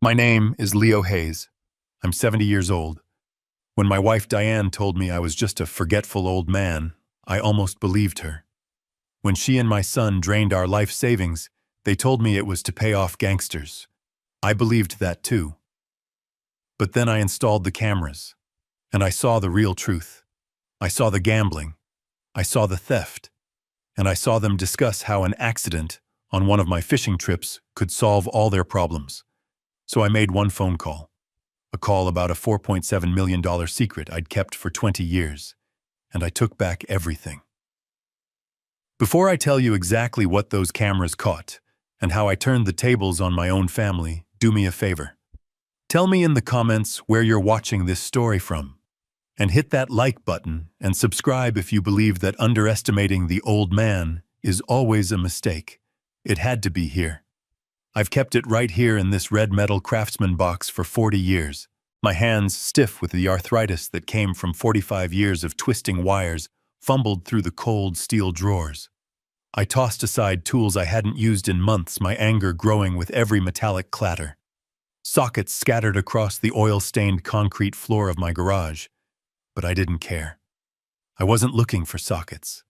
My name is Leo Hayes. I'm 70 years old. When my wife Diane told me I was just a forgetful old man, I almost believed her. When she and my son drained our life savings, they told me it was to pay off gangsters. I believed that too. But then I installed the cameras, and I saw the real truth. I saw the gambling, I saw the theft, and I saw them discuss how an accident on one of my fishing trips could solve all their problems. So I made one phone call. A call about a $4.7 million secret I'd kept for 20 years, and I took back everything. Before I tell you exactly what those cameras caught and how I turned the tables on my own family, do me a favor. Tell me in the comments where you're watching this story from, and hit that like button and subscribe if you believe that underestimating the old man is always a mistake. It had to be here. I've kept it right here in this red metal Craftsman box for 40 years, my hands stiff with the arthritis that came from 45 years of twisting wires fumbled through the cold steel drawers. I tossed aside tools I hadn't used in months, my anger growing with every metallic clatter. Sockets scattered across the oil-stained concrete floor of my garage, but I didn't care. I wasn't looking for sockets.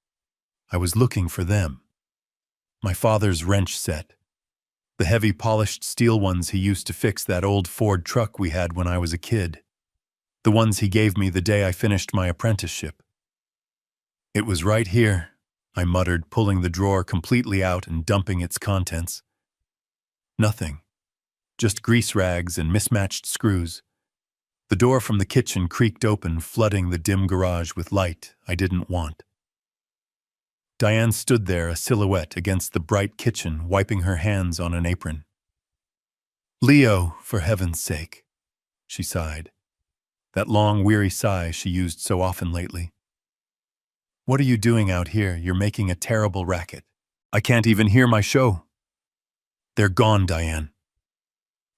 I was looking for them. My father's wrench set. The heavy polished steel ones he used to fix that old Ford truck we had when I was a kid. The ones he gave me the day I finished my apprenticeship. It was right here, I muttered, pulling the drawer completely out and dumping its contents. Nothing. Just grease rags and mismatched screws. The door from the kitchen creaked open, flooding the dim garage with light I didn't want. Diane stood there, a silhouette against the bright kitchen, wiping her hands on an apron. "Leo, for heaven's sake," she sighed. That long, weary sigh she used so often lately. "What are you doing out here? You're making a terrible racket. I can't even hear my show." "They're gone, Diane."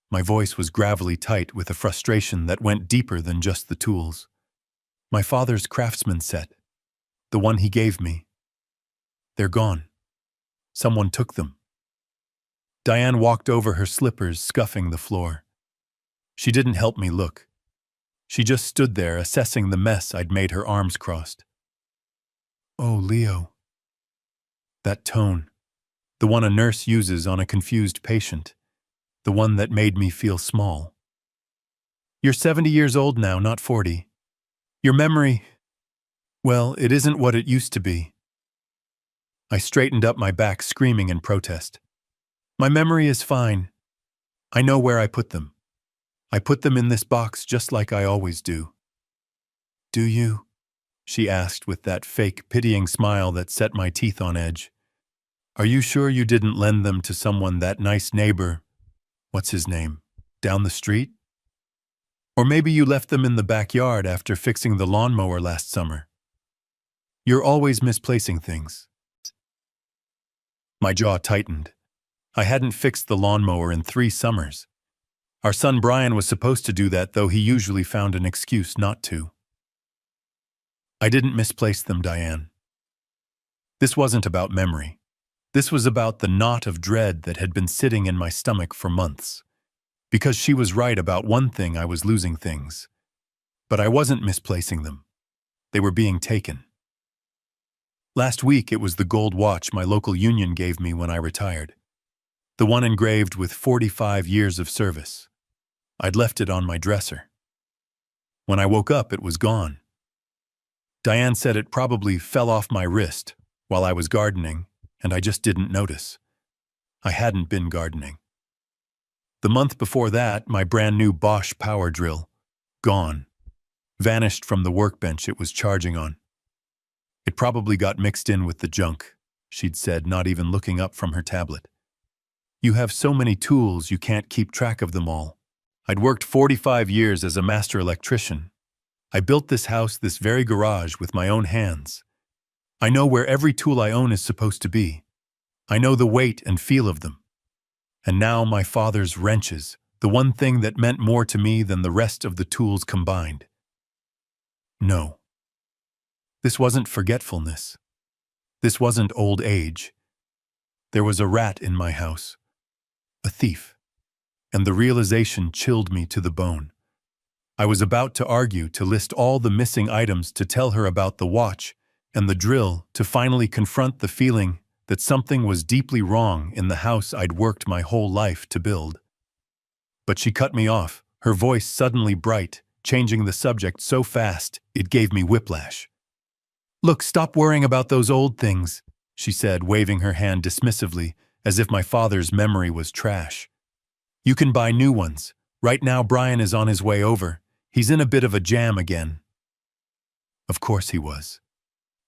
My voice was gravelly tight with a frustration that went deeper than just the tools. "My father's Craftsman set, the one he gave me. They're gone. Someone took them." Diane walked over, her slippers scuffing the floor. She didn't help me look. She just stood there, assessing the mess I'd made, her arms crossed. "Oh, Leo." That tone, the one a nurse uses on a confused patient, the one that made me feel small. "You're 70 years old now, not 40. Your memory, well, it isn't what it used to be." I straightened up, my back screaming in protest. "My memory is fine. I know where I put them. I put them in this box just like I always do." "Do you?" she asked with that fake, pitying smile that set my teeth on edge. "Are you sure you didn't lend them to someone, that nice neighbor, what's his name, down the street? Or maybe you left them in the backyard after fixing the lawnmower last summer? You're always misplacing things." My jaw tightened. I hadn't fixed the lawnmower in 3 summers. Our son Brian was supposed to do that, though he usually found an excuse not to. "I didn't misplace them, Diane." This wasn't about memory. This was about the knot of dread that had been sitting in my stomach for months. Because she was right about one thing, I was losing things. But I wasn't misplacing them. They were being taken. Last week, it was the gold watch my local union gave me when I retired. The one engraved with 45 years of service. I'd left it on my dresser. When I woke up, it was gone. Diane said it probably fell off my wrist while I was gardening, and I just didn't notice. I hadn't been gardening. The month before that, my brand new Bosch power drill, gone, vanished from the workbench it was charging on. "It probably got mixed in with the junk," she'd said, not even looking up from her tablet. "You have so many tools, you can't keep track of them all." I'd worked 45 years as a master electrician. I built this house, this very garage, with my own hands. I know where every tool I own is supposed to be. I know the weight and feel of them. And now my father's wrenches, the one thing that meant more to me than the rest of the tools combined. No. This wasn't forgetfulness. This wasn't old age. There was a rat in my house. A thief. and the realization chilled me to the bone. I was about to argue, to list all the missing items, to tell her about the watch and the drill, to finally confront the feeling that something was deeply wrong in the house I'd worked my whole life to build. But she cut me off, her voice suddenly bright, changing the subject so fast it gave me whiplash. "Look, stop worrying about those old things," she said, waving her hand dismissively, as if my father's memory was trash. "You can buy new ones. Right now Brian is on his way over. He's in a bit of a jam again." Of course he was.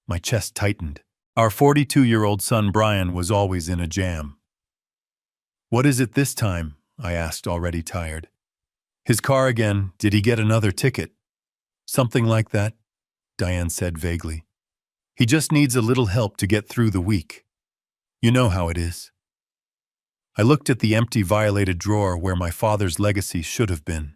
My chest tightened. Our 42-year-old son Brian was always in a jam. "What is it this time?" I asked, already tired. "His car again. Did he get another ticket?" "Something like that," Diane said vaguely. "He just needs a little help to get through the week. You know how it is." I looked at the empty, violated drawer where my father's legacy should have been.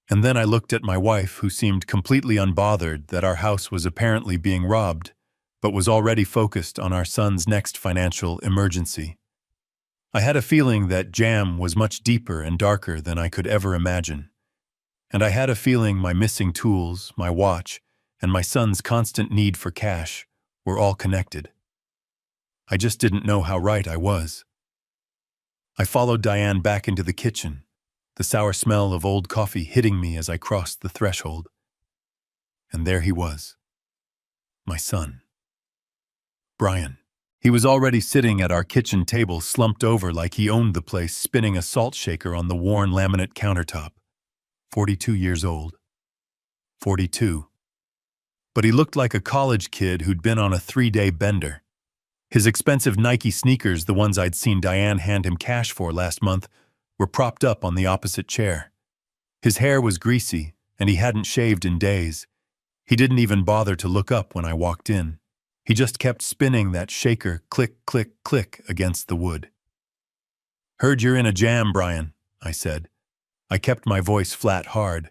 And then I looked at my wife, who seemed completely unbothered that our house was apparently being robbed, but was already focused on our son's next financial emergency. I had a feeling that jam was much deeper and darker than I could ever imagine. And I had a feeling my missing tools, my watch, and my son's constant need for cash were all connected. I just didn't know how right I was. I followed Diane back into the kitchen, the sour smell of old coffee hitting me as I crossed the threshold. And there he was, my son, Brian. He was already sitting at our kitchen table, slumped over like he owned the place, spinning a salt shaker on the worn laminate countertop. 42 years old. 42. But he looked like a college kid who'd been on a 3-day bender. His expensive Nike sneakers, the ones I'd seen Diane hand him cash for last month, were propped up on the opposite chair. His hair was greasy, and he hadn't shaved in days. He didn't even bother to look up when I walked in. He just kept spinning that shaker, click, click, click, against the wood. "Heard you're in a jam, Brian," I said. I kept my voice flat hard.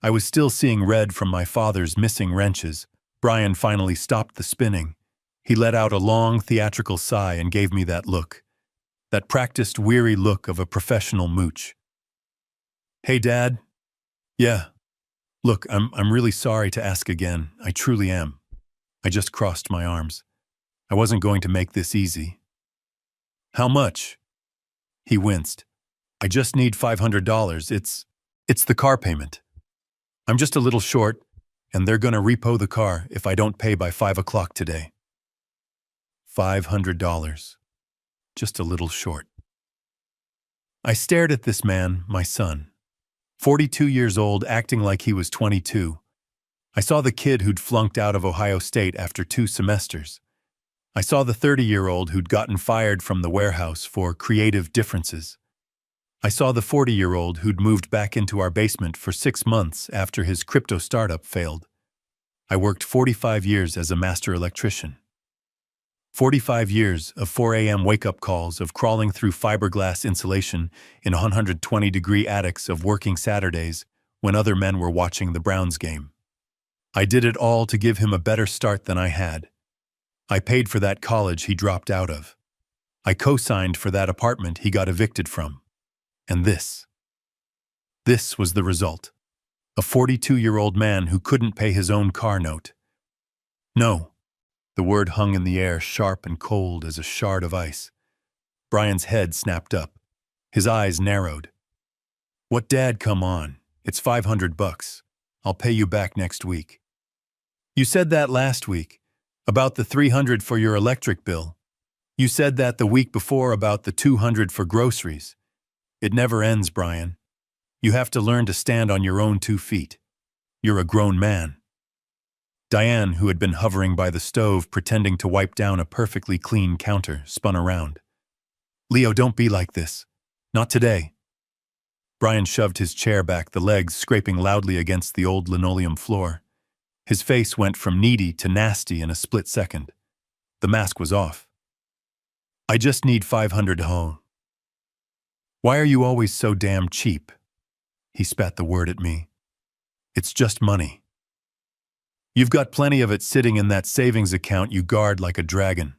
I was still seeing red from my father's missing wrenches. Brian finally stopped the spinning. He let out a long, theatrical sigh and gave me that look. That practiced, weary look of a professional mooch. "Hey, Dad." "Yeah. Look, I'm really sorry to ask again. I truly am." I just crossed my arms. I wasn't going to make this easy. "How much?" He winced. "I just need $500. It's the car payment. I'm just a little short, and they're gonna repo the car if I don't pay by 5 o'clock today." $500. Just a little short. I stared at this man, my son. 42 years old, acting like he was 22. I saw the kid who'd flunked out of Ohio State after 2 semesters. I saw the 30-year-old who'd gotten fired from the warehouse for creative differences. I saw the 40-year-old who'd moved back into our basement for 6 months after his crypto startup failed. I worked 45 years as a master electrician. 45 years of 4 a.m. wake-up calls, of crawling through fiberglass insulation in 120-degree attics, of working Saturdays when other men were watching the Browns game. I did it all to give him a better start than I had. I paid for that college he dropped out of. I co-signed for that apartment he got evicted from. And this was the result. A 42-year-old man who couldn't pay his own car note. No. The word hung in the air, sharp and cold as a shard of ice. Brian's head snapped up. His eyes narrowed. "What, Dad, come on. It's $500. I'll pay you back next week." "You said that last week, about the $300 for your electric bill. You said that the week before about the $200 for groceries. It never ends, Brian. You have to learn to stand on your own 2 feet. You're a grown man." Diane, who had been hovering by the stove pretending to wipe down a perfectly clean counter, spun around. "Leo, don't be like this. Not today." Brian shoved his chair back, the legs scraping loudly against the old linoleum floor. His face went from needy to nasty in a split second. The mask was off. "I just need $500 home." "Why are you always so damn cheap?" He spat the word at me. "It's just money. You've got plenty of it sitting in that savings account you guard like a dragon.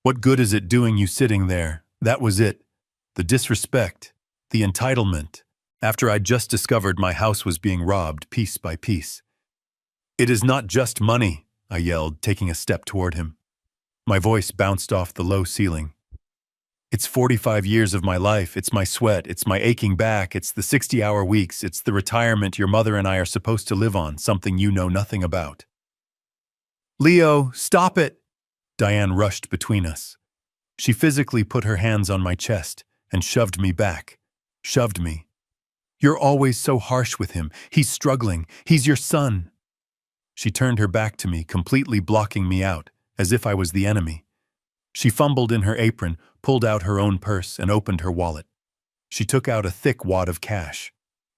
What good is it doing you sitting there? That was it. The disrespect. The entitlement, after I'd just discovered my house was being robbed piece by piece. "It is not just money," I yelled, taking a step toward him. My voice bounced off the low ceiling. "It's 45 years of my life, it's my sweat, it's my aching back, it's the 60-hour weeks, it's the retirement your mother and I are supposed to live on, something you know nothing about." "Leo, stop it!" Diane rushed between us. She physically put her hands on my chest and shoved me back. Shoved me. "You're always so harsh with him. He's struggling. He's your son." She turned her back to me, completely blocking me out, as if I was the enemy. She fumbled in her apron, pulled out her own purse, and opened her wallet. She took out a thick wad of cash.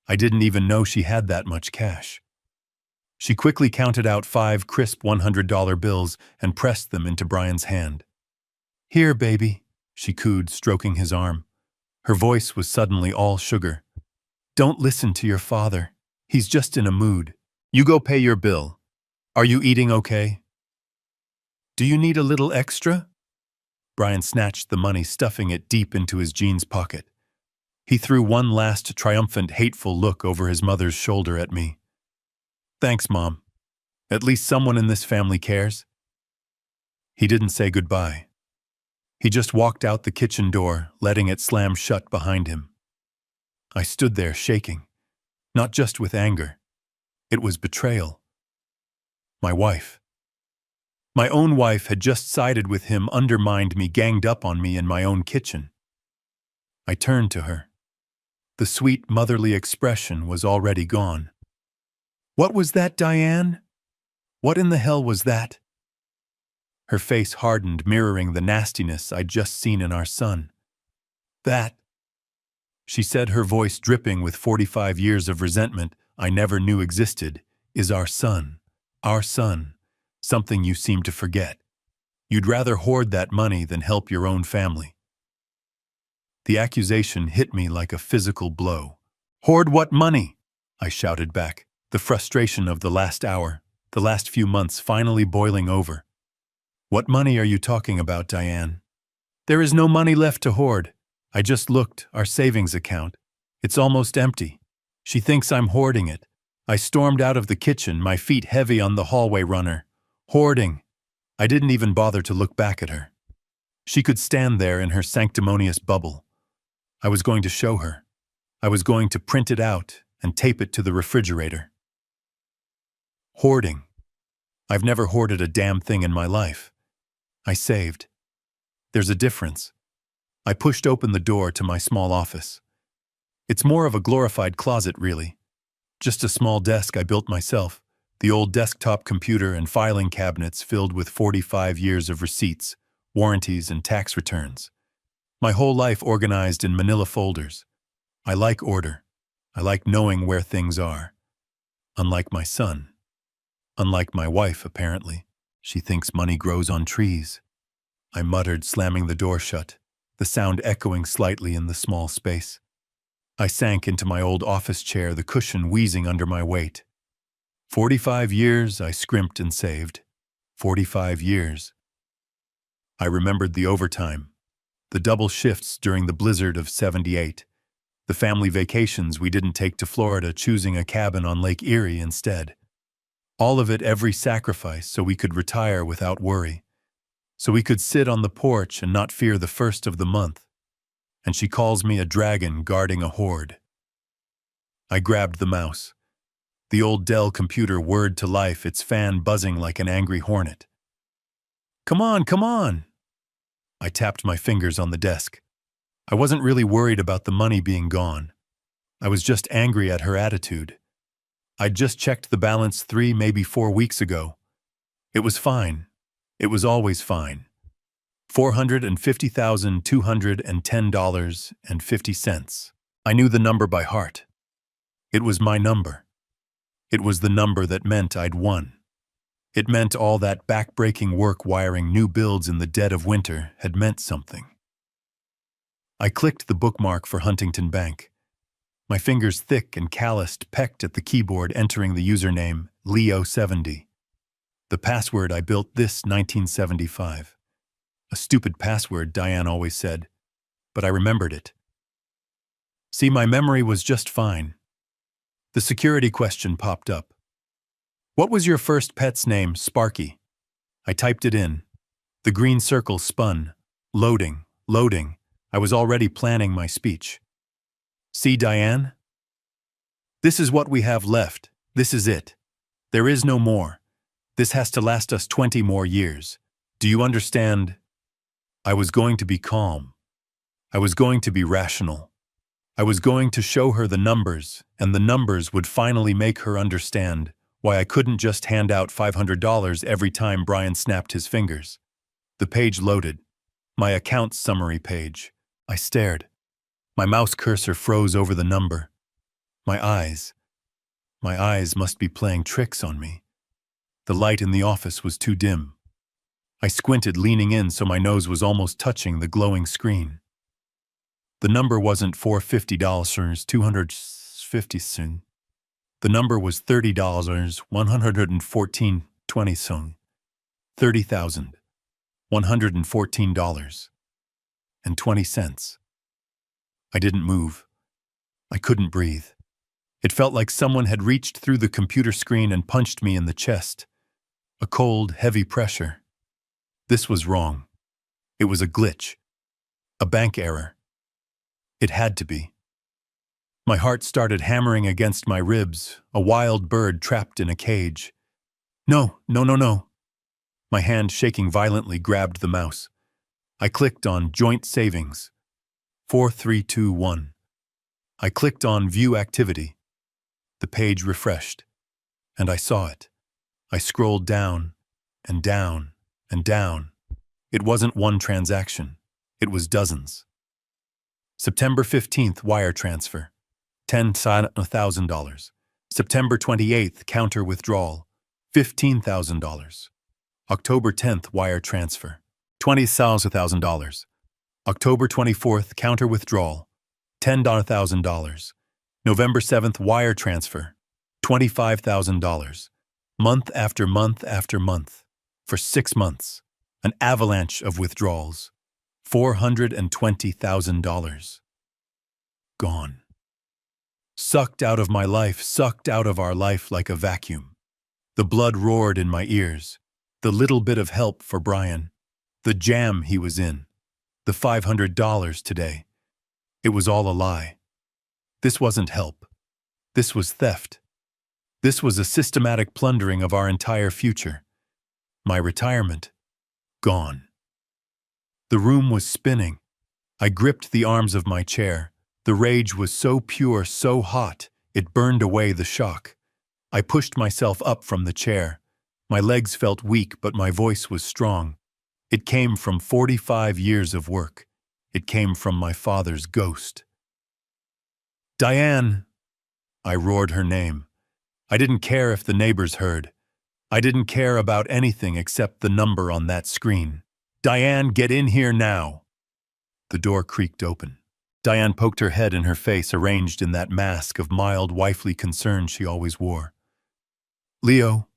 I didn't even know she had that much cash. She quickly counted out 5 crisp $100 bills and pressed them into Brian's hand. "Here, baby," she cooed, stroking his arm. Her voice was suddenly all sugar. "Don't listen to your father. He's just in a mood. You go pay your bill. Are you eating okay? Do you need a little extra?" Brian snatched the money, stuffing it deep into his jeans pocket. He threw one last triumphant, hateful look over his mother's shoulder at me. "Thanks, Mom. At least someone in this family cares." He didn't say goodbye. He just walked out the kitchen door, letting it slam shut behind him. I stood there shaking, not just with anger. It was betrayal. My wife. My own wife had just sided with him, undermined me, ganged up on me in my own kitchen. I turned to her. The sweet motherly expression was already gone. "What was that, Diane? What in the hell was that?" Her face hardened, mirroring the nastiness I'd just seen in our son. "That," she said, her voice dripping with 45 years of resentment I never knew existed, "is our son. Our son. Something you seem to forget. You'd rather hoard that money than help your own family." The accusation hit me like a physical blow. "Hoard what money?" I shouted back, the frustration of the last hour, the last few months finally boiling over. "What money are you talking about, Diane?" "There is no money left to hoard. I just looked, our savings account. It's almost empty. She thinks I'm hoarding it." I stormed out of the kitchen, my feet heavy on the hallway runner. Hoarding. I didn't even bother to look back at her. She could stand there in her sanctimonious bubble. I was going to show her. I was going to print it out and tape it to the refrigerator. Hoarding. I've never hoarded a damn thing in my life. I saved. There's a difference. I pushed open the door to my small office. It's more of a glorified closet, really. Just a small desk I built myself, the old desktop computer and filing cabinets filled with 45 years of receipts, warranties, and tax returns. My whole life organized in manila folders. I like order. I like knowing where things are. Unlike my son. Unlike my wife, apparently. She thinks money grows on trees. I muttered, slamming the door shut, the sound echoing slightly in the small space. I sank into my old office chair, the cushion wheezing under my weight. 45 years I scrimped and saved. 45 years. I remembered the overtime, the double shifts during the blizzard of '78, the family vacations we didn't take to Florida, choosing a cabin on Lake Erie instead. All of it, every sacrifice, so we could retire without worry, so we could sit on the porch and not fear the first of the month. And she calls me a dragon guarding a horde. I grabbed the mouse. The old Dell computer whirred to life, its fan buzzing like an angry hornet. Come on, come on! I tapped my fingers on the desk. I wasn't really worried about the money being gone. I was just angry at her attitude. I'd just checked the balance 3, maybe 4 weeks ago. It was fine. It was always fine. $450,210.50. I knew the number by heart. It was my number. It was the number that meant I'd won. It meant all that back-breaking work wiring new builds in the dead of winter had meant something. I clicked the bookmark for Huntington Bank. My fingers, thick and calloused, pecked at the keyboard, entering the username Leo70. The password I built this 1975. A stupid password, Diane always said, but I remembered it. See, my memory was just fine. The security question popped up. What was your first pet's name, Sparky? I typed it in. The green circle spun. Loading, loading. I was already planning my speech. See, Diane? This is what we have left. This is it. There is no more. This has to last us 20 more years. Do you understand? I was going to be calm. I was going to be rational. I was going to show her the numbers, and the numbers would finally make her understand why I couldn't just hand out $500 every time Brian snapped his fingers. The page loaded. My account summary page. I stared. My mouse cursor froze over the number. My eyes must be playing tricks on me. The light in the office was too dim. I squinted, leaning in so my nose was almost touching the glowing screen. The number wasn't $450, $250. The number was $30, $114.20. $30,114.20. I didn't move. I couldn't breathe. It felt like someone had reached through the computer screen and punched me in the chest. A cold, heavy pressure. This was wrong. It was a glitch. A bank error. It had to be. My heart started hammering against my ribs, a wild bird trapped in a cage. No, no, no, no. My hand, shaking violently, grabbed the mouse. I clicked on Joint Savings. 4321. I clicked on View Activity. The page refreshed, and I saw it. I scrolled down and down and down. It wasn't one transaction. It was dozens. September 15th, wire transfer. $10,000. September 28th, counter withdrawal. $15,000. October 10th, wire transfer. $20,000. October 24th, counter withdrawal. $10,000. November 7th, wire transfer. $25,000. Month after month after month. For 6 months. An avalanche of withdrawals. $420,000. Gone. Sucked out of my life, sucked out of our life like a vacuum. The blood roared in my ears. The little bit of help for Brian. The jam he was in. The $500 today. It was all a lie. This wasn't help. This was theft. This was a systematic plundering of our entire future. My retirement. Gone. The room was spinning. I gripped the arms of my chair. The rage was so pure, so hot, it burned away the shock. I pushed myself up from the chair. My legs felt weak, but my voice was strong. It came from 45 years of work. It came from my father's ghost. Diane! I roared her name. I didn't care if the neighbors heard. I didn't care about anything except the number on that screen. Diane, get in here now! The door creaked open. Diane poked her head in her face, arranged in that mask of mild wifely concern she always wore. Leo,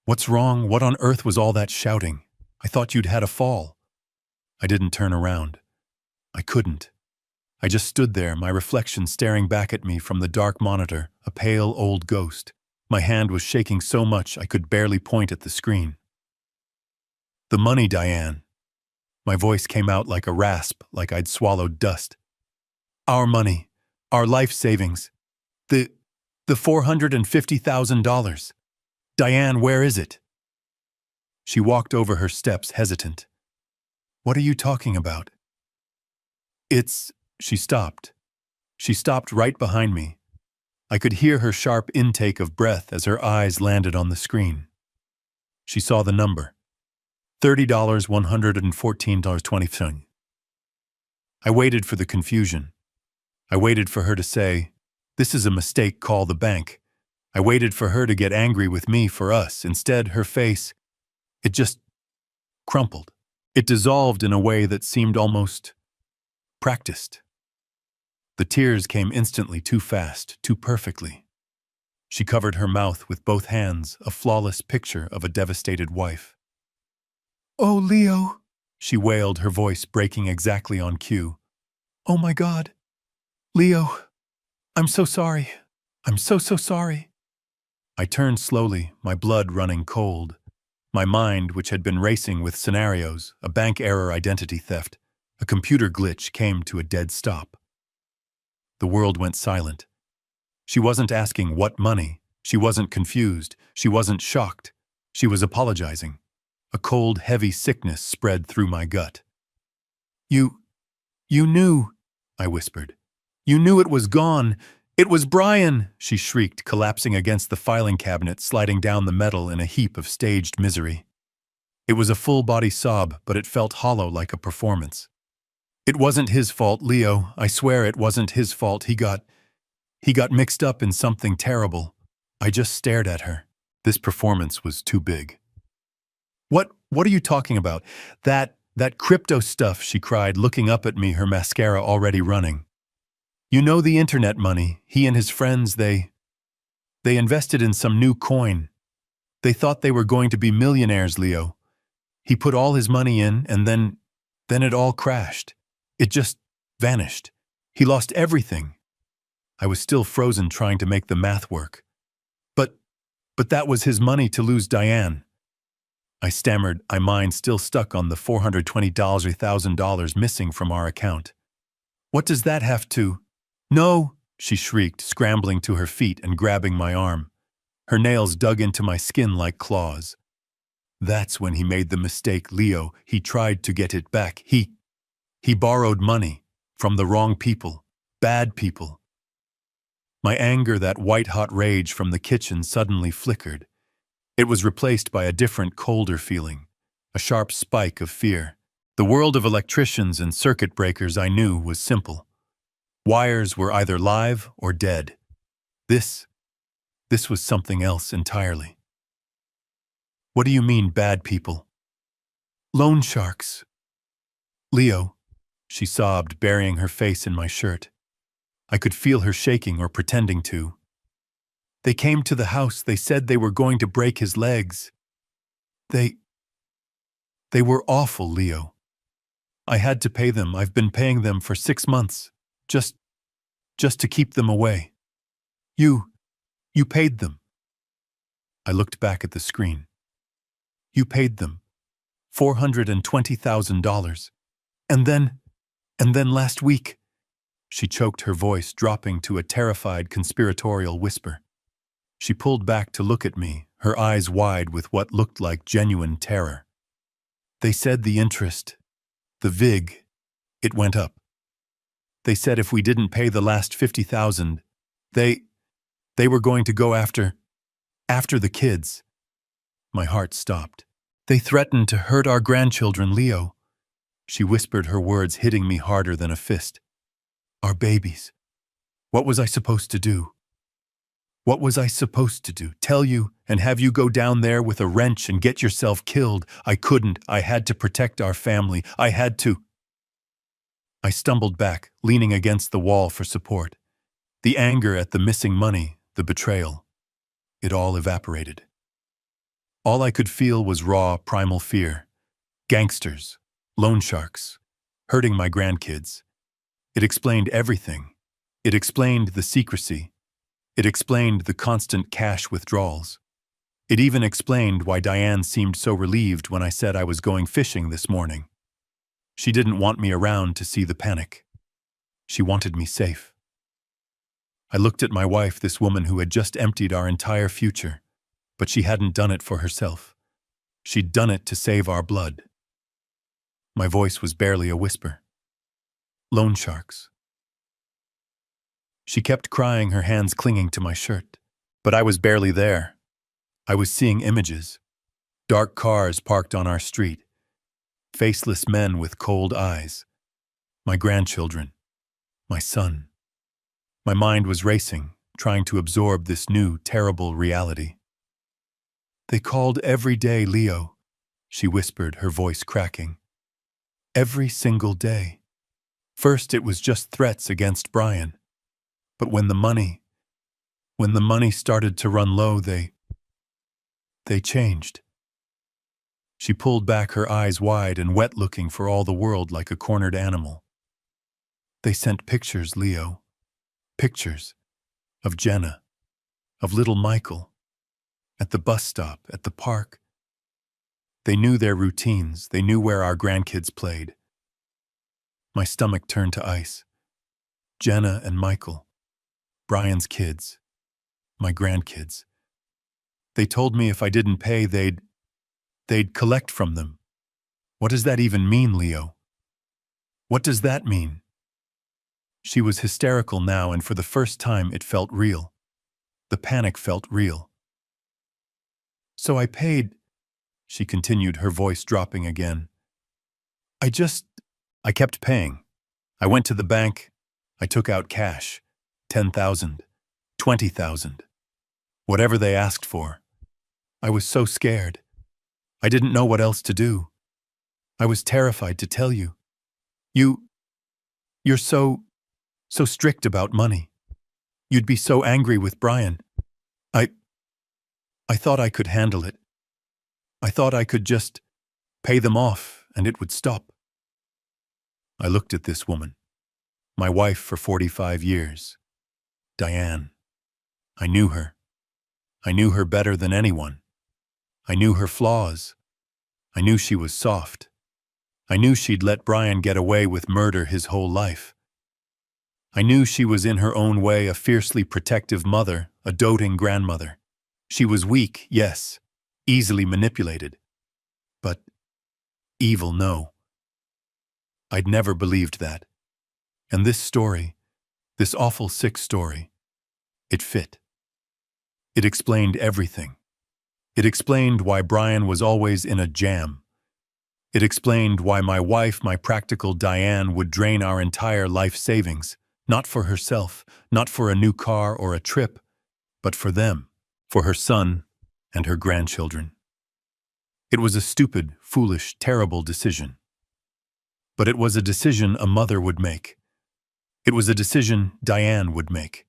what's wrong? What on earth was all that shouting? I thought you'd had a fall. I didn't turn around. I couldn't. I just stood there, my reflection staring back at me from the dark monitor, a pale old ghost. My hand was shaking so much I could barely point at the screen. The money, Diane. My voice came out like a rasp, like I'd swallowed dust. Our money. Our life savings. The $450,000. Diane, where is it? She walked over her steps, hesitant. What are you talking about? She stopped. She stopped right behind me. I could hear her sharp intake of breath as her eyes landed on the screen. She saw the number. $30,114.20. I waited for the confusion. I waited for her to say, "This is a mistake, call the bank." I waited for her to get angry with me for us. Instead, her face, it just crumpled. It dissolved in a way that seemed almost practiced. The tears came instantly, too fast, too perfectly. She covered her mouth with both hands, a flawless picture of a devastated wife. "Oh, Leo," she wailed, her voice breaking exactly on cue. "Oh my God. Leo, I'm so sorry. I'm so sorry. I turned slowly, my blood running cold. My mind, which had been racing with scenarios, a bank error, identity theft, a computer glitch, came to a dead stop. The world went silent. She wasn't asking what money. She wasn't confused. She wasn't shocked. She was apologizing. A cold, heavy sickness spread through my gut. You knew, I whispered. You knew it was gone. It was Brian, she shrieked, collapsing against the filing cabinet, sliding down the metal in a heap of staged misery. It was a full-body sob, but it felt hollow like a performance. It wasn't his fault, Leo. I swear it wasn't his fault. He got mixed up in something terrible. I just stared at her. This performance was too big. What are you talking about? That crypto stuff, she cried, looking up at me, her mascara already running. You know, the internet money. He and his friends, they invested in some new coin. They thought they were going to be millionaires, Leo. He put all his money in, and then it all crashed. It just vanished. He lost everything. I was still frozen, trying to make the math work. But that was his money to lose Diane. I stammered, my mind still stuck on the $420 or $1,000 missing from our account. What does that have to? No, she shrieked, scrambling to her feet and grabbing my arm. Her nails dug into my skin like claws. That's when he made the mistake, Leo. He tried to get it back. He borrowed money from the wrong people, bad people. My anger, that white-hot rage from the kitchen, suddenly flickered. It was replaced by a different, colder feeling, a sharp spike of fear. The world of electricians and circuit breakers, I knew, was simple. Wires were either live or dead. This was something else entirely. What do you mean, bad people? Loan sharks. Leo, she sobbed, burying her face in my shirt. I could feel her shaking or pretending to. They came to the house. They said they were going to break his legs. They were awful, Leo. I had to pay them. I've been paying them for 6 months. Just to keep them away. You paid them. I looked back at the screen. You paid them $420,000. And then last week, she choked, her voice dropping to a terrified, conspiratorial whisper. She pulled back to look at me, her eyes wide with what looked like genuine terror. They said the interest, the VIG, it went up. They said if we didn't pay the last $50,000, they were going to go after the kids. My heart stopped. They threatened to hurt our grandchildren, Leo. She whispered, her words hitting me harder than a fist. Our babies. What was I supposed to do? What was I supposed to do? Tell you and have you go down there with a wrench and get yourself killed? I couldn't. I had to protect our family. I had to. I stumbled back, leaning against the wall for support. The anger at the missing money, the betrayal, it all evaporated. All I could feel was raw, primal fear. Gangsters, loan sharks, hurting my grandkids. It explained everything. It explained the secrecy. It explained the constant cash withdrawals. It even explained why Diane seemed so relieved when I said I was going fishing this morning. She didn't want me around to see the panic. She wanted me safe. I looked at my wife, this woman who had just emptied our entire future, but she hadn't done it for herself. She'd done it to save our blood. My voice was barely a whisper. Loan sharks. She kept crying, her hands clinging to my shirt. But I was barely there. I was seeing images. Dark cars parked on our street. Faceless men with cold eyes. My grandchildren. My son. My mind was racing, trying to absorb this new, terrible reality. They called every day, Leo, she whispered, her voice cracking. Every single day. First, it was just threats against Brian. But when the money started to run low, they changed. She pulled back, her eyes wide and wet, looking for all the world like a cornered animal. They sent pictures, Leo. Pictures. of Jenna, of little Michael, at the bus stop, at the park. They knew their routines, they knew where our grandkids played. My stomach turned to ice. Jenna and Michael, Brian's kids, my grandkids. They told me if I didn't pay, they'd collect from them. What does that even mean, Leo? What does that mean? She was hysterical now, and for the first time it felt real. The panic felt real. So I paid, she continued, her voice dropping again. I kept paying. I went to the bank. I took out cash. 10,000, 20,000. Whatever they asked for. I was so scared. I didn't know what else to do. I was terrified to tell you. You're so strict about money. You'd be so angry with Brian. I thought I could handle it. I thought I could just pay them off and it would stop. I looked at this woman, my wife for 45 years, Diane. I knew her. I knew her better than anyone. I knew her flaws. I knew she was soft. I knew she'd let Brian get away with murder his whole life. I knew she was in her own way a fiercely protective mother, a doting grandmother. She was weak, yes, easily manipulated. But evil, no. I'd never believed that. And this story, this awful sick story, it fit. It explained everything. It explained why Brian was always in a jam. It explained why my wife, my practical Diane, would drain our entire life savings, not for herself, not for a new car or a trip, but for them, for her son and her grandchildren. It was a stupid, foolish, terrible decision. But it was a decision a mother would make. It was a decision Diane would make.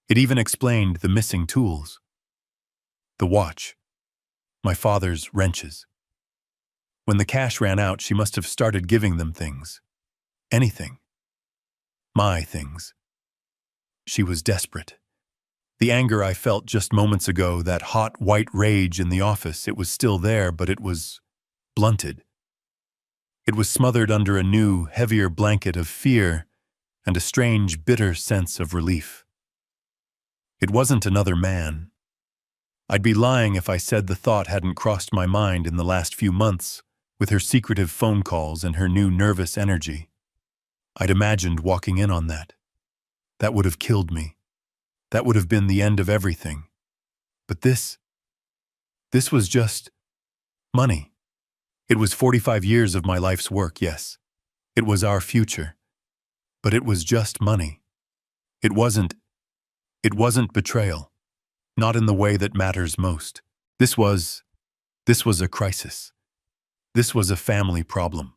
It even explained the missing tools. The watch. My father's wrenches. When the cash ran out, she must have started giving them things. Anything. My things. She was desperate. The anger I felt just moments ago, that hot white rage in the office, it was still there, but it was blunted. It was smothered under a new, heavier blanket of fear and a strange, bitter sense of relief. It wasn't another man. I'd be lying if I said the thought hadn't crossed my mind in the last few months, with her secretive phone calls and her new nervous energy. I'd imagined walking in on that. That would have killed me. That would have been the end of everything. But this was just money. It was 45 years of my life's work, yes. It was our future. But it was just money. It wasn't betrayal. Not in the way that matters most. This was a crisis. This was a family problem.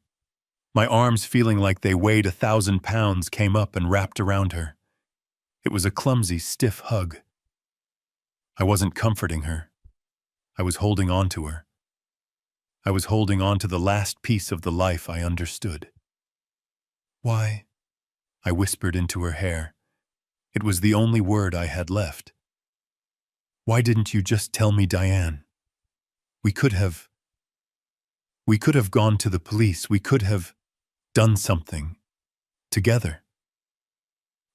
My arms, feeling like they weighed 1,000 pounds, came up and wrapped around her. It was a clumsy, stiff hug. I wasn't comforting her. I was holding on to her. I was holding on to the last piece of the life I understood. Why? I whispered into her hair. It was the only word I had left. Why didn't you just tell me, Diane? We could have gone to the police. We could have done something. Together.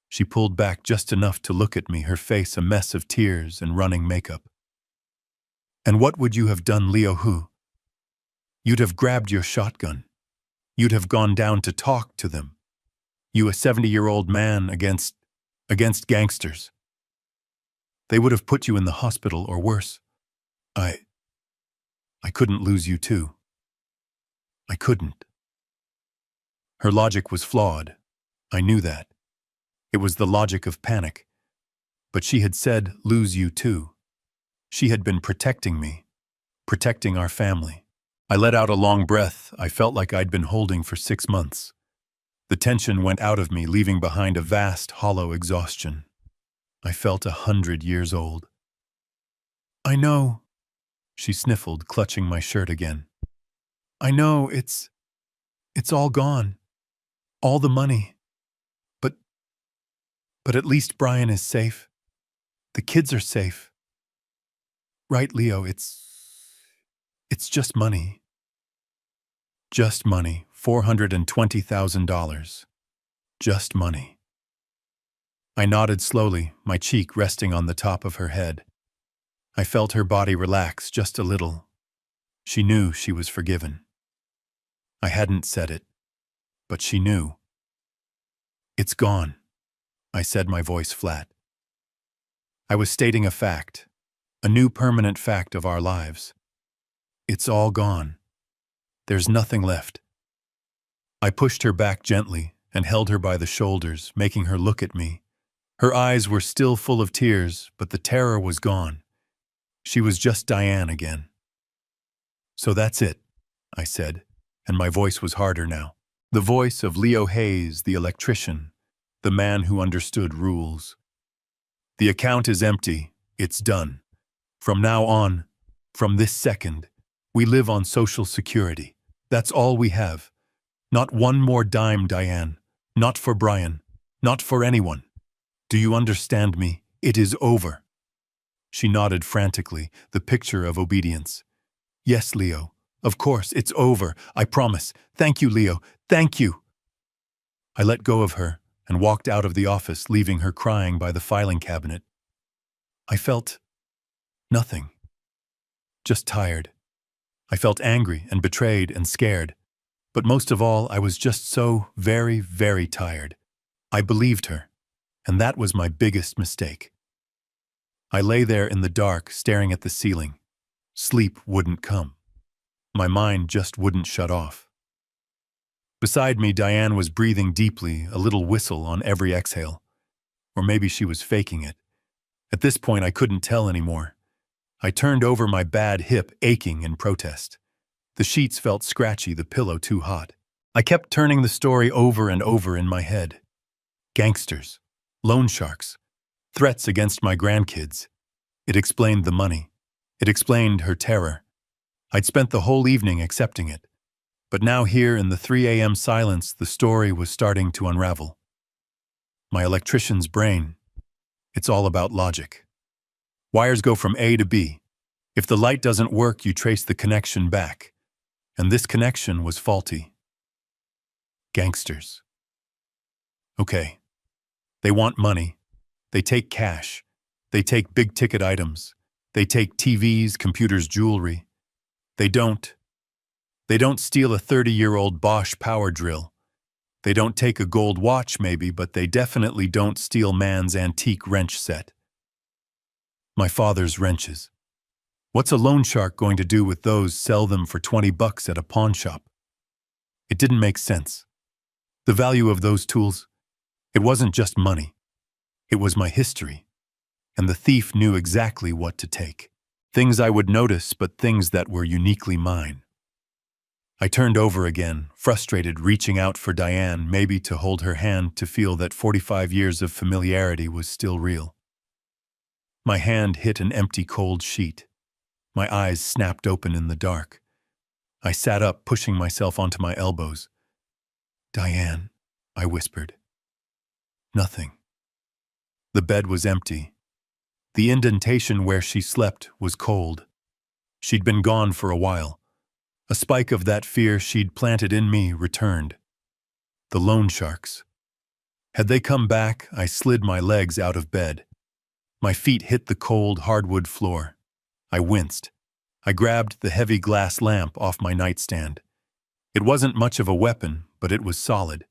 She pulled back just enough to look at me, her face a mess of tears and running makeup. And what would you have done, Leo? Who? You'd have grabbed your shotgun. You'd have gone down to talk to them. You, a 70-year-old man against gangsters. They would have put you in the hospital or worse. I couldn't lose you too. I couldn't. Her logic was flawed. I knew that. It was the logic of panic. But she had said, lose you too. She had been protecting me, protecting our family. I let out a long breath I felt like I'd been holding for 6 months. The tension went out of me, leaving behind a vast, hollow exhaustion. I felt 100 years old. I know, she sniffled, clutching my shirt again. I know, it's all gone. All the money. But at least Brian is safe. The kids are safe. Right, Leo, it's just money. Just money, $420,000. Just money. I nodded slowly, my cheek resting on the top of her head. I felt her body relax just a little. She knew she was forgiven. I hadn't said it, but she knew. It's gone, I said, my voice flat. I was stating a fact, a new permanent fact of our lives. It's all gone. There's nothing left. I pushed her back gently and held her by the shoulders, making her look at me. Her eyes were still full of tears, but the terror was gone. She was just Diane again. So that's it, I said, and my voice was harder now. The voice of Leo Hayes, the electrician, the man who understood rules. The account is empty. It's done. From now on, from this second, we live on Social Security. That's all we have. Not one more dime, Diane. Not for Brian. Not for anyone. Do you understand me? It is over. She nodded frantically, the picture of obedience. Yes, Leo. Of course, it's over. I promise. Thank you, Leo. Thank you. I let go of her and walked out of the office, leaving her crying by the filing cabinet. I felt nothing. Just tired. I felt angry and betrayed and scared. But most of all, I was just so very, very tired. I believed her, and that was my biggest mistake. I lay there in the dark, staring at the ceiling. Sleep wouldn't come. My mind just wouldn't shut off. Beside me, Diane was breathing deeply, a little whistle on every exhale. Or maybe she was faking it. At this point, I couldn't tell anymore. I turned over, my bad hip aching in protest. The sheets felt scratchy, the pillow too hot. I kept turning the story over and over in my head. Gangsters, loan sharks, threats against my grandkids. It explained the money. It explained her terror. I'd spent the whole evening accepting it. But now here in the 3 a.m. silence, the story was starting to unravel. My electrician's brain. It's all about logic. Wires go from A to B. If the light doesn't work, you trace the connection back. And this connection was faulty. Gangsters. Okay. They want money. They take cash. They take big-ticket items. They take TVs, computers, jewelry. They don't steal a 30-year-old Bosch power drill. They don't take a gold watch, maybe, but they definitely don't steal man's antique wrench set. My father's wrenches. What's a loan shark going to do with those? Sell them for $20 at a pawn shop? It didn't make sense. The value of those tools, it wasn't just money. It was my history. And the thief knew exactly what to take. Things I would notice, but things that were uniquely mine. I turned over again, frustrated, reaching out for Diane, maybe to hold her hand, to feel that 45 years of familiarity was still real. My hand hit an empty, cold sheet. My eyes snapped open in the dark. I sat up, pushing myself onto my elbows. Diane, I whispered. Nothing. The bed was empty. The indentation where she slept was cold. She'd been gone for a while. A spike of that fear she'd planted in me returned. The loan sharks. Had they come back, I slid my legs out of bed. My feet hit the cold hardwood floor. I winced. I grabbed the heavy glass lamp off my nightstand. It wasn't much of a weapon, but it was solid.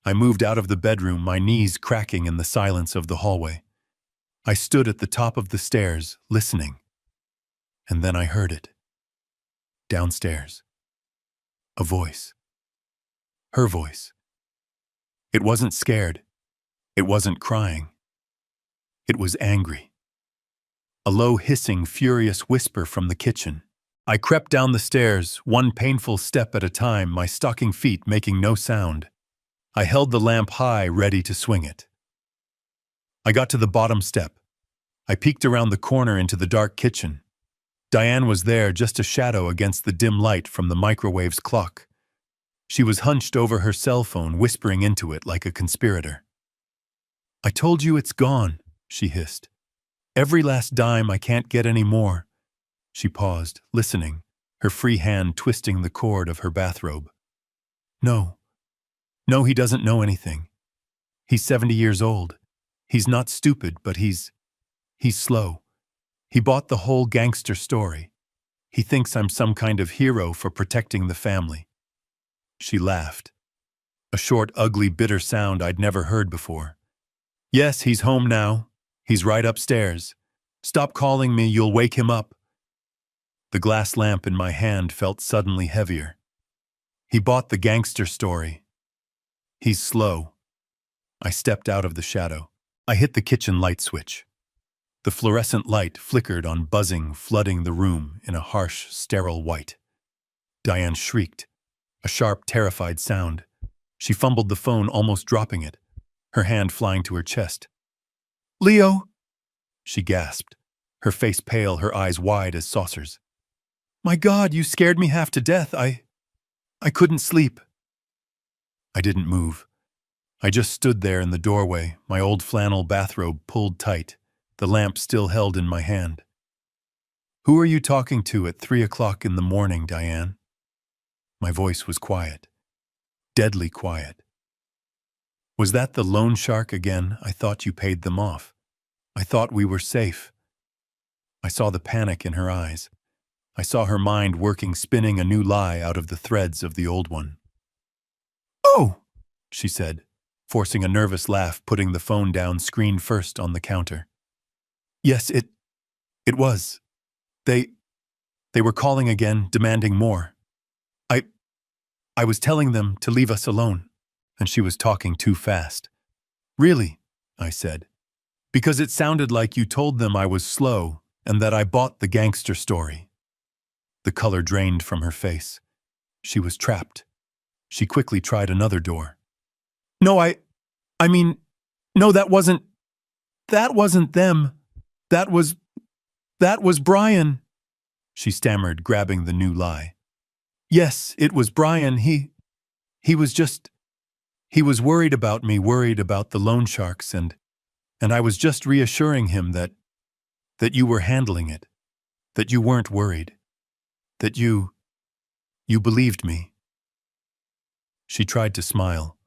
I moved out of the bedroom, my knees cracking in the silence of the hallway. I stood at the top of the stairs, listening. And then I heard it. Downstairs. A voice. Her voice. It wasn't scared. It wasn't crying. It was angry. A low hissing, furious whisper from the kitchen. I crept down the stairs, one painful step at a time, my stocking feet making no sound. I held the lamp high, ready to swing it. I got to the bottom step. I peeked around the corner into the dark kitchen. Diane was there, just a shadow against the dim light from the microwave's clock. She was hunched over her cell phone, whispering into it like a conspirator. I told you it's gone, she hissed. Every last dime, I can't get any more." She paused, listening, her free hand twisting the cord of her bathrobe. "No. No, he doesn't know anything. He's 70 years old. He's not stupid, but he's slow. He bought the whole gangster story. He thinks I'm some kind of hero for protecting the family." She laughed. A short, ugly, bitter sound I'd never heard before. "Yes, he's home now. He's right upstairs. Stop calling me, you'll wake him up." The glass lamp in my hand felt suddenly heavier. He bought the gangster story. He's slow. I stepped out of the shadow. I hit the kitchen light switch. The fluorescent light flickered on, buzzing, flooding the room in a harsh, sterile white. Diane shrieked, a sharp, terrified sound. She fumbled the phone, almost dropping it, her hand flying to her chest. "Leo!" she gasped, her face pale, her eyes wide as saucers. "My God, you scared me half to death. I couldn't sleep." I didn't move. I just stood there in the doorway, my old flannel bathrobe pulled tight, the lamp still held in my hand. "Who are you talking to at 3 o'clock in the morning, Diane?" My voice was quiet, deadly quiet. "Was that the loan shark again? I thought you paid them off. I thought we were safe." I saw the panic in her eyes. I saw her mind working, spinning a new lie out of the threads of the old one. "Oh!" she said, forcing a nervous laugh, putting the phone down, screen first, on the counter. "Yes, it was. They were calling again, demanding more. I was telling them to leave us alone." And she was talking too fast. "Really?" I said. "Because it sounded like you told them I was slow and that I bought the gangster story." The color drained from her face. She was trapped. She quickly tried another door. "No, I mean, no, that wasn't them. That was Brian," she stammered, grabbing the new lie. "Yes, it was Brian. He was worried about me, worried about the loan sharks, and I was just reassuring him that you were handling it, that you weren't worried, that you believed me." She tried to smile,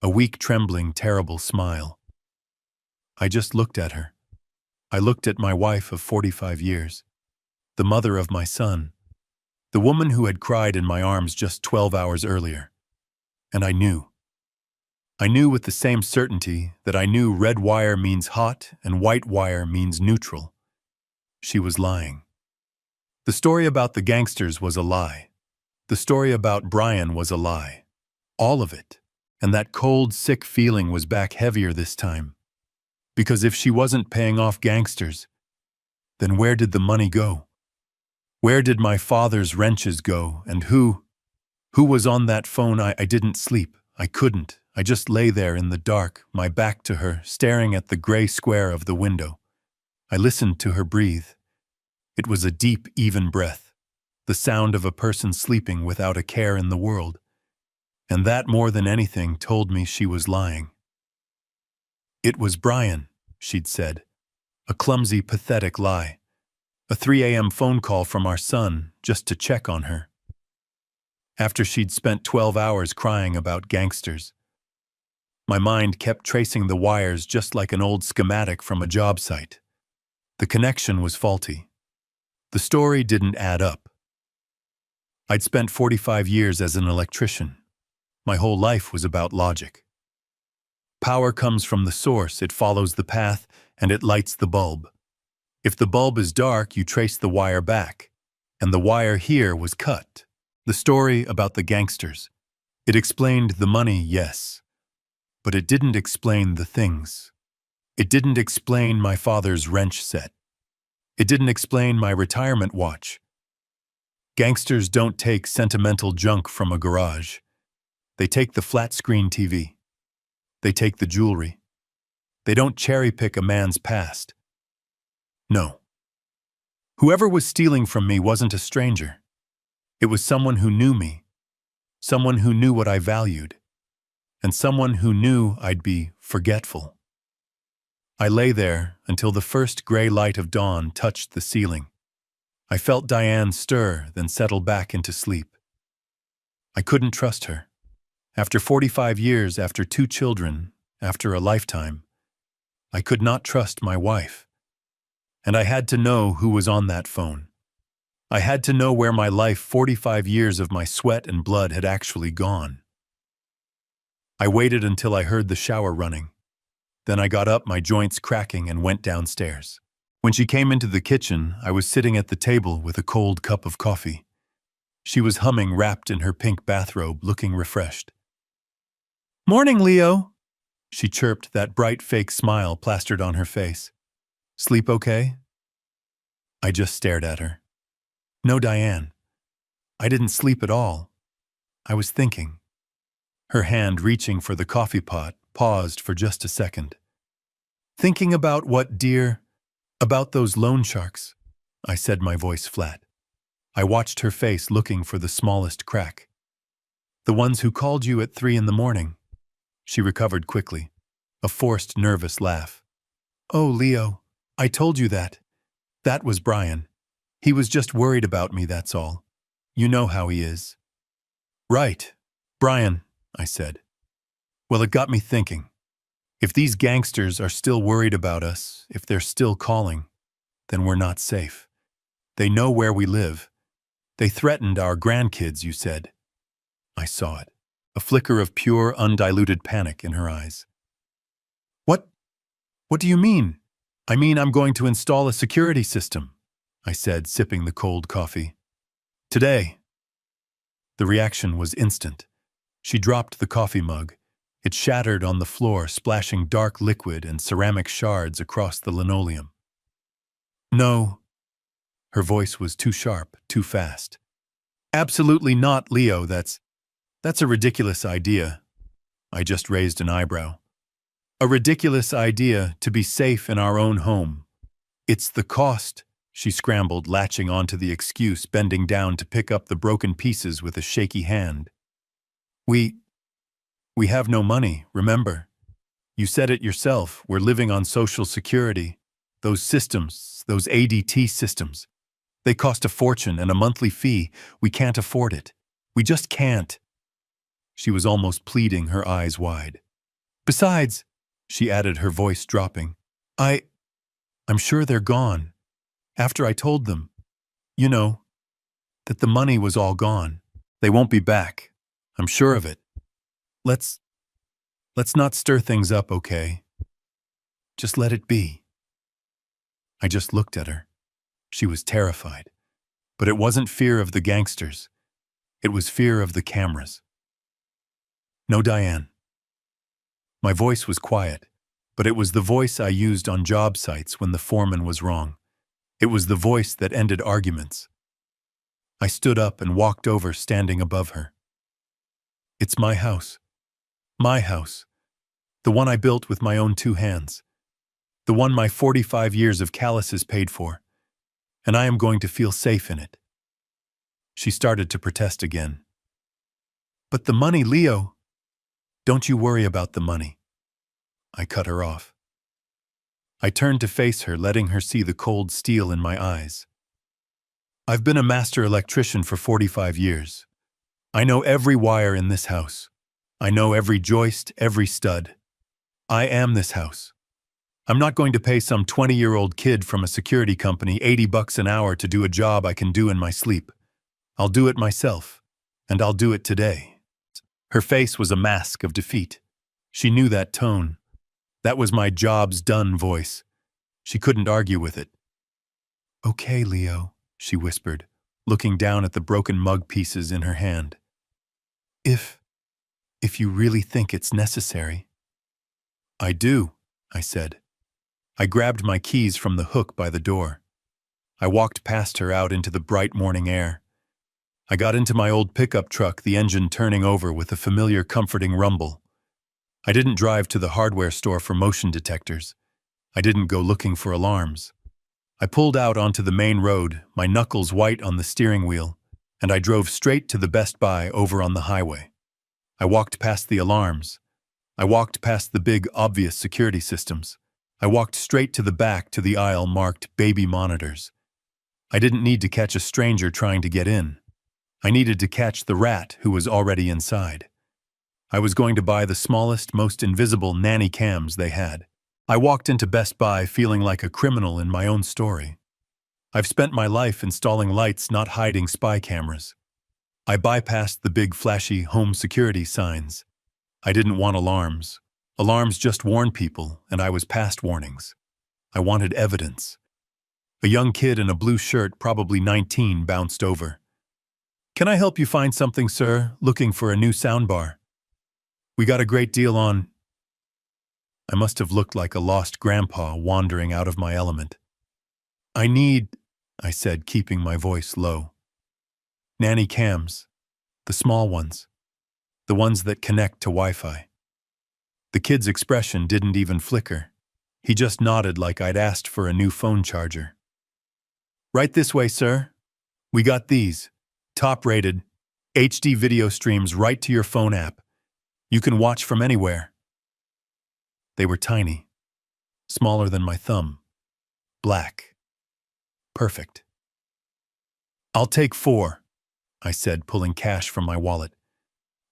a weak, trembling, terrible smile. I just looked at her. I looked at my wife of 45 years, the mother of my son, the woman who had cried in my arms just 12 hours earlier. And I knew. I knew with the same certainty that I knew red wire means hot and white wire means neutral. She was lying. The story about the gangsters was a lie. The story about Brian was a lie. All of it. And that cold, sick feeling was back heavier this time. Because if she wasn't paying off gangsters, then where did the money go? Where did my father's wrenches go? And who was on that phone? I didn't sleep. I couldn't. I just lay there in the dark, my back to her, staring at the gray square of the window. I listened to her breathe. It was a deep, even breath, the sound of a person sleeping without a care in the world. And that, more than anything, told me she was lying. "It was Brian," she'd said. A clumsy, pathetic lie. A 3 a.m. phone call from our son, just to check on her. After she'd spent 12 hours crying about gangsters. My mind kept tracing the wires just like an old schematic from a job site. The connection was faulty. The story didn't add up. I'd spent 45 years as an electrician. My whole life was about logic. Power comes from the source, it follows the path, and it lights the bulb. If the bulb is dark, you trace the wire back. And the wire here was cut. The story about the gangsters. It explained the money, yes. But it didn't explain the things. It didn't explain my father's wrench set. It didn't explain my retirement watch. Gangsters don't take sentimental junk from a garage. They take the flat-screen TV. They take the jewelry. They don't cherry-pick a man's past. No. Whoever was stealing from me wasn't a stranger. It was someone who knew me, someone who knew what I valued, and someone who knew I'd be forgetful. I lay there until the first gray light of dawn touched the ceiling. I felt Diane stir, then settle back into sleep. I couldn't trust her. After 45 years, after 2 children, after a lifetime, I could not trust my wife. And I had to know who was on that phone. I had to know where my life, 45 years of my sweat and blood, had actually gone. I waited until I heard the shower running. Then I got up, my joints cracking, and went downstairs. When she came into the kitchen, I was sitting at the table with a cold cup of coffee. She was humming, wrapped in her pink bathrobe, looking refreshed. "Morning, Leo," she chirped, that bright fake smile plastered on her face. "Sleep okay?" I just stared at her. No, Diane. I didn't sleep at all. I was thinking. Her hand, reaching for the coffee pot, paused for just a second. "Thinking about what, dear? About those loan sharks," I said, my voice flat. I watched her face, looking for the smallest crack. "The ones who called you at 3 in the morning. She recovered quickly, a forced, nervous laugh. "Oh, Leo, I told you that. That was Brian. He was just worried about me, that's all. You know how he is." "Right. Brian," I said. "Well, it got me thinking. If these gangsters are still worried about us, if they're still calling, then we're not safe. They know where we live. They threatened our grandkids, you said." I saw it, a flicker of pure, undiluted panic in her eyes. What do you mean?" "I mean, I'm going to install a security system," I said, sipping the cold coffee. "Today." The reaction was instant. She dropped the coffee mug. It shattered on the floor, splashing dark liquid and ceramic shards across the linoleum. "No." Her voice was too sharp, too fast. "Absolutely not, Leo. That's a ridiculous idea." I just raised an eyebrow. "A ridiculous idea to be safe in our own home. It's the cost," she scrambled, latching onto the excuse, bending down to pick up the broken pieces with a shaky hand. We have no money, remember? You said it yourself, we're living on Social Security. Those systems, those ADT systems, they cost a fortune and a monthly fee. We can't afford it. We just can't." She was almost pleading, her eyes wide. "Besides," she added, her voice dropping, I'm sure they're gone. After I told them, you know, that the money was all gone. They won't be back. I'm sure of it. Let's not stir things up, okay? Just let it be." I just looked at her. She was terrified. But it wasn't fear of the gangsters. It was fear of the cameras. "No, Diane." My voice was quiet, but it was the voice I used on job sites when the foreman was wrong. It was the voice that ended arguments. I stood up and walked over, standing above her. "It's my house. My house. The one I built with my own 2 hands. The one my 45 years of calluses paid for. And I am going to feel safe in it." She started to protest again. "But the money, Leo." "Don't you worry about the money." I cut her off. I turned to face her, letting her see the cold steel in my eyes. "I've been a master electrician for 45 years. I know every wire in this house. I know every joist, every stud. I am this house. I'm not going to pay some 20-year-old kid from a security company $80 an hour to do a job I can do in my sleep. I'll do it myself, and I'll do it today." Her face was a mask of defeat. She knew that tone. That was my job's done voice. She couldn't argue with it. "Okay, Leo," she whispered, looking down at the broken mug pieces in her hand. If you really think it's necessary." "I do," I said. I grabbed my keys from the hook by the door. I walked past her out into the bright morning air. I got into my old pickup truck, the engine turning over with a familiar, comforting rumble. I didn't drive to the hardware store for motion detectors. I didn't go looking for alarms. I pulled out onto the main road, my knuckles white on the steering wheel, and I drove straight to the Best Buy over on the highway. I walked past the alarms. I walked past the big, obvious security systems. I walked straight to the back to the aisle marked baby monitors. I didn't need to catch a stranger trying to get in. I needed to catch the rat who was already inside. I was going to buy the smallest, most invisible nanny cams they had. I walked into Best Buy feeling like a criminal in my own story. I've spent my life installing lights, not hiding spy cameras. I bypassed the big flashy home security signs. I didn't want alarms. Alarms just warn people, and I was past warnings. I wanted evidence. A young kid in a blue shirt, probably 19, bounced over. "Can I help you find something, sir? Looking for a new soundbar. We got a great deal on—" I must have looked like a lost grandpa wandering out of my element. I said, keeping my voice low. "Nanny cams. The small ones. The ones that connect to Wi-Fi." The kid's expression didn't even flicker. He just nodded like I'd asked for a new phone charger. "Right this way, sir. We got these. Top-rated. HD video streams right to your phone app. You can watch from anywhere." They were tiny. Smaller than my thumb. Black. Perfect. "I'll take 4, I said, pulling cash from my wallet.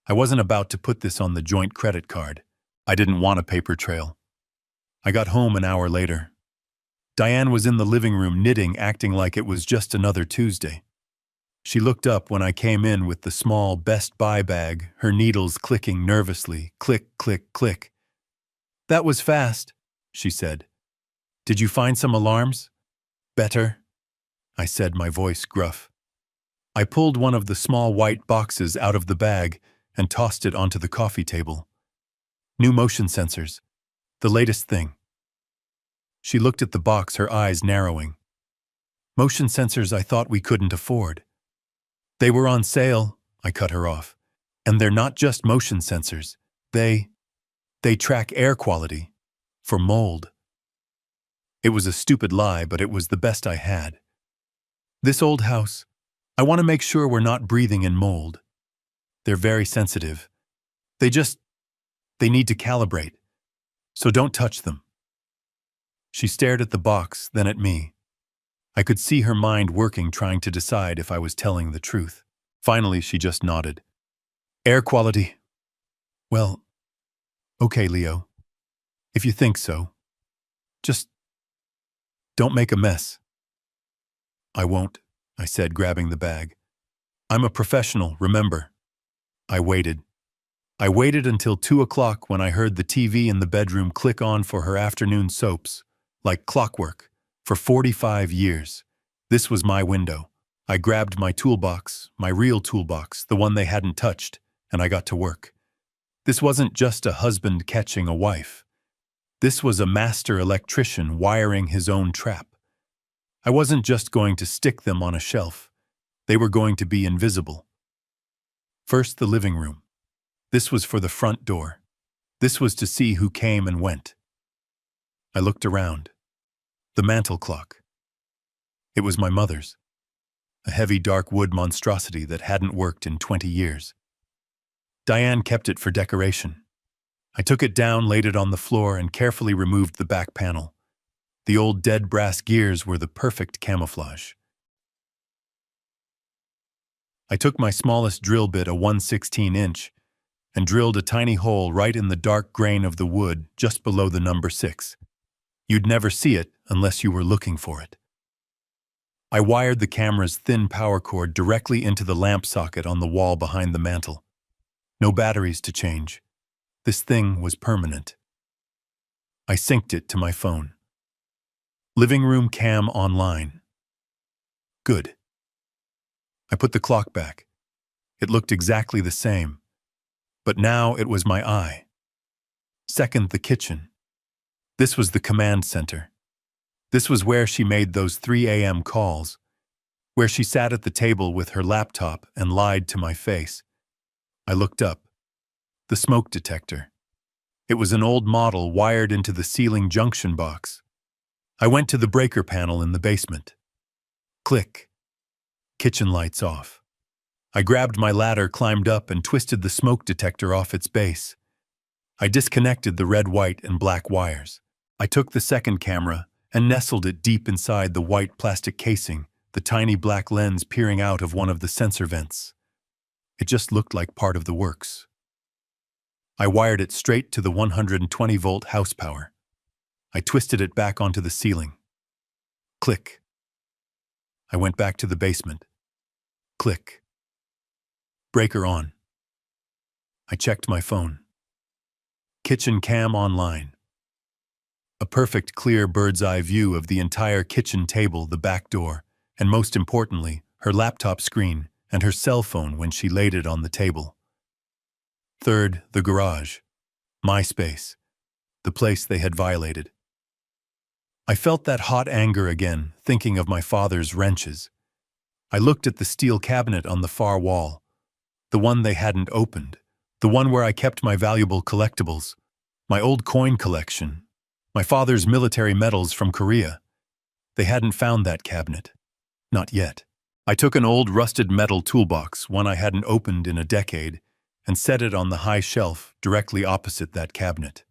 I wasn't about to put this on the joint credit card. I didn't want a paper trail. I got home an hour later. Diane was in the living room knitting, acting like it was just another Tuesday. She looked up when I came in with the small Best Buy bag, her needles clicking nervously, click, click, click. "That was fast," she said. "Did you find some alarms?" "Better," I said, my voice gruff. I pulled one of the small white boxes out of the bag and tossed it onto the coffee table. "New motion sensors. The latest thing." She looked at the box, her eyes narrowing. "Motion sensors I thought we couldn't afford." "They were on sale," I cut her off. "And they're not just motion sensors. They track air quality. For mold." It was a stupid lie, but it was the best I had. "This old house, I want to make sure we're not breathing in mold. They're very sensitive. They need to calibrate. So don't touch them." She stared at the box, then at me. I could see her mind working, trying to decide if I was telling the truth. Finally, she just nodded. "Air quality. Well, okay, Leo. If you think so. Just don't make a mess." "I won't," I said, grabbing the bag. "I'm a professional, remember." I waited. I waited until 2 o'clock when I heard the TV in the bedroom click on for her afternoon soaps, like clockwork, for 45 years. This was my window. I grabbed my toolbox, my real toolbox, the one they hadn't touched, and I got to work. This wasn't just a husband catching a wife. This was a master electrician wiring his own trap. I wasn't just going to stick them on a shelf. They were going to be invisible. First, the living room. This was for the front door. This was to see who came and went. I looked around. The mantel clock. It was my mother's. A heavy dark wood monstrosity that hadn't worked in 20 years. Diane kept it for decoration. I took it down, laid it on the floor, and carefully removed the back panel. The old dead brass gears were the perfect camouflage. I took my smallest drill bit, a 1/16-inch, and drilled a tiny hole right in the dark grain of the wood just below the number 6. You'd never see it unless you were looking for it. I wired the camera's thin power cord directly into the lamp socket on the wall behind the mantel. No batteries to change. This thing was permanent. I synced it to my phone. Living room cam online. Good. I put the clock back. It looked exactly the same. But now it was my eye. Second, the kitchen. This was the command center. This was where she made those 3 a.m. calls, where she sat at the table with her laptop and lied to my face. I looked up. The smoke detector. It was an old model wired into the ceiling junction box. I went to the breaker panel in the basement. Click. Kitchen lights off. I grabbed my ladder, climbed up, and twisted the smoke detector off its base. I disconnected the red, white, and black wires. I took the second camera and nestled it deep inside the white plastic casing, the tiny black lens peering out of one of the sensor vents. It just looked like part of the works. I wired it straight to the 120-volt house power. I twisted it back onto the ceiling. Click. I went back to the basement. Click. Breaker on. I checked my phone. Kitchen cam online. A perfect clear bird's-eye view of the entire kitchen table, the back door, and most importantly, her laptop screen and her cell phone when she laid it on the table. Third, the garage. My space. The place they had violated. I felt that hot anger again, thinking of my father's wrenches. I looked at the steel cabinet on the far wall, the one they hadn't opened, the one where I kept my valuable collectibles, my old coin collection, my father's military medals from Korea. They hadn't found that cabinet. Not yet. I took an old rusted metal toolbox, one I hadn't opened in a decade, and set it on the high shelf directly opposite that cabinet.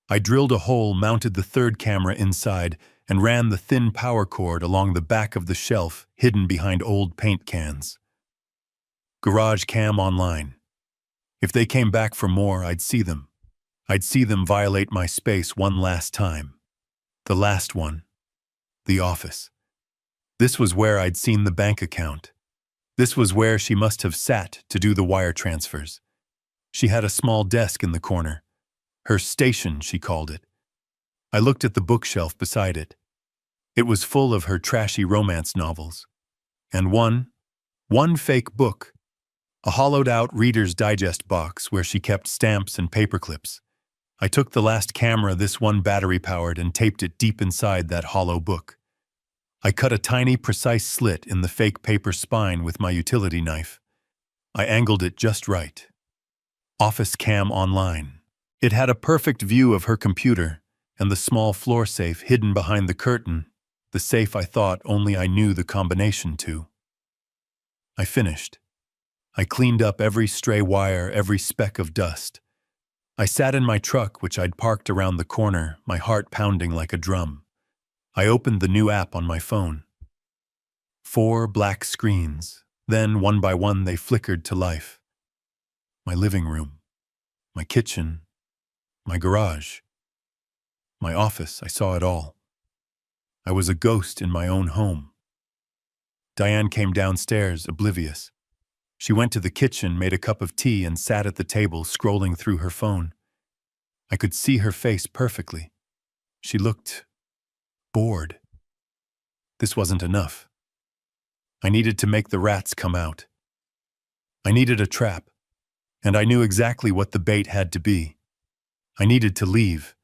I drilled a hole, mounted the third camera inside, and ran the thin power cord along the back of the shelf hidden behind old paint cans. Garage cam online. If they came back for more, I'd see them. I'd see them violate my space one last time. The last one. The office. This was where I'd seen the bank account. This was where she must have sat to do the wire transfers. She had a small desk in the corner. Her station, she called it. I looked at the bookshelf beside it. It was full of her trashy romance novels. And one fake book. A hollowed-out Reader's Digest box where she kept stamps and paperclips. I took the last camera, this one battery-powered, and taped it deep inside that hollow book. I cut a tiny, precise slit in the fake paper spine with my utility knife. I angled it just right. Office cam online. It had a perfect view of her computer and the small floor safe hidden behind the curtain, the safe I thought only I knew the combination to. I finished. I cleaned up every stray wire, every speck of dust. I sat in my truck, which I'd parked around the corner, my heart pounding like a drum. I opened the new app on my phone. 4 black screens. Then, one by one, they flickered to life. My living room. My kitchen. My garage. My office. I saw it all. I was a ghost in my own home. Diane came downstairs, oblivious. She went to the kitchen, made a cup of tea, and sat at the table, scrolling through her phone. I could see her face perfectly. She looked bored. This wasn't enough. I needed to make the rats come out. I needed a trap, and I knew exactly what the bait had to be. I needed to leave.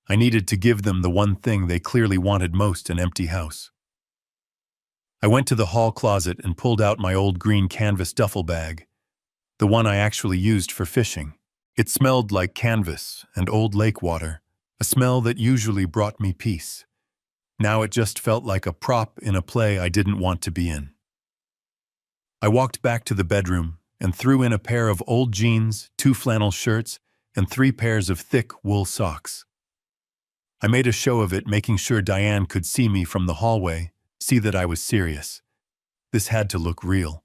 I needed to give them the one thing they clearly wanted most, an empty house. I went to the hall closet and pulled out my old green canvas duffel bag, the one I actually used for fishing. It smelled like canvas and old lake water, a smell that usually brought me peace. Now it just felt like a prop in a play I didn't want to be in. I walked back to the bedroom and threw in a pair of old jeans, 2 flannel shirts, and 3 pairs of thick wool socks. I made a show of it, making sure Diane could see me from the hallway, see that I was serious. This had to look real.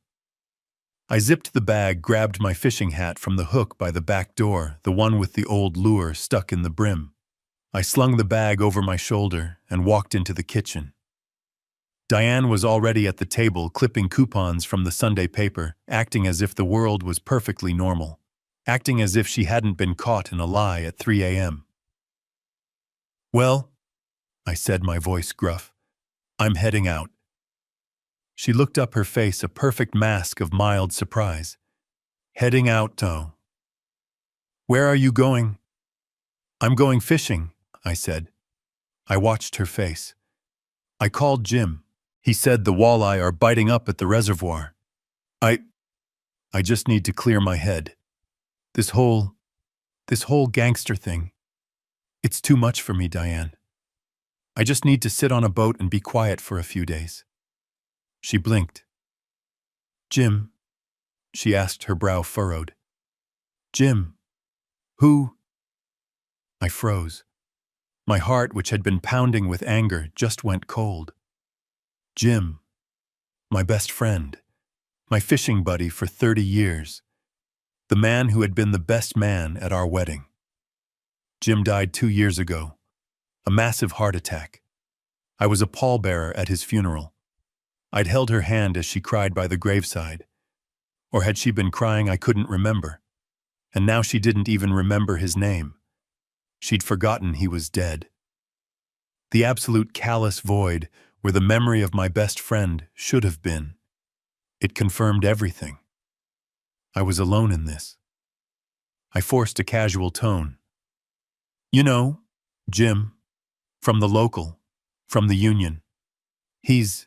I zipped the bag, grabbed my fishing hat from the hook by the back door, the one with the old lure stuck in the brim. I slung the bag over my shoulder and walked into the kitchen. Diane was already at the table, clipping coupons from the Sunday paper, acting as if the world was perfectly normal, acting as if she hadn't been caught in a lie at 3 a.m. "Well," I said, my voice gruff, "I'm heading out." She looked up, her face a perfect mask of mild surprise. "Heading out, oh. Where are you going?" "I'm going fishing," I said. I watched her face. "I called Jim. He said the walleye are biting up at the reservoir. I just need to clear my head. This whole gangster thing, it's too much for me, Diane. I just need to sit on a boat and be quiet for a few days." She blinked. "Jim?" she asked, her brow furrowed. "Jim? Who?" I froze. My heart, which had been pounding with anger, just went cold. Jim, my best friend, my fishing buddy for 30 years, the man who had been the best man at our wedding. Jim died 2 years ago, a massive heart attack. I was a pallbearer at his funeral. I'd held her hand as she cried by the graveside. Or had she been crying, I couldn't remember. And now she didn't even remember his name. She'd forgotten he was dead. The absolute callous void where the memory of my best friend should have been. It confirmed everything. I was alone in this. I forced a casual tone. You know, Jim, from the local, from the union. He's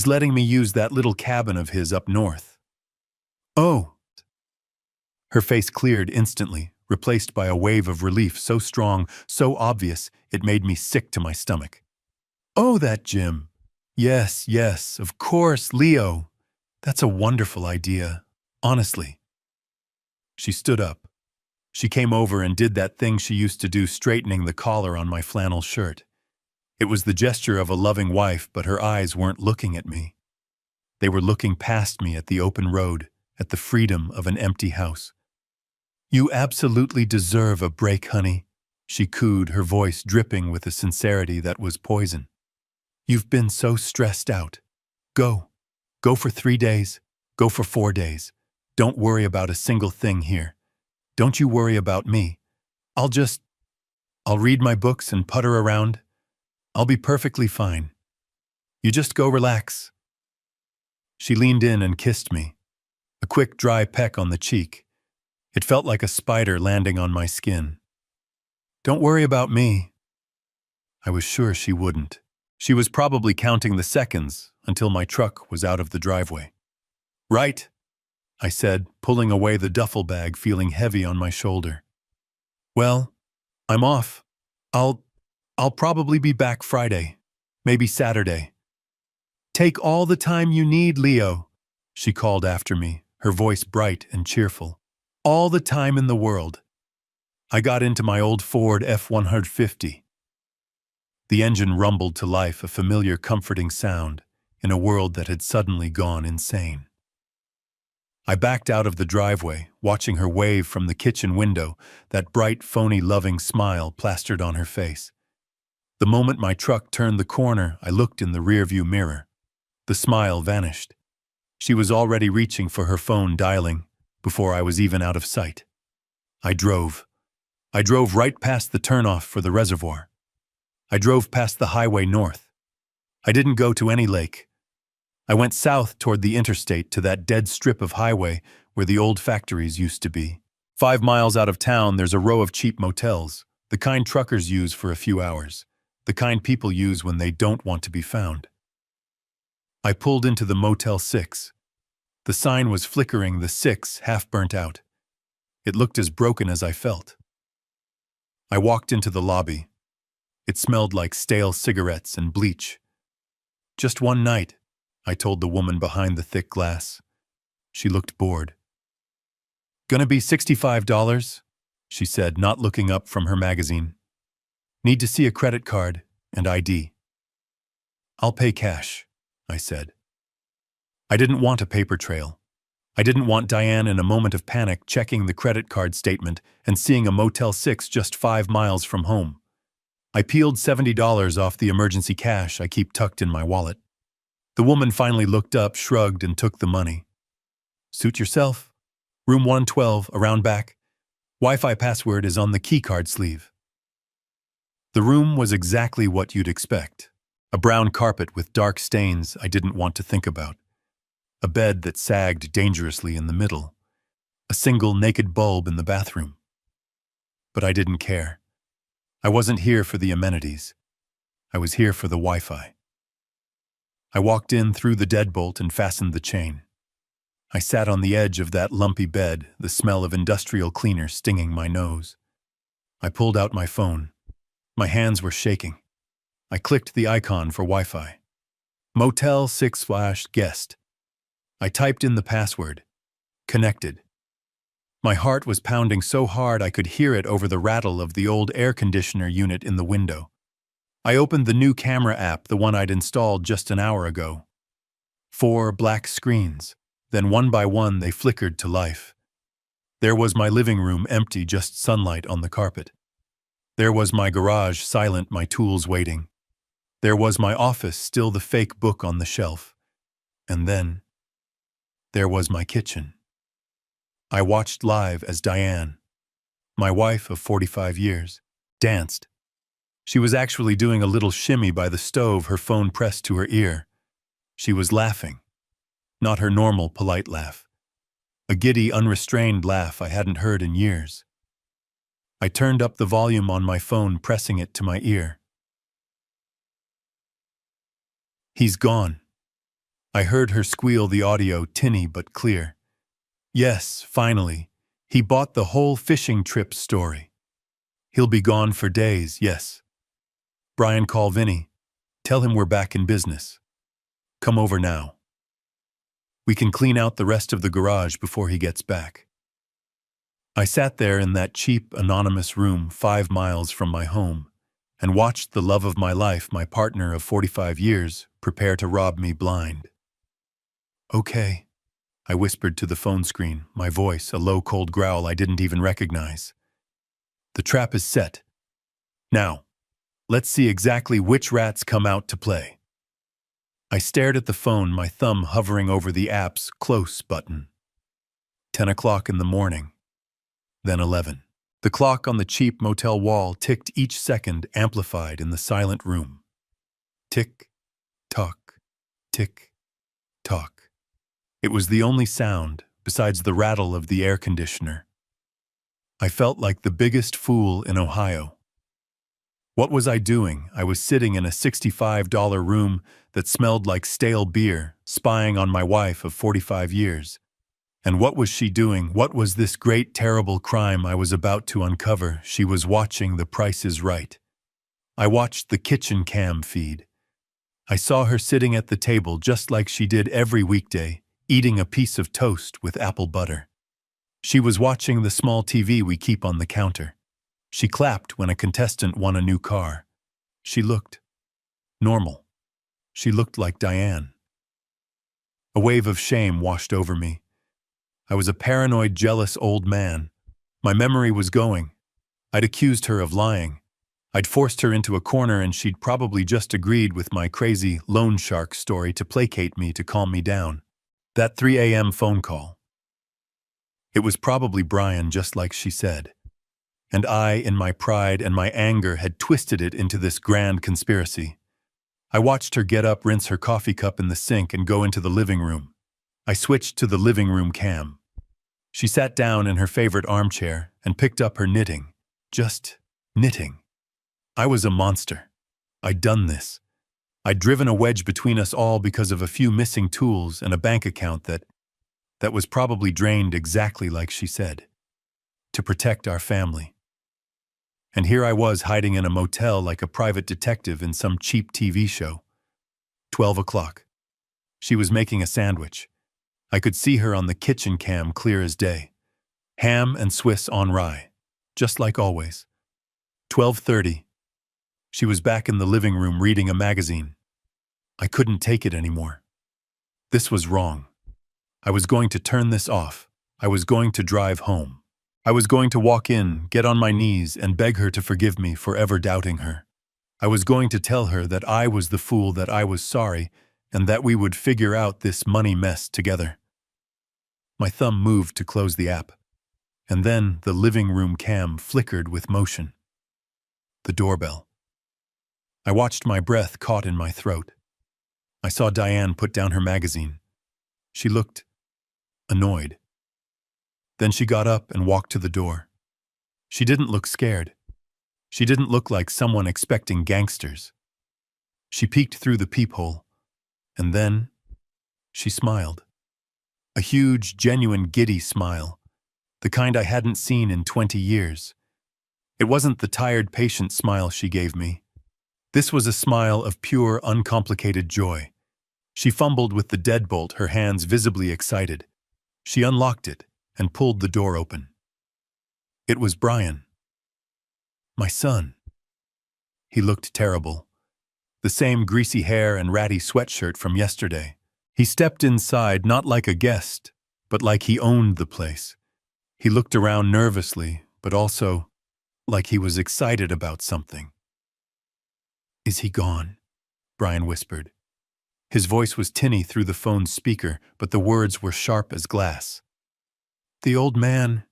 letting me use that little cabin of his up north. Oh. Her face cleared instantly, replaced by a wave of relief so strong, so obvious, it made me sick to my stomach. Oh, that Jim. Yes, yes, of course, Leo. That's a wonderful idea, honestly. She stood up. She came over and did that thing she used to do, straightening the collar on my flannel shirt. It was the gesture of a loving wife, but her eyes weren't looking at me. They were looking past me at the open road, at the freedom of an empty house. You absolutely deserve a break, honey, she cooed, her voice dripping with a sincerity that was poison. You've been so stressed out. Go. Go for 3 days. Go for 4 days. Don't worry about a single thing here. Don't you worry about me. I'll read my books and putter around. I'll be perfectly fine. You just go relax. She leaned in and kissed me. A quick, dry peck on the cheek. It felt like a spider landing on my skin. Don't worry about me. I was sure she wouldn't. She was probably counting the seconds until my truck was out of the driveway. Right, I said, pulling away the duffel bag, feeling heavy on my shoulder. Well, I'm off. I'll probably be back Friday, maybe Saturday. Take all the time you need, Leo, she called after me, her voice bright and cheerful. All the time in the world. I got into my old Ford F-150. The engine rumbled to life, a familiar, comforting sound in a world that had suddenly gone insane. I backed out of the driveway, watching her wave from the kitchen window, that bright, phony, loving smile plastered on her face. The moment my truck turned the corner, I looked in the rearview mirror. The smile vanished. She was already reaching for her phone, dialing, before I was even out of sight. I drove. I drove right past the turnoff for the reservoir. I drove past the highway north. I didn't go to any lake. I went south toward the interstate to that dead strip of highway where the old factories used to be. 5 miles out of town, there's a row of cheap motels, the kind truckers use for a few hours, the kind people use when they don't want to be found. I pulled into the Motel 6. The sign was flickering, the 6 half burnt out. It looked as broken as I felt. I walked into the lobby. It smelled like stale cigarettes and bleach. Just one night, I told the woman behind the thick glass. She looked bored. Gonna be $65, she said, not looking up from her magazine. Need to see a credit card and ID. I'll pay cash, I said. I didn't want a paper trail. I didn't want Diane in a moment of panic checking the credit card statement and seeing a Motel 6 just 5 miles from home. I peeled $70 off the emergency cash I keep tucked in my wallet. The woman finally looked up, shrugged, and took the money. Suit yourself. Room 112, around back. Wi-Fi password is on the keycard sleeve. The room was exactly what you'd expect. A brown carpet with dark stains I didn't want to think about. A bed that sagged dangerously in the middle. A single naked bulb in the bathroom. But I didn't care. I wasn't here for the amenities. I was here for the Wi-Fi. I walked in through the deadbolt and fastened the chain. I sat on the edge of that lumpy bed, the smell of industrial cleaner stinging my nose. I pulled out my phone. My hands were shaking. I clicked the icon for Wi-Fi. Motel 6/guest. I typed in the password. Connected. My heart was pounding so hard I could hear it over the rattle of the old air conditioner unit in the window. I opened the new camera app, the one I'd installed just an hour ago. 4 black screens. Then one by one they flickered to life. There was my living room empty, just sunlight on the carpet. There was my garage silent, my tools waiting. There was my office, still the fake book on the shelf. And then, there was my kitchen. I watched live as Diane, my wife of 45 years, danced. She was actually doing a little shimmy by the stove, her phone pressed to her ear. She was laughing. Not her normal, polite laugh. A giddy, unrestrained laugh I hadn't heard in years. I turned up the volume on my phone, pressing it to my ear. "He's gone." I heard her squeal, the audio tinny but clear. Yes, finally. He bought the whole fishing trip story. He'll be gone for days, yes. Brian, call Vinny. Tell him we're back in business. Come over now. We can clean out the rest of the garage before he gets back. I sat there in that cheap, anonymous room 5 miles from my home and watched the love of my life, my partner of 45 years, prepare to rob me blind. "Okay," I whispered to the phone screen, my voice a low, cold growl I didn't even recognize. "The trap is set. Now, let's see exactly which rats come out to play." I stared at the phone, my thumb hovering over the app's close button. 10 o'clock in the morning. Then 11. The clock on the cheap motel wall ticked, each second amplified in the silent room. Tick, tock, tick, tock. It was the only sound, besides the rattle of the air conditioner. I felt like the biggest fool in Ohio. What was I doing? I was sitting in a $65 room that smelled like stale beer, spying on my wife of 45 years. And what was she doing? What was this great, terrible crime I was about to uncover? She was watching The Price is Right. I watched the kitchen cam feed. I saw her sitting at the table just like she did every weekday, eating a piece of toast with apple butter. She was watching the small TV we keep on the counter. She clapped when a contestant won a new car. She looked normal. She looked like Diane. A wave of shame washed over me. I was a paranoid, jealous old man. My memory was going. I'd accused her of lying. I'd forced her into a corner and she'd probably just agreed with my crazy loan shark story to placate me, to calm me down. That 3 a.m. phone call. It was probably Brian, just like she said. And I, in my pride and my anger, had twisted it into this grand conspiracy. I watched her get up, rinse her coffee cup in the sink, and go into the living room. I switched to the living room cam. She sat down in her favorite armchair and picked up her knitting. Just knitting. I was a monster. I'd done this. I'd driven a wedge between us all because of a few missing tools and a bank account that was probably drained exactly like she said, to protect our family. And here I was hiding in a motel like a private detective in some cheap TV show. 12 o'clock. She was making a sandwich. I could see her on the kitchen cam clear as day. Ham and Swiss on rye, just like always. 12:30. She was back in the living room reading a magazine. I couldn't take it anymore. This was wrong. I was going to turn this off. I was going to drive home. I was going to walk in, get on my knees, and beg her to forgive me for ever doubting her. I was going to tell her that I was the fool, that I was sorry, and that we would figure out this money mess together. My thumb moved to close the app, and then the living room cam flickered with motion. The doorbell. I watched my breath caught in my throat. I saw Diane put down her magazine. She looked annoyed. Then she got up and walked to the door. She didn't look scared. She didn't look like someone expecting gangsters. She peeked through the peephole, and then she smiled. A huge, genuine, giddy smile, the kind I hadn't seen in 20 years. It wasn't the tired, patient smile she gave me. This was a smile of pure, uncomplicated joy. She fumbled with the deadbolt, her hands visibly excited. She unlocked it and pulled the door open. It was Brian. My son. He looked terrible. The same greasy hair and ratty sweatshirt from yesterday. He stepped inside not like a guest, but like he owned the place. He looked around nervously, but also like he was excited about something. "Is he gone?" Brian whispered. His voice was tinny through the phone's speaker, but the words were sharp as glass. "The old man,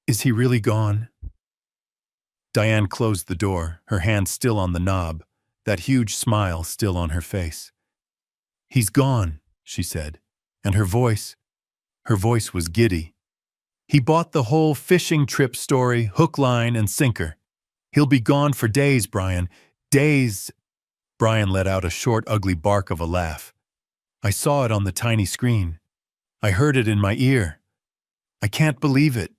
is he really gone?" Diane closed the door, her hand still on the knob, that huge smile still on her face. "He's gone," she said, and her voice was giddy. "He bought the whole fishing trip story, hook, line, and sinker. He'll be gone for days, Brian. Days." Brian let out a short, ugly bark of a laugh. "I saw it on the tiny screen. I heard it in my ear. I can't believe it,"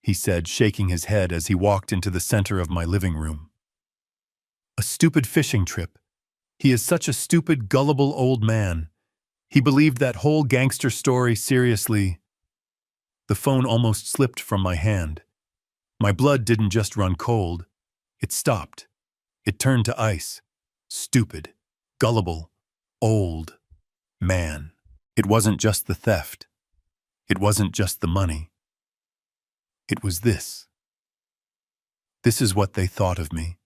he said, shaking his head as he walked into the center of my living room. "A stupid fishing trip. He is such a stupid, gullible old man. He believed that whole gangster story seriously." The phone almost slipped from my hand. My blood didn't just run cold. It stopped. It turned to ice. Stupid, gullible, old man. It wasn't just the theft. It wasn't just the money. It was this. This is what they thought of me.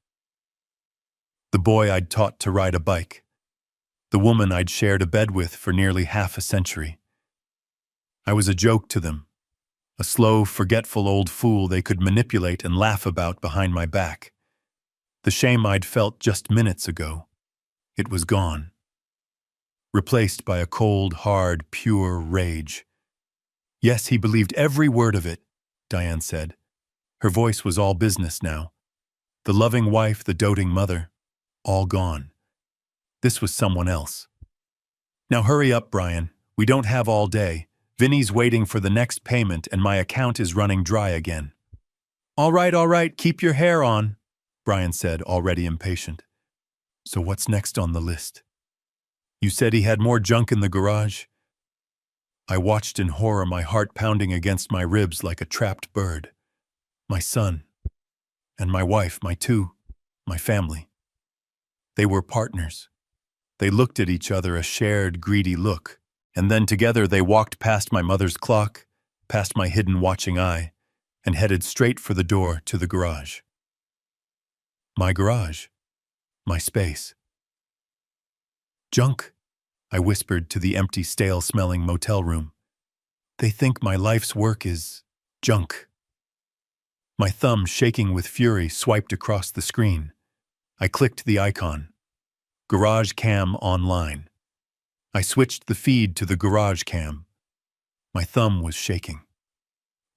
The boy I'd taught to ride a bike. The woman I'd shared a bed with for nearly half a century. I was a joke to them. A slow, forgetful old fool they could manipulate and laugh about behind my back. The shame I'd felt just minutes ago. It was gone. Replaced by a cold, hard, pure rage. "Yes, he believed every word of it," Diane said. Her voice was all business now. The loving wife, the doting mother, all gone. This was someone else. "Now hurry up, Brian. We don't have all day. Vinny's waiting for the next payment and my account is running dry again." All right, keep your hair on," Brian said, already impatient. "So what's next on the list? You said he had more junk in the garage?" I watched in horror, my heart pounding against my ribs like a trapped bird. My son. And my wife, my family. They were partners. They looked at each other, a shared, greedy look, and then together they walked past my mother's clock, past my hidden watching eye, and headed straight for the door to the garage. My garage. My space. "Junk," I whispered to the empty, stale-smelling motel room. "They think my life's work is junk." My thumb, shaking with fury, swiped across the screen. I clicked the icon. Garage Cam Online. I switched the feed to the Garage Cam. My thumb was shaking.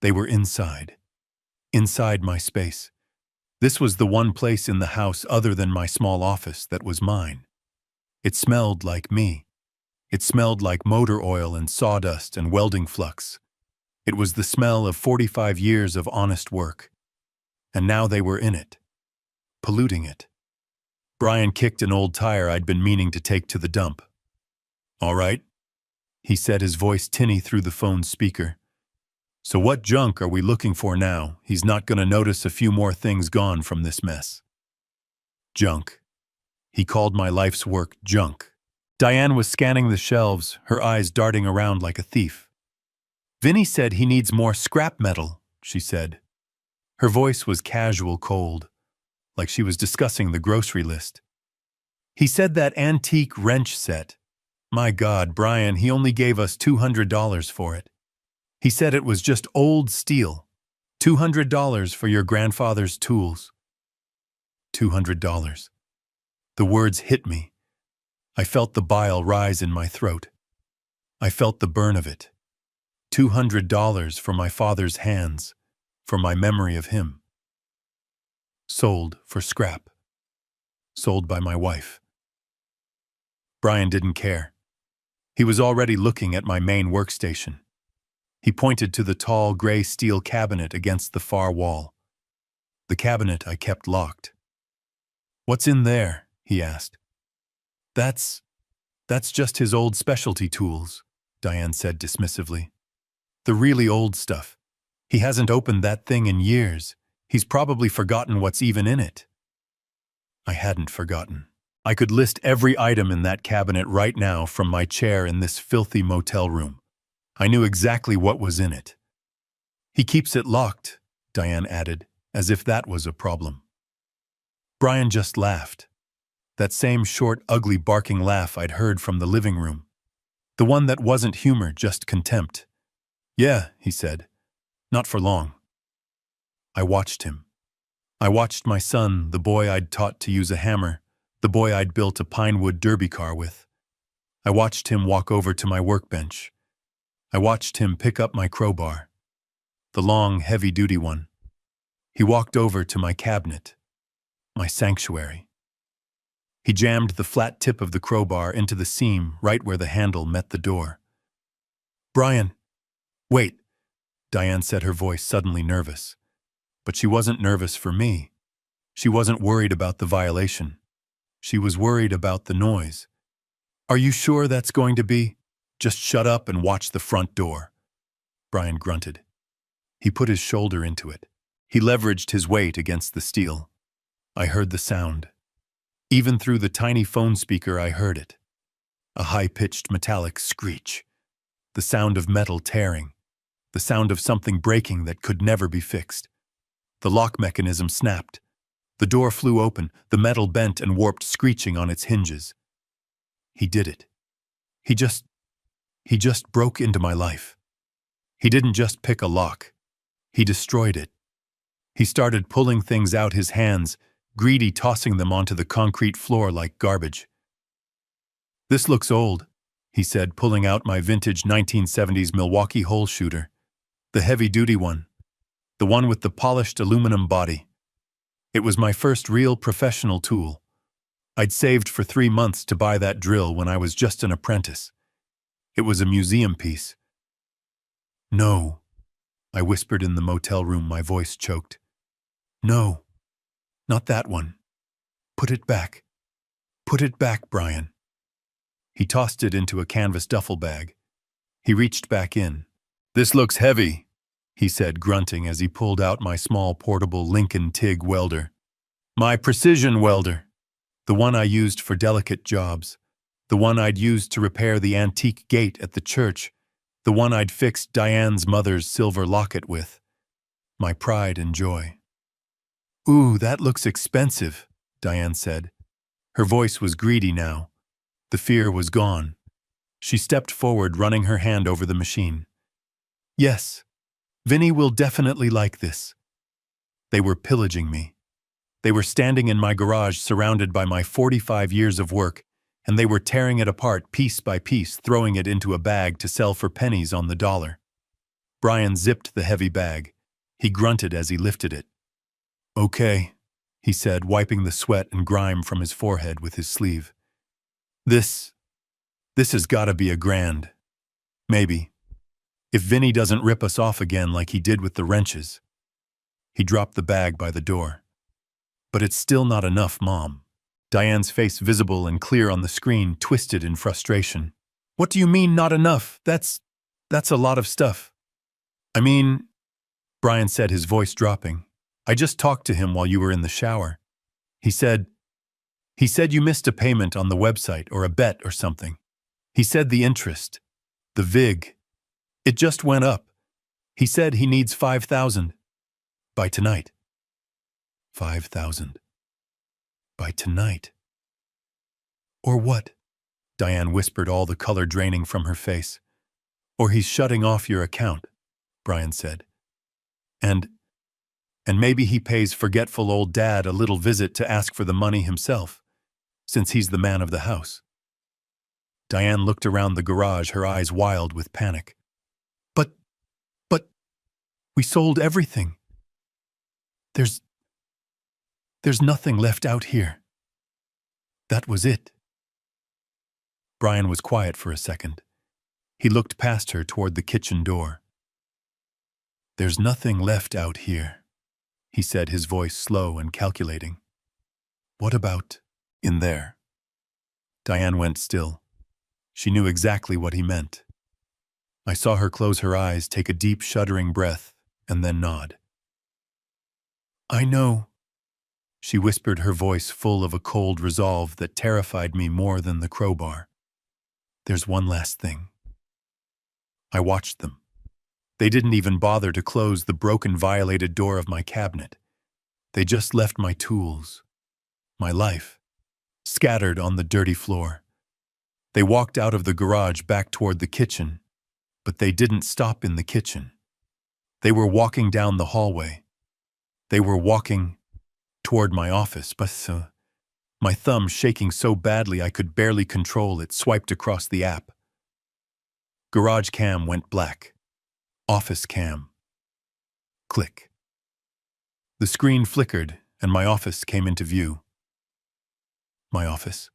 They were inside. Inside my space. This was the one place in the house other than my small office that was mine. It smelled like me. It smelled like motor oil and sawdust and welding flux. It was the smell of 45 years of honest work. And now they were in it. Polluting it. Brian kicked an old tire I'd been meaning to take to the dump. "All right," he said, his voice tinny through the phone's speaker. "So what junk are we looking for now? He's not going to notice a few more things gone from this mess." Junk. He called my life's work junk. Diane was scanning the shelves, her eyes darting around like a thief. "Vinny said he needs more scrap metal," she said. Her voice was casual, cold, like she was discussing the grocery list. "He said that antique wrench set. My God, Brian, he only gave us $200 for it. He said it was just old steel. $200 for your grandfather's tools." $200. The words hit me. I felt the bile rise in my throat. I felt the burn of it. $200 for my father's hands, for my memory of him. Sold for scrap. Sold by my wife. Brian didn't care. He was already looking at my main workstation. He pointed to the tall, gray steel cabinet against the far wall. The cabinet I kept locked. "What's in there?" he asked. That's just his old specialty tools," Diane said dismissively. "The really old stuff. He hasn't opened that thing in years. He's probably forgotten what's even in it. I hadn't forgotten. I could list every item in that cabinet right now from my chair in this filthy motel room. I knew exactly what was in it. He keeps it locked, Diane added, as if that was a problem. Brian just laughed. That same short, ugly, barking laugh I'd heard from the living room. The one that wasn't humor, just contempt. Yeah, he said. Not for long. I watched him. I watched my son, the boy I'd taught to use a hammer, the boy I'd built a pinewood derby car with. I watched him walk over to my workbench. I watched him pick up my crowbar, the long, heavy-duty one. He walked over to my cabinet, my sanctuary. He jammed the flat tip of the crowbar into the seam right where the handle met the door. Brian, wait, Diane said, her voice suddenly nervous. But she wasn't nervous for me. She wasn't worried about the violation. She was worried about the noise. Are you sure that's going to be? Just shut up and watch the front door. Brian grunted. He put his shoulder into it. He leveraged his weight against the steel. I heard the sound. Even through the tiny phone speaker I heard it. A high-pitched metallic screech. The sound of metal tearing. The sound of something breaking that could never be fixed. The lock mechanism snapped. The door flew open, the metal bent and warped, screeching on its hinges. He did it. He just broke into my life. He didn't just pick a lock. He destroyed it. He started pulling things out his hands, greedy, tossing them onto the concrete floor like garbage. This looks old, he said, pulling out my vintage 1970s Milwaukee hole shooter. The heavy-duty one. The one with the polished aluminum body. It was my first real professional tool. I'd saved for 3 months to buy that drill when I was just an apprentice. It was a museum piece. No, I whispered in the motel room, my voice choked. No, not that one. Put it back. Put it back, Brian. He tossed it into a canvas duffel bag. He reached back in. This looks heavy, he said, grunting as he pulled out my small portable Lincoln TIG welder. My precision welder. The one I used for delicate jobs. The one I'd used to repair the antique gate at the church. The one I'd fixed Diane's mother's silver locket with. My pride and joy. Ooh, that looks expensive, Diane said. Her voice was greedy now. The fear was gone. She stepped forward, running her hand over the machine. Yes, Vinny will definitely like this. They were pillaging me. They were standing in my garage surrounded by my 45 years of work, and they were tearing it apart piece by piece, throwing it into a bag to sell for pennies on the dollar. Brian zipped the heavy bag. He grunted as he lifted it. Okay, he said, wiping the sweat and grime from his forehead with his sleeve. This has gotta be $1,000. Maybe. If Vinny doesn't rip us off again like he did with the wrenches. He dropped the bag by the door. But it's still not enough, Mom. Diane's face, visible and clear on the screen, twisted in frustration. What do you mean, not enough? That's a lot of stuff. I mean, Brian said, his voice dropping. I just talked to him while you were in the shower. He said you missed a payment on the website or a bet or something. He said the interest, the VIG, it just went up. He said he needs $5,000 by tonight. $5,000 by tonight. Or what? Diane whispered, all the color draining from her face. Or he's shutting off your account, Brian said. And maybe he pays forgetful old Dad a little visit to ask for the money himself, since he's the man of the house. Diane looked around the garage, her eyes wild with panic. But, we sold everything. There's nothing left out here. That was it. Brian was quiet for a second. He looked past her toward the kitchen door. There's nothing left out here, he said, his voice slow and calculating. What about in there? Diane went still. She knew exactly what he meant. I saw her close her eyes, take a deep, shuddering breath, and then nod. "I know," she whispered, her voice full of a cold resolve that terrified me more than the crowbar. "There's one last thing." I watched them. They didn't even bother to close the broken, violated door of my cabinet. They just left my tools, my life, scattered on the dirty floor. They walked out of the garage back toward the kitchen, but they didn't stop in the kitchen. They were walking down the hallway. They were walking toward my office, but my thumb, shaking so badly I could barely control it, swiped across the app. Garage cam went black. Office cam. Click. The screen flickered, and my office came into view. My office.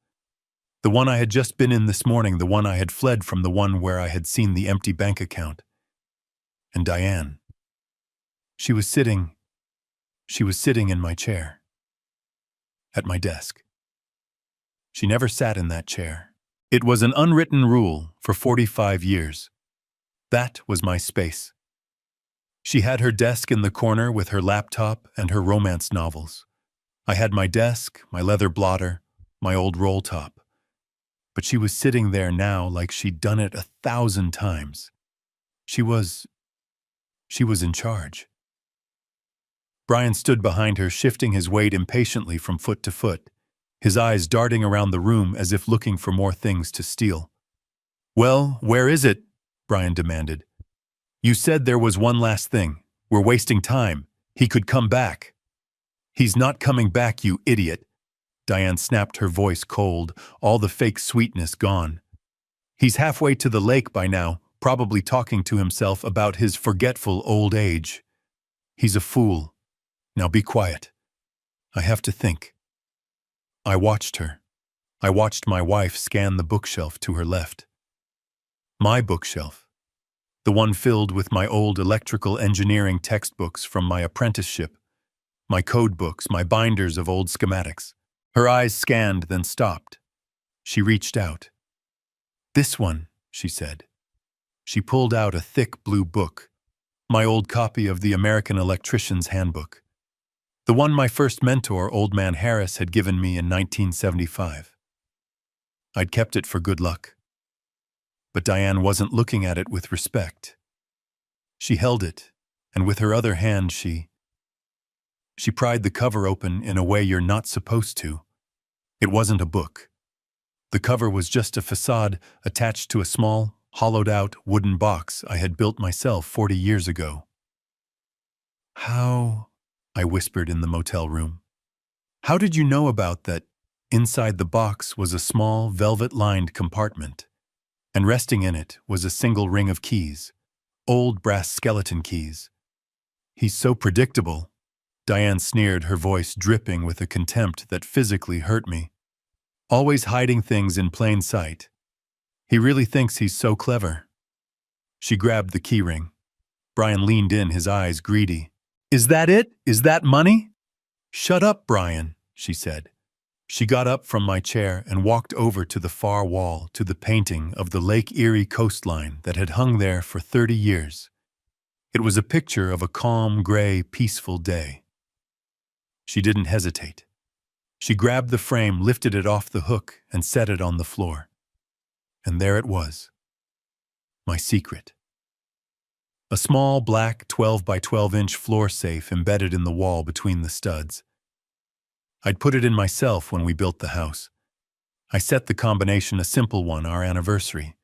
The one I had just been in this morning, the one I had fled from, the one where I had seen the empty bank account. And Diane. She was sitting in my chair. At my desk. She never sat in that chair. It was an unwritten rule for 45 years. That was my space. She had her desk in the corner with her laptop and her romance novels. I had my desk, my leather blotter, my old roll top. But she was sitting there now like she'd done it 1,000 times. She was in charge. Brian stood behind her, shifting his weight impatiently from foot to foot, his eyes darting around the room as if looking for more things to steal. "Well, where is it?" Brian demanded. "You said there was one last thing. We're wasting time. He could come back." "He's not coming back, you idiot," Diane snapped, her voice cold, all the fake sweetness gone. "He's halfway to the lake by now, probably talking to himself about his forgetful old age. He's a fool. Now be quiet. I have to think." I watched her. I watched my wife scan the bookshelf to her left. My bookshelf. The one filled with my old electrical engineering textbooks from my apprenticeship, my code books, my binders of old schematics. Her eyes scanned, then stopped. She reached out. "This one," she said. She pulled out a thick blue book, my old copy of the American Electrician's Handbook. The one my first mentor, Old Man Harris, had given me in 1975. I'd kept it for good luck. But Diane wasn't looking at it with respect. She held it, and with her other hand she pried the cover open in a way you're not supposed to. It wasn't a book. The cover was just a facade attached to a small, hollowed-out wooden box I had built myself 40 years ago. "How?" I whispered in the motel room. "How did you know about that?" Inside the box was a small, velvet-lined compartment, and resting in it was a single ring of keys, old brass skeleton keys. "He's so predictable," Diane sneered, her voice dripping with a contempt that physically hurt me. "Always hiding things in plain sight. He really thinks he's so clever." She grabbed the key ring. Brian leaned in, his eyes greedy. "Is that it? Is that money?" "Shut up, Brian," she said. She got up from my chair and walked over to the far wall, to the painting of the Lake Erie coastline that had hung there for 30 years. It was a picture of a calm, gray, peaceful day. She didn't hesitate. She grabbed the frame, lifted it off the hook, and set it on the floor. And there it was. My secret. A small black 12 by 12-inch floor safe embedded in the wall between the studs. I'd put it in myself when we built the house. I set the combination a simple one, our anniversary.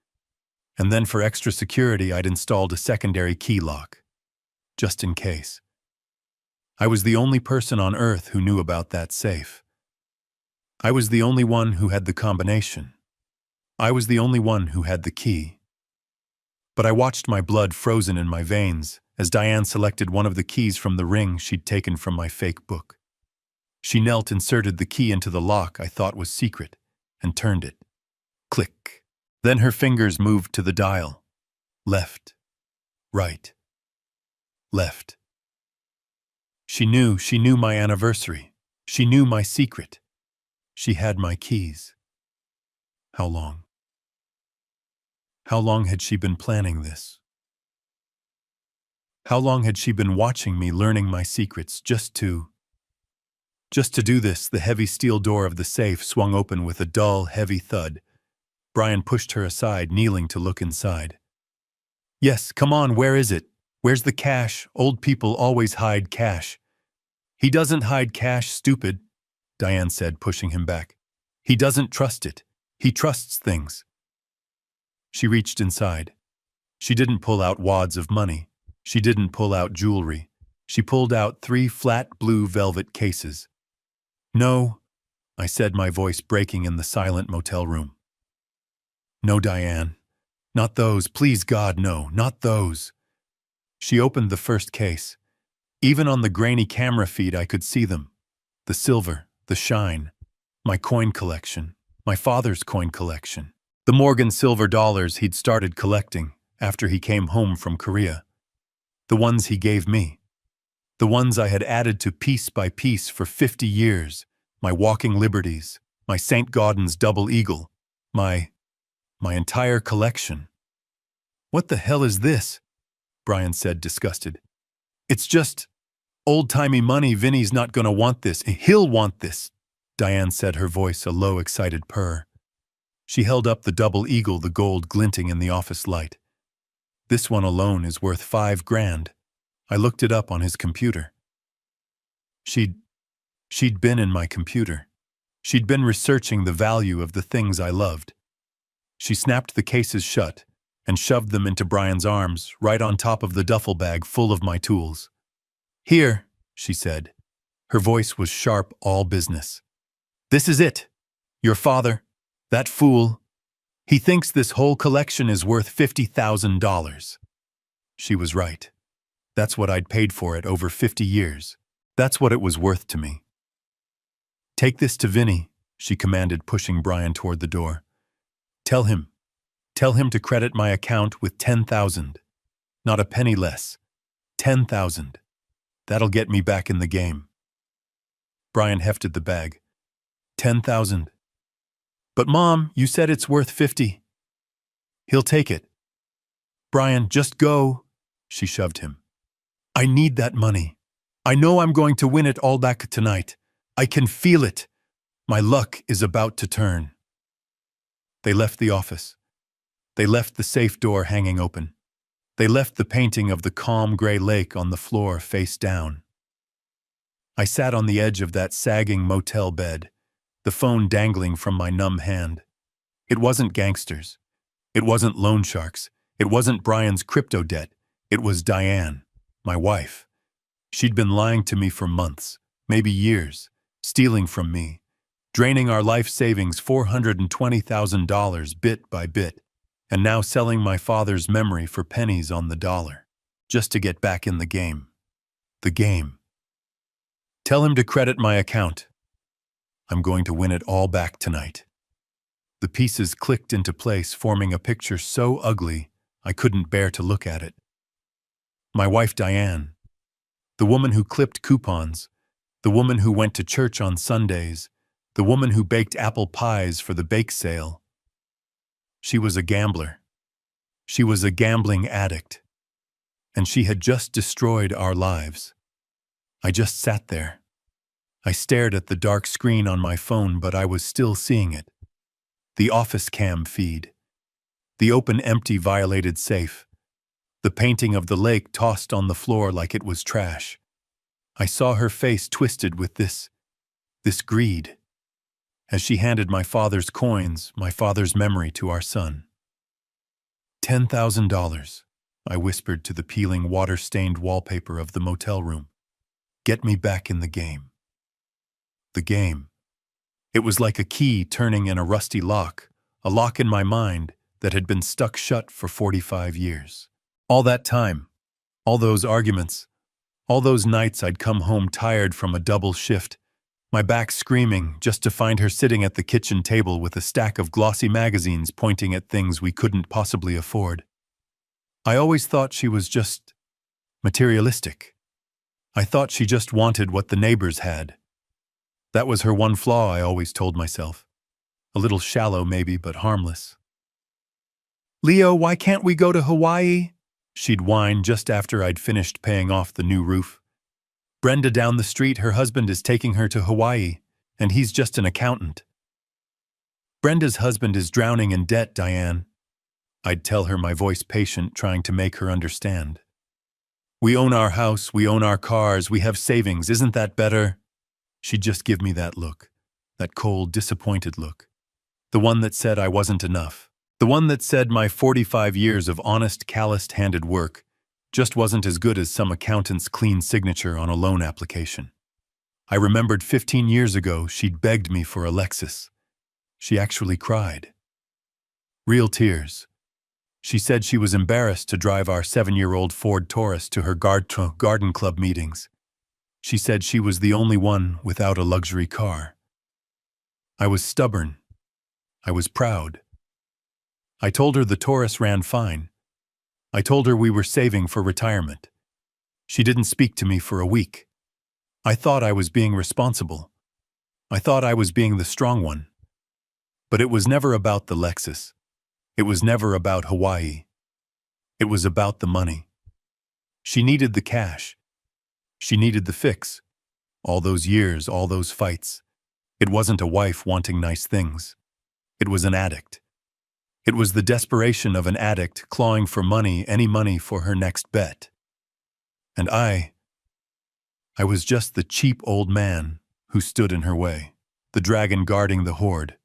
And then for extra security, I'd installed a secondary key lock, just in case. I was the only person on Earth who knew about that safe. I was the only one who had the combination. I was the only one who had the key. But I watched my blood frozen in my veins as Diane selected one of the keys from the ring she'd taken from my fake book. She knelt, inserted the key into the lock I thought was secret, and turned it. Click. Then her fingers moved to the dial. Left. Right. Left. She knew my anniversary. She knew my secret. She had my keys. How long? How long had she been planning this? How long had she been watching me, learning my secrets, just to do this? The heavy steel door of the safe swung open with a dull, heavy thud. Brian pushed her aside, kneeling to look inside. Yes, come on, where is it? Where's the cash? Old people always hide cash. He doesn't hide cash, stupid, Diane said, pushing him back. He doesn't trust it. He trusts things. She reached inside. She didn't pull out wads of money. She didn't pull out jewelry. She pulled out 3 flat blue velvet cases. No, I said, my voice breaking in the silent motel room. No, Diane. Not those. Please, God, no, not those. She opened the first case. Even on the grainy camera feed, I could see them. The silver, the shine, my coin collection, my father's coin collection. The Morgan silver dollars he'd started collecting after he came home from Korea. The ones he gave me. The ones I had added to piece by piece for 50 years. My Walking Liberties, my St. Gaudens double eagle, my entire collection. What the hell is this? Brian said, disgusted. It's just old-timey money. Vinny's not gonna want this. He'll want this, Diane said, her voice a low, excited purr. She held up the double eagle, the gold glinting in the office light. This one alone is worth $5,000. I looked it up on his computer. She'd been in my computer. She'd been researching the value of the things I loved. She snapped the cases shut and shoved them into Brian's arms, right on top of the duffel bag full of my tools. Here, she said. Her voice was sharp, all business. This is it. Your father, that fool, he thinks this whole collection is worth $50,000. She was right. That's what I'd paid for it over 50 years. That's what it was worth to me. Take this to Vinny, she commanded, pushing Brian toward the door. Tell him to credit my account with $10,000. Not a penny less. $10,000. That'll get me back in the game. Brian hefted the bag. $10,000. But Mom, you said it's worth 50. He'll take it. Brian, just go. She shoved him. I need that money. I know I'm going to win it all back tonight. I can feel it. My luck is about to turn. They left the office. They left the safe door hanging open. They left the painting of the calm gray lake on the floor face down. I sat on the edge of that sagging motel bed, the phone dangling from my numb hand. It wasn't gangsters. It wasn't loan sharks. It wasn't Brian's crypto debt. It was Diane, my wife. She'd been lying to me for months, maybe years, stealing from me, draining our life savings $420,000 bit by bit, and now selling my father's memory for pennies on the dollar, just to get back in the game. The game. Tell him to credit my account. I'm going to win it all back tonight. The pieces clicked into place, forming a picture so ugly I couldn't bear to look at it. My wife Diane, the woman who clipped coupons, the woman who went to church on Sundays, the woman who baked apple pies for the bake sale. She was a gambler. She was a gambling addict. And she had just destroyed our lives. I just sat there. I stared at the dark screen on my phone, but I was still seeing it. The office cam feed. The open, empty, violated safe. The painting of the lake tossed on the floor like it was trash. I saw her face twisted with this greed, as she handed my father's coins, my father's memory to our son. $10,000, I whispered to the peeling, water-stained wallpaper of the motel room. Get me back in the game. The game. It was like a key turning in a rusty lock, a lock in my mind that had been stuck shut for 45 years. All that time, all those arguments, all those nights I'd come home tired from a double shift, my back screaming just to find her sitting at the kitchen table with a stack of glossy magazines pointing at things we couldn't possibly afford. I always thought she was just materialistic. I thought she just wanted what the neighbors had. That was her one flaw, I always told myself. A little shallow maybe, but harmless. Leo, why can't we go to Hawaii? she'd whine just after I'd finished paying off the new roof. Brenda down the street, her husband is taking her to Hawaii, and he's just an accountant. Brenda's husband is drowning in debt, Diane. I'd tell her, my voice patient, trying to make her understand. We own our house, we own our cars, we have savings, isn't that better? She'd just give me that look, that cold, disappointed look. The one that said I wasn't enough. The one that said my 45 years of honest, calloused-handed work just wasn't as good as some accountant's clean signature on a loan application. I remembered 15 years ago she'd begged me for a Lexus. She actually cried. Real tears. She said she was embarrassed to drive our 7-year-old Ford Taurus to her garden club meetings. She said she was the only one without a luxury car. I was stubborn. I was proud. I told her the Taurus ran fine. I told her we were saving for retirement. She didn't speak to me for a week. I thought I was being responsible. I thought I was being the strong one. But it was never about the Lexus. It was never about Hawaii. It was about the money. She needed the cash. She needed the fix. All those years, all those fights. It wasn't a wife wanting nice things. It was an addict. It was the desperation of an addict clawing for money, any money for her next bet. And I was just the cheap old man who stood in her way, the dragon guarding the horde.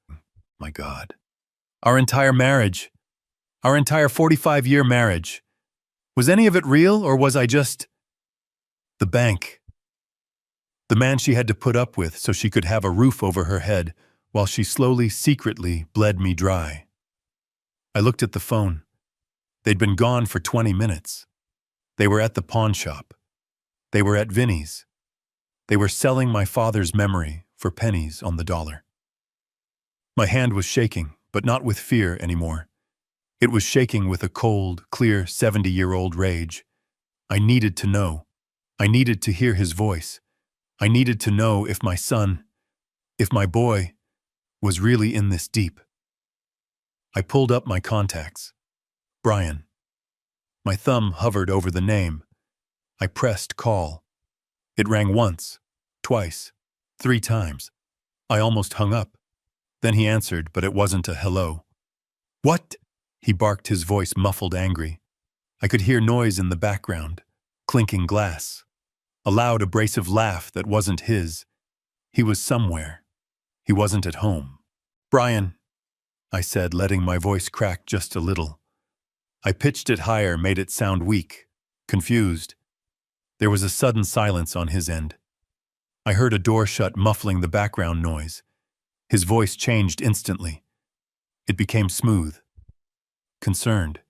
My God. Our entire marriage, our entire 45-year marriage, was any of it real, or was I just the bank? The man she had to put up with so she could have a roof over her head while she slowly, secretly bled me dry. I looked at the phone. They'd been gone for 20 minutes. They were at the pawn shop. They were at Vinnie's. They were selling my father's memory for pennies on the dollar. My hand was shaking, but not with fear anymore. It was shaking with a cold, clear 70-year-old rage. I needed to know. I needed to hear his voice. I needed to know if my son, if my boy, was really in this deep. I pulled up my contacts. Brian. My thumb hovered over the name. I pressed call. It rang once, twice, 3 times. I almost hung up. Then he answered, but it wasn't a hello. What? He barked, his voice muffled, angry. I could hear noise in the background, clinking glass. A loud, abrasive laugh that wasn't his. He was somewhere. He wasn't at home. Brian, I said, letting my voice crack just a little. I pitched it higher, made it sound weak, confused. There was a sudden silence on his end. I heard a door shut, muffling the background noise. His voice changed instantly. It became smooth. Concerned.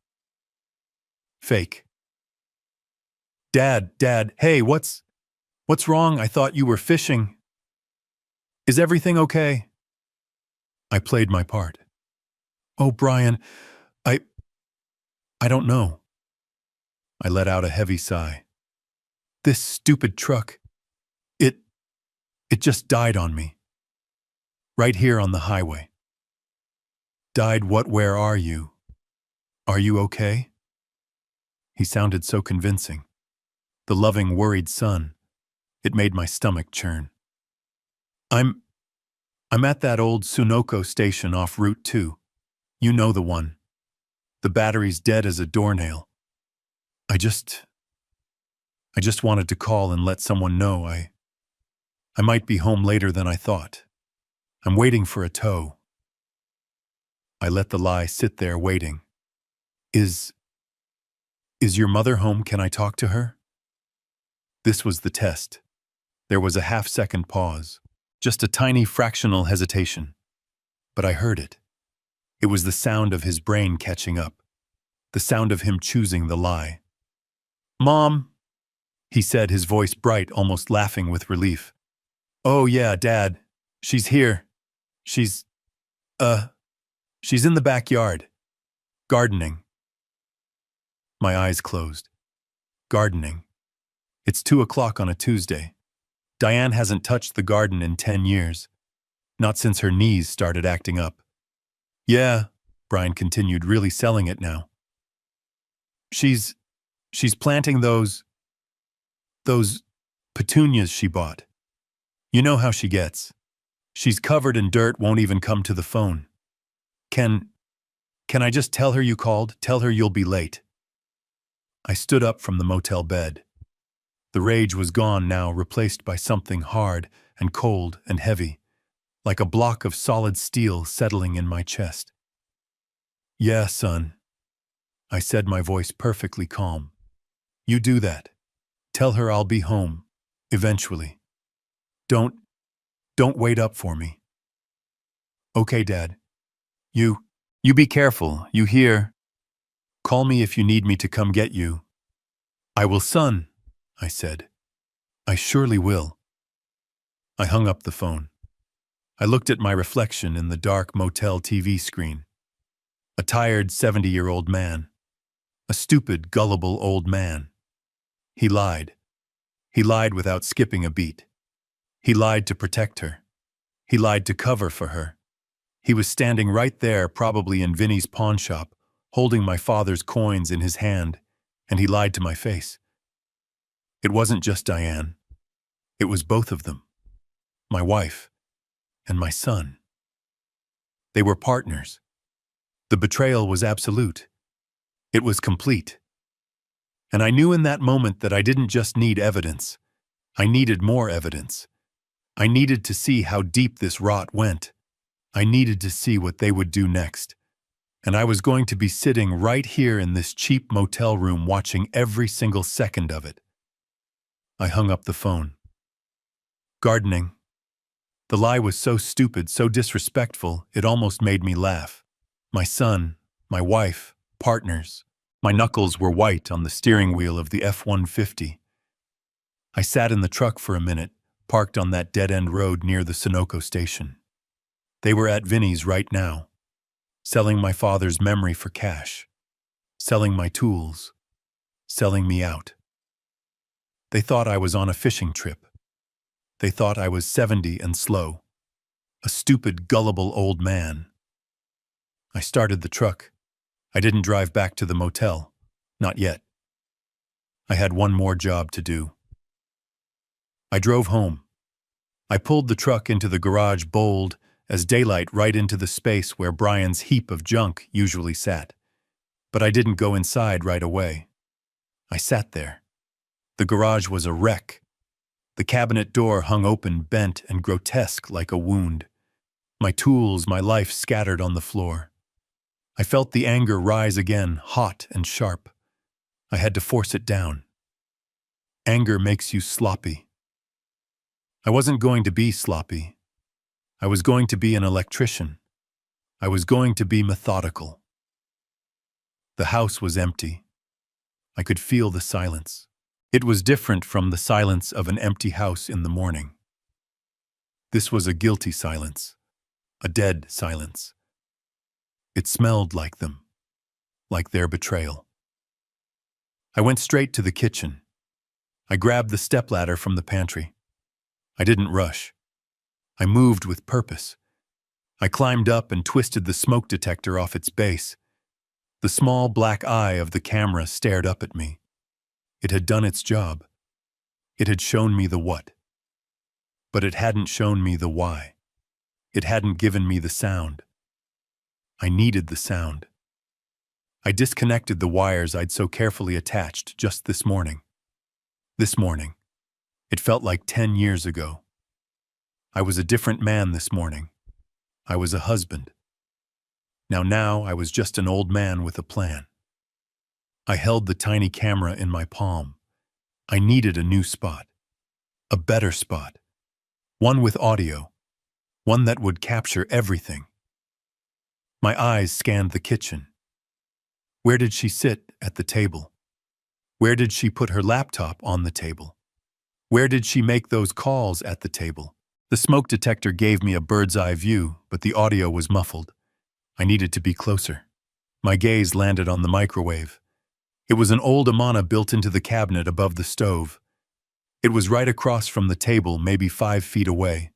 Fake. Dad, hey, what's wrong? I thought you were fishing. Is everything okay? I played my part. Oh, Brian, I don't know. I let out a heavy sigh. This stupid truck, it just died on me. Right here on the highway. Died what? Where are you? Are you okay? He sounded so convincing. The loving, worried son. It made my stomach churn. I'm at that old Sunoco station off Route 2. You know the one. The battery's dead as a doornail. I just wanted to call and let someone know I might be home later than I thought. I'm waiting for a tow. I let the lie sit there waiting. Is your mother home? Can I talk to her? This was the test. There was a half-second pause, just a tiny fractional hesitation. But I heard it. It was the sound of his brain catching up, the sound of him choosing the lie. Mom, he said, his voice bright, almost laughing with relief. Oh yeah, Dad. She's here. She's in the backyard. Gardening. My eyes closed. Gardening. It's 2:00 on a Tuesday. Diane hasn't touched the garden in 10 years. Not since her knees started acting up. Yeah, Brian continued, really selling it now. She's She's planting those petunias she bought. You know how she gets. She's covered in dirt, won't even come to the phone. Can I just tell her you called? Tell her you'll be late." I stood up from the motel bed. The rage was gone now, replaced by something hard and cold and heavy, like a block of solid steel settling in my chest. "Yeah, son," I said, my voice perfectly calm. "You do that. Tell her I'll be home, eventually. Don't wait up for me." "Okay, Dad. You be careful, you hear? Call me if you need me to come get you." "I will, son," I said. "I surely will." I hung up the phone. I looked at my reflection in the dark motel TV screen. A tired 70-year-old man. A stupid, gullible old man. He lied. He lied without skipping a beat. He lied to protect her. He lied to cover for her. He was standing right there, probably in Vinny's pawn shop, holding my father's coins in his hand, and he lied to my face. It wasn't just Diane. It was both of them. My wife and my son. They were partners. The betrayal was absolute. It was complete. And I knew in that moment that I didn't just need evidence. I needed more evidence. I needed to see how deep this rot went. I needed to see what they would do next. And I was going to be sitting right here in this cheap motel room watching every single second of it. I hung up the phone. Gardening. The lie was so stupid, so disrespectful, it almost made me laugh. My son, my wife, partners. My knuckles were white on the steering wheel of the F-150. I sat in the truck for a minute, parked on that dead-end road near the Sunoco station. They were at Vinny's right now, selling my father's memory for cash, selling my tools, selling me out. They thought I was on a fishing trip. They thought I was 70 and slow, a stupid, gullible old man. I started the truck. I didn't drive back to the motel, not yet. I had one more job to do. I drove home. I pulled the truck into the garage bold as daylight right into the space where Brian's heap of junk usually sat. But I didn't go inside right away. I sat there. The garage was a wreck. The cabinet door hung open, bent and grotesque like a wound. My tools, my life scattered on the floor. I felt the anger rise again, hot and sharp. I had to force it down. Anger makes you sloppy. I wasn't going to be sloppy. I was going to be an electrician. I was going to be methodical. The house was empty. I could feel the silence. It was different from the silence of an empty house in the morning. This was a guilty silence, a dead silence. It smelled like them, like their betrayal. I went straight to the kitchen. I grabbed the stepladder from the pantry. I didn't rush. I moved with purpose. I climbed up and twisted the smoke detector off its base. The small black eye of the camera stared up at me. It had done its job. It had shown me the what. But it hadn't shown me the why. It hadn't given me the sound. I needed the sound. I disconnected the wires I'd so carefully attached just this morning. This morning. It felt like 10 years ago. I was a different man this morning. I was a husband. Now I was just an old man with a plan. I held the tiny camera in my palm. I needed a new spot. A better spot. One with audio. One that would capture everything. My eyes scanned the kitchen. Where did she sit at the table? Where did she put her laptop on the table? Where did she make those calls at the table? The smoke detector gave me a bird's-eye view, but the audio was muffled. I needed to be closer. My gaze landed on the microwave. It was an old Amana built into the cabinet above the stove. It was right across from the table, maybe 5 feet away.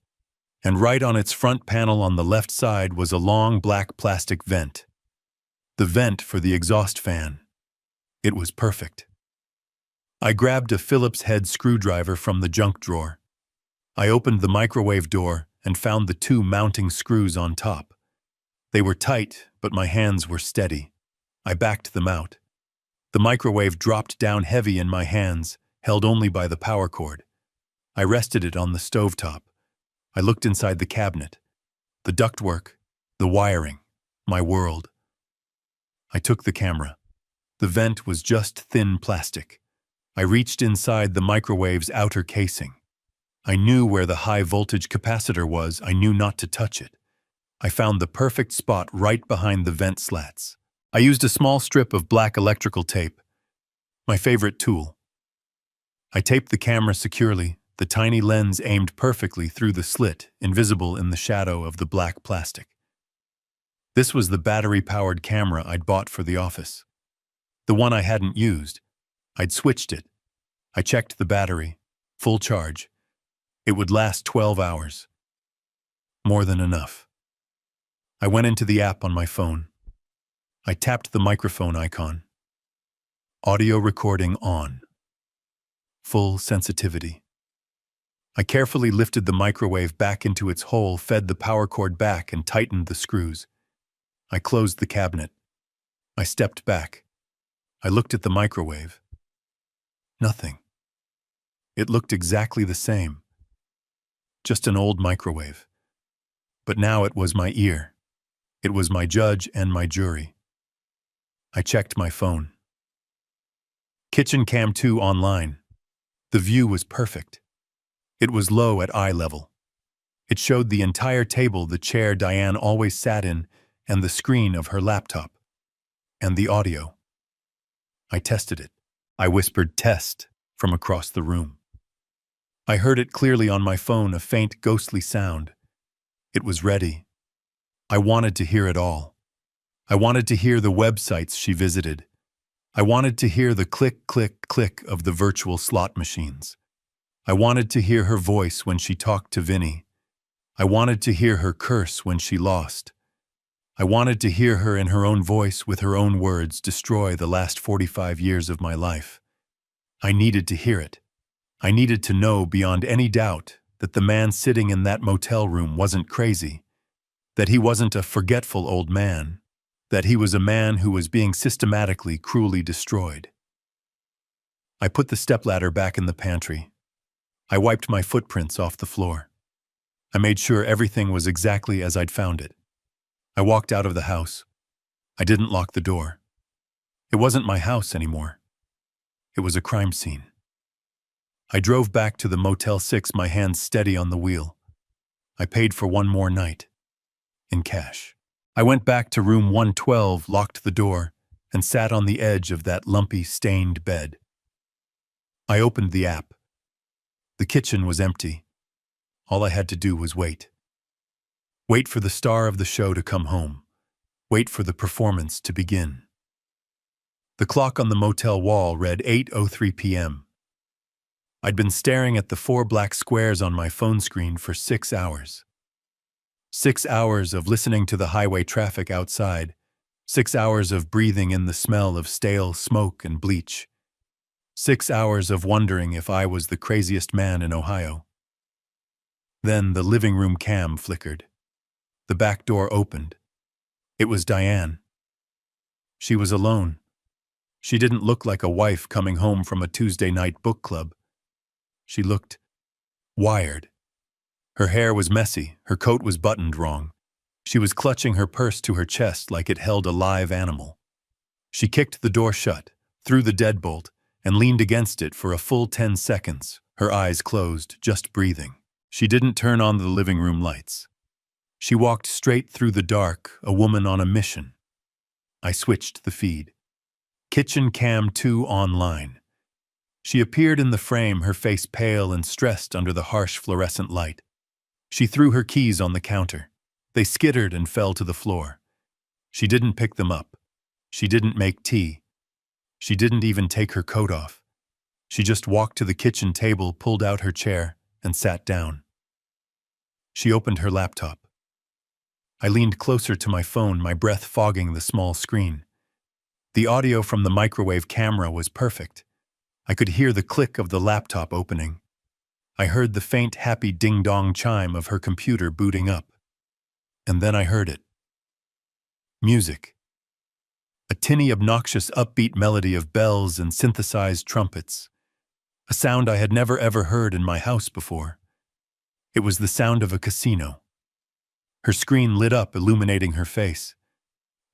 And right on its front panel on the left side was a long black plastic vent. The vent for the exhaust fan. It was perfect. I grabbed a Phillips head screwdriver from the junk drawer. I opened the microwave door and found the two mounting screws on top. They were tight, but my hands were steady. I backed them out. The microwave dropped down heavy in my hands, held only by the power cord. I rested it on the stovetop. I looked inside the cabinet. The ductwork, the wiring, my world. I took the camera. The vent was just thin plastic. I reached inside the microwave's outer casing. I knew where the high-voltage capacitor was. I knew not to touch it. I found the perfect spot right behind the vent slats. I used a small strip of black electrical tape, my favorite tool. I taped the camera securely, the tiny lens aimed perfectly through the slit, invisible in the shadow of the black plastic. This was the battery-powered camera I'd bought for the office. The one I hadn't used. I'd switched it. I checked the battery. Full charge. It would last 12 hours. More than enough. I went into the app on my phone. I tapped the microphone icon. Audio recording on. Full sensitivity. I carefully lifted the microwave back into its hole, fed the power cord back, and tightened the screws. I closed the cabinet. I stepped back. I looked at the microwave. Nothing. It looked exactly the same. Just an old microwave. But now it was my ear. It was my judge and my jury. I checked my phone. Kitchen Cam 2 online. The view was perfect. It was low at eye level. It showed the entire table, the chair Diane always sat in, and the screen of her laptop. And the audio. I tested it. I whispered "test" from across the room. I heard it clearly on my phone, a faint, ghostly sound. It was ready. I wanted to hear it all. I wanted to hear the websites she visited. I wanted to hear the click, click, click of the virtual slot machines. I wanted to hear her voice when she talked to Vinny. I wanted to hear her curse when she lost. I wanted to hear her in her own voice, with her own words, destroy the last 45 years of my life. I needed to hear it. I needed to know beyond any doubt that the man sitting in that motel room wasn't crazy, that he wasn't a forgetful old man, that he was a man who was being systematically, cruelly destroyed. I put the stepladder back in the pantry. I wiped my footprints off the floor. I made sure everything was exactly as I'd found it. I walked out of the house. I didn't lock the door. It wasn't my house anymore. It was a crime scene. I drove back to the Motel 6, my hands steady on the wheel. I paid for one more night. In cash. I went back to room 112, locked the door, and sat on the edge of that lumpy, stained bed. I opened the app. The kitchen was empty. All I had to do was wait. Wait for the star of the show to come home. Wait for the performance to begin. The clock on the motel wall read 8:03 p.m. I'd been staring at the 4 black squares on my phone screen for 6 hours. 6 hours of listening to the highway traffic outside. 6 hours of breathing in the smell of stale smoke and bleach. 6 hours of wondering if I was the craziest man in Ohio. Then the living room cam flickered. The back door opened. It was Diane. She was alone. She didn't look like a wife coming home from a Tuesday night book club. She looked wired. Her hair was messy, her coat was buttoned wrong. She was clutching her purse to her chest like it held a live animal. She kicked the door shut, threw the deadbolt, and leaned against it for a full 10 seconds, her eyes closed, just breathing. She didn't turn on the living room lights. She walked straight through the dark, a woman on a mission. I switched the feed. Kitchen Cam 2 online. She appeared in the frame, her face pale and stressed under the harsh fluorescent light. She threw her keys on the counter. They skittered and fell to the floor. She didn't pick them up. She didn't make tea. She didn't even take her coat off. She just walked to the kitchen table, pulled out her chair, and sat down. She opened her laptop. I leaned closer to my phone, my breath fogging the small screen. The audio from the microwave camera was perfect. I could hear the click of the laptop opening. I heard the faint, happy ding-dong chime of her computer booting up. And then I heard it. Music. A tinny, obnoxious, upbeat melody of bells and synthesized trumpets. A sound I had never ever heard in my house before. It was the sound of a casino. Her screen lit up, illuminating her face.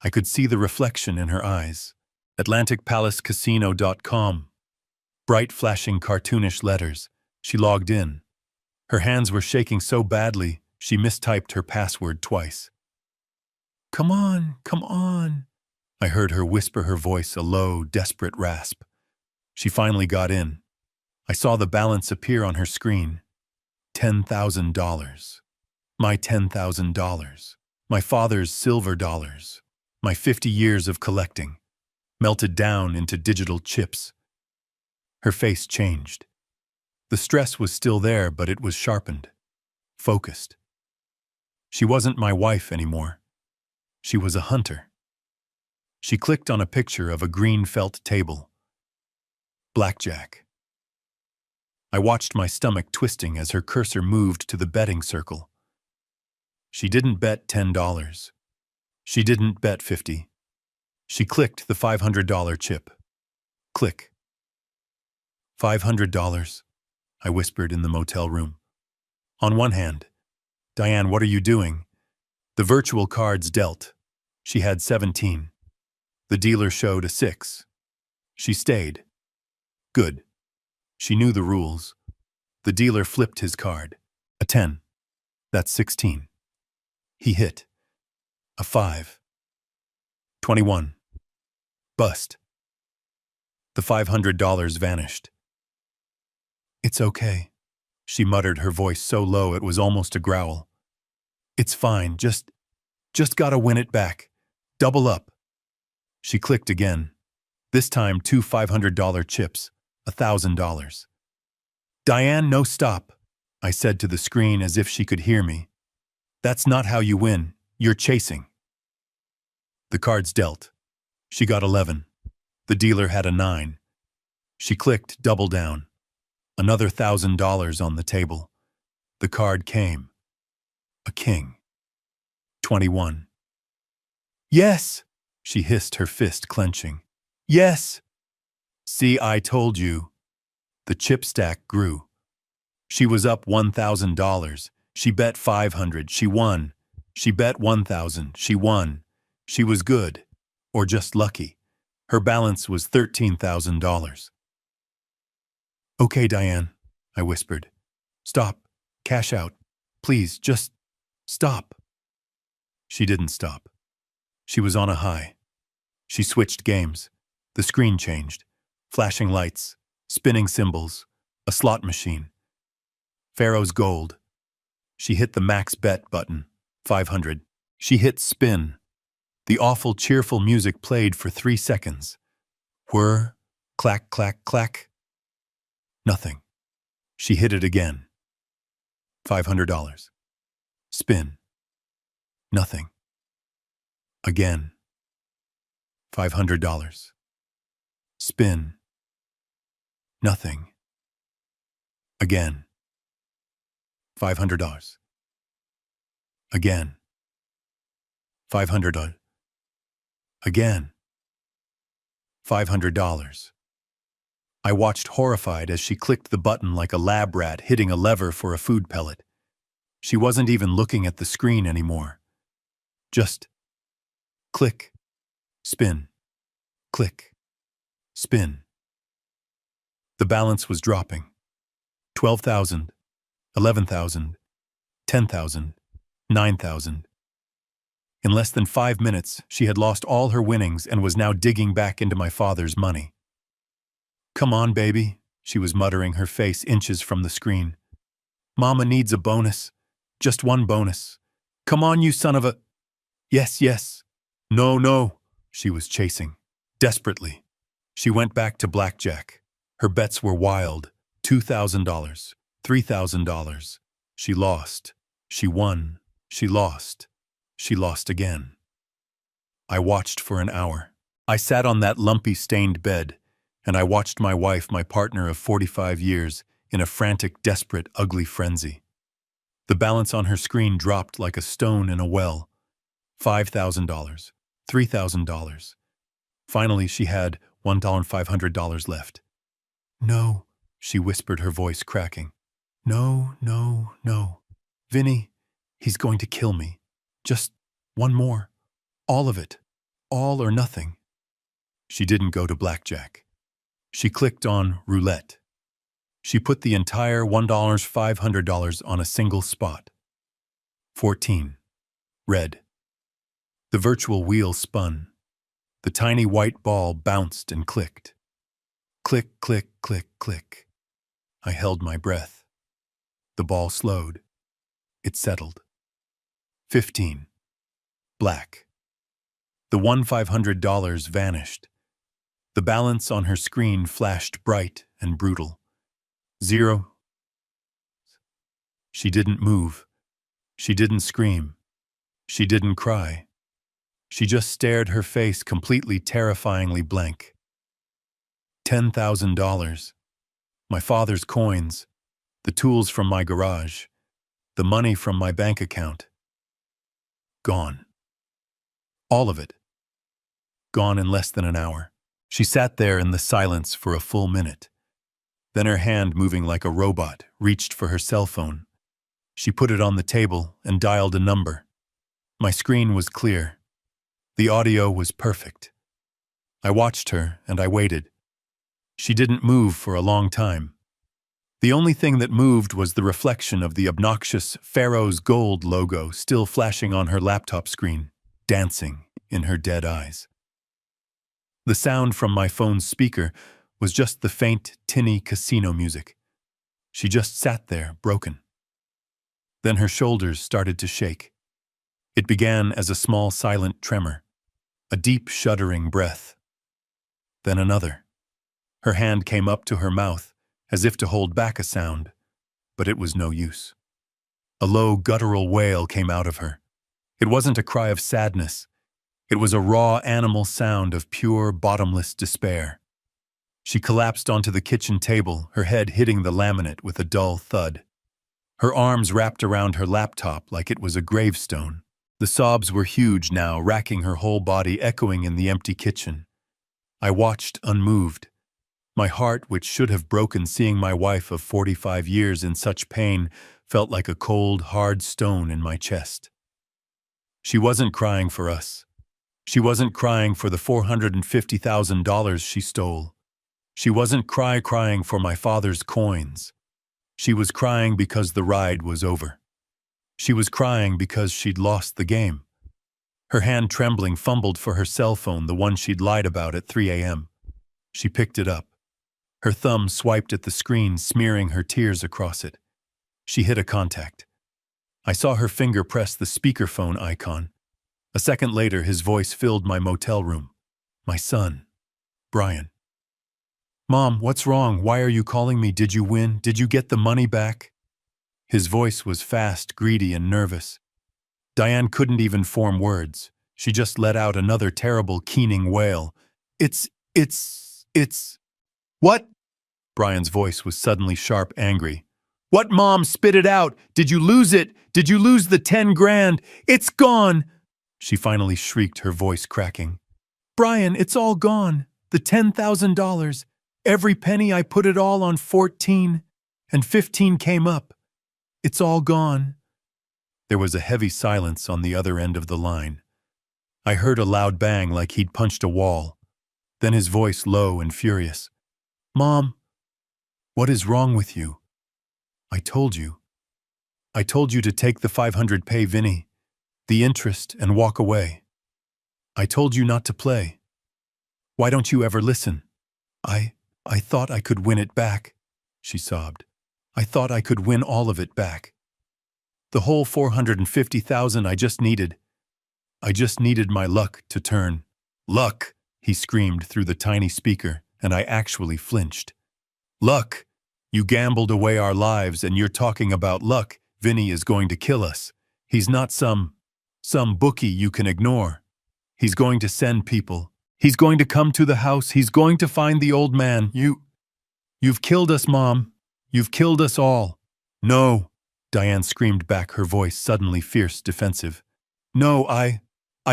I could see the reflection in her eyes. AtlanticPalaceCasino.com. Bright, flashing, cartoonish letters. She logged in. Her hands were shaking so badly, she mistyped her password twice. "Come on, come on," I heard her whisper, her voice a low, desperate rasp. She finally got in. I saw the balance appear on her screen. $10,000. My $10,000. My father's silver dollars. My 50 years of collecting. Melted down into digital chips. Her face changed. The stress was still there, but it was sharpened. Focused. She wasn't my wife anymore. She was a hunter. She clicked on a picture of a green felt table. Blackjack. I watched my stomach twisting as her cursor moved to the betting circle. She didn't bet $10. She didn't bet $50. She clicked the $500 chip. Click. $500, I whispered in the motel room. On one hand, "Diane, what are you doing?" The virtual cards dealt. She had 17. The dealer showed a 6. She stayed. Good. She knew the rules. The dealer flipped his card. A 10. That's 16. He hit. A 5. 21. Bust. The $500 vanished. "It's okay," she muttered, her voice so low it was almost a growl. "It's fine, just gotta win it back. Double up." She clicked again. This time 2 $500 chips, $1,000. "Diane, no, stop," I said to the screen as if she could hear me. "That's not how you win. You're chasing." The cards dealt. She got 11. The dealer had a 9. She clicked double down. Another $1,000 on the table. The card came. A king. 21. "Yes!" she hissed, her fist clenching. "Yes!" "See, I told you." The chip stack grew. She was up $1,000. She bet 500. She won. She bet 1,000. She won. She was good. Or just lucky. Her balance was $13,000. "Okay, Diane," I whispered. "Stop. Cash out. Please, just stop." She didn't stop. She was on a high. She switched games. The screen changed. Flashing lights, spinning symbols, a slot machine. Pharaoh's gold. She hit the max bet button, 500. She hit spin. The awful, cheerful music played for 3 seconds. Whir, clack, clack, clack. Nothing. She hit it again. $500. Spin. Nothing. Again. $500. Spin. Nothing. Again. $500. Again. $500. Again. $500. I watched horrified as she clicked the button like a lab rat hitting a lever for a food pellet. She wasn't even looking at the screen anymore. Just click, spin, click, spin. The balance was dropping. 12,000, 11,000, 10,000, 9,000. In less than 5 minutes, she had lost all her winnings and was now digging back into my father's money. "Come on, baby," she was muttering, her face inches from the screen. "Mama needs a bonus. Just one bonus. Come on, you son of a—" "Yes, yes." "No, no," she was chasing. Desperately. She went back to blackjack. Her bets were wild. $2,000, $3,000. She lost. She won. She lost. She lost again. I watched for an hour. I sat on that lumpy, stained bed, and I watched my wife, my partner of 45 years, in a frantic, desperate, ugly frenzy. The balance on her screen dropped like a stone in a well. $5,000, $3,000. Finally, she had $1,500 left. "No," she whispered, her voice cracking. "No, no, no. Vinny, he's going to kill me. Just one more. All of it. All or nothing." She didn't go to blackjack. She clicked on roulette. She put the entire $1,500 on a single spot. 14. Red. The virtual wheel spun. The tiny white ball bounced and clicked. Click, click, click, click. I held my breath. The ball slowed. It settled. 15. Black. The $1,500 vanished. The balance on her screen flashed bright and brutal. 0. She didn't move. She didn't scream. She didn't cry. She just stared, her face completely terrifyingly blank. $10,000. My father's coins, the tools from my garage, the money from my bank account. Gone. All of it. Gone in less than an hour. She sat there in the silence for a full minute. Then her hand, moving like a robot, reached for her cell phone. She put it on the table and dialed a number. My screen was clear. The audio was perfect. I watched her and I waited. She didn't move for a long time. The only thing that moved was the reflection of the obnoxious Pharaoh's Gold logo still flashing on her laptop screen, dancing in her dead eyes. The sound from my phone's speaker was just the faint, tinny casino music. She just sat there, broken. Then her shoulders started to shake. It began as a small, silent tremor, a deep, shuddering breath. Then another. Her hand came up to her mouth, as if to hold back a sound, but it was no use. A low, guttural wail came out of her. It wasn't a cry of sadness. It was a raw animal sound of pure, bottomless despair. She collapsed onto the kitchen table, her head hitting the laminate with a dull thud. Her arms wrapped around her laptop like it was a gravestone. The sobs were huge now, racking her whole body, echoing in the empty kitchen. I watched, unmoved. My heart, which should have broken seeing my wife of 45 years in such pain, felt like a cold, hard stone in my chest. She wasn't crying for us. She wasn't crying for the $450,000 she stole. She wasn't crying for my father's coins. She was crying because the ride was over. She was crying because she'd lost the game. Her hand, trembling, fumbled for her cell phone, the one she'd lied about at 3 a.m. She picked it up. Her thumb swiped at the screen, smearing her tears across it. She hit a contact. I saw her finger press the speakerphone icon. A second later, his voice filled my motel room. My son, Brian. "Mom, what's wrong? Why are you calling me? Did you win? Did you get the money back?" His voice was fast, greedy, and nervous. Diane couldn't even form words. She just let out another terrible, keening wail. It's... What? Brian's voice was suddenly sharp, angry. "What, Mom? Spit it out! Did you lose it? Did you lose the 10 grand? It's gone!" She finally shrieked, her voice cracking. "Brian, it's all gone. The $10,000. Every penny. I put it all on 14, and 15 came up. It's all gone." There was a heavy silence on the other end of the line. I heard a loud bang like he'd punched a wall. Then his voice, low and furious. "Mom, what is wrong with you? I told you. I told you to take the 500, pay Vinny, the interest, and walk away. I told you not to play. Why don't you ever listen? I thought I could win it back," she sobbed. "I thought I could win all of it back. The whole 450,000 I just needed. I just needed my luck to turn." "Luck!" he screamed through the tiny speaker, and I actually flinched. "Luck! You gambled away our lives, and you're talking about luck. Vinny is going to kill us. He's not some bookie you can ignore. He's going to send people. He's going to come to the house. He's going to find the old man. You've killed us, Mom. You've killed us all. No, Diane screamed back, her voice suddenly fierce, defensive. No, I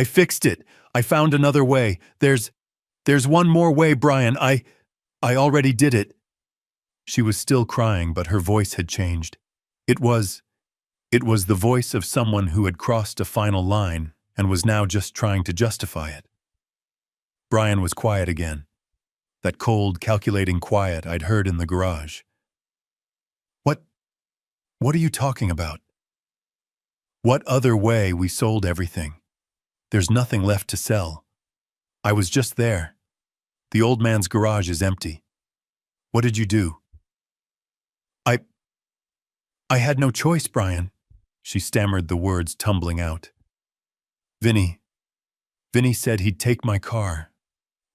fixed it. I found another way. There's one more way, Brian. I already did it. She was still crying, but her voice had changed. It was the voice of someone who had crossed a final line and was now just trying to justify it. Brian was quiet again. That cold, calculating quiet I'd heard in the garage. What are you talking about? What other way? We sold everything. There's nothing left to sell. I was just there. The old man's garage is empty. What did you do? I had no choice, Brian. She stammered, the words tumbling out. Vinny said he'd take my car.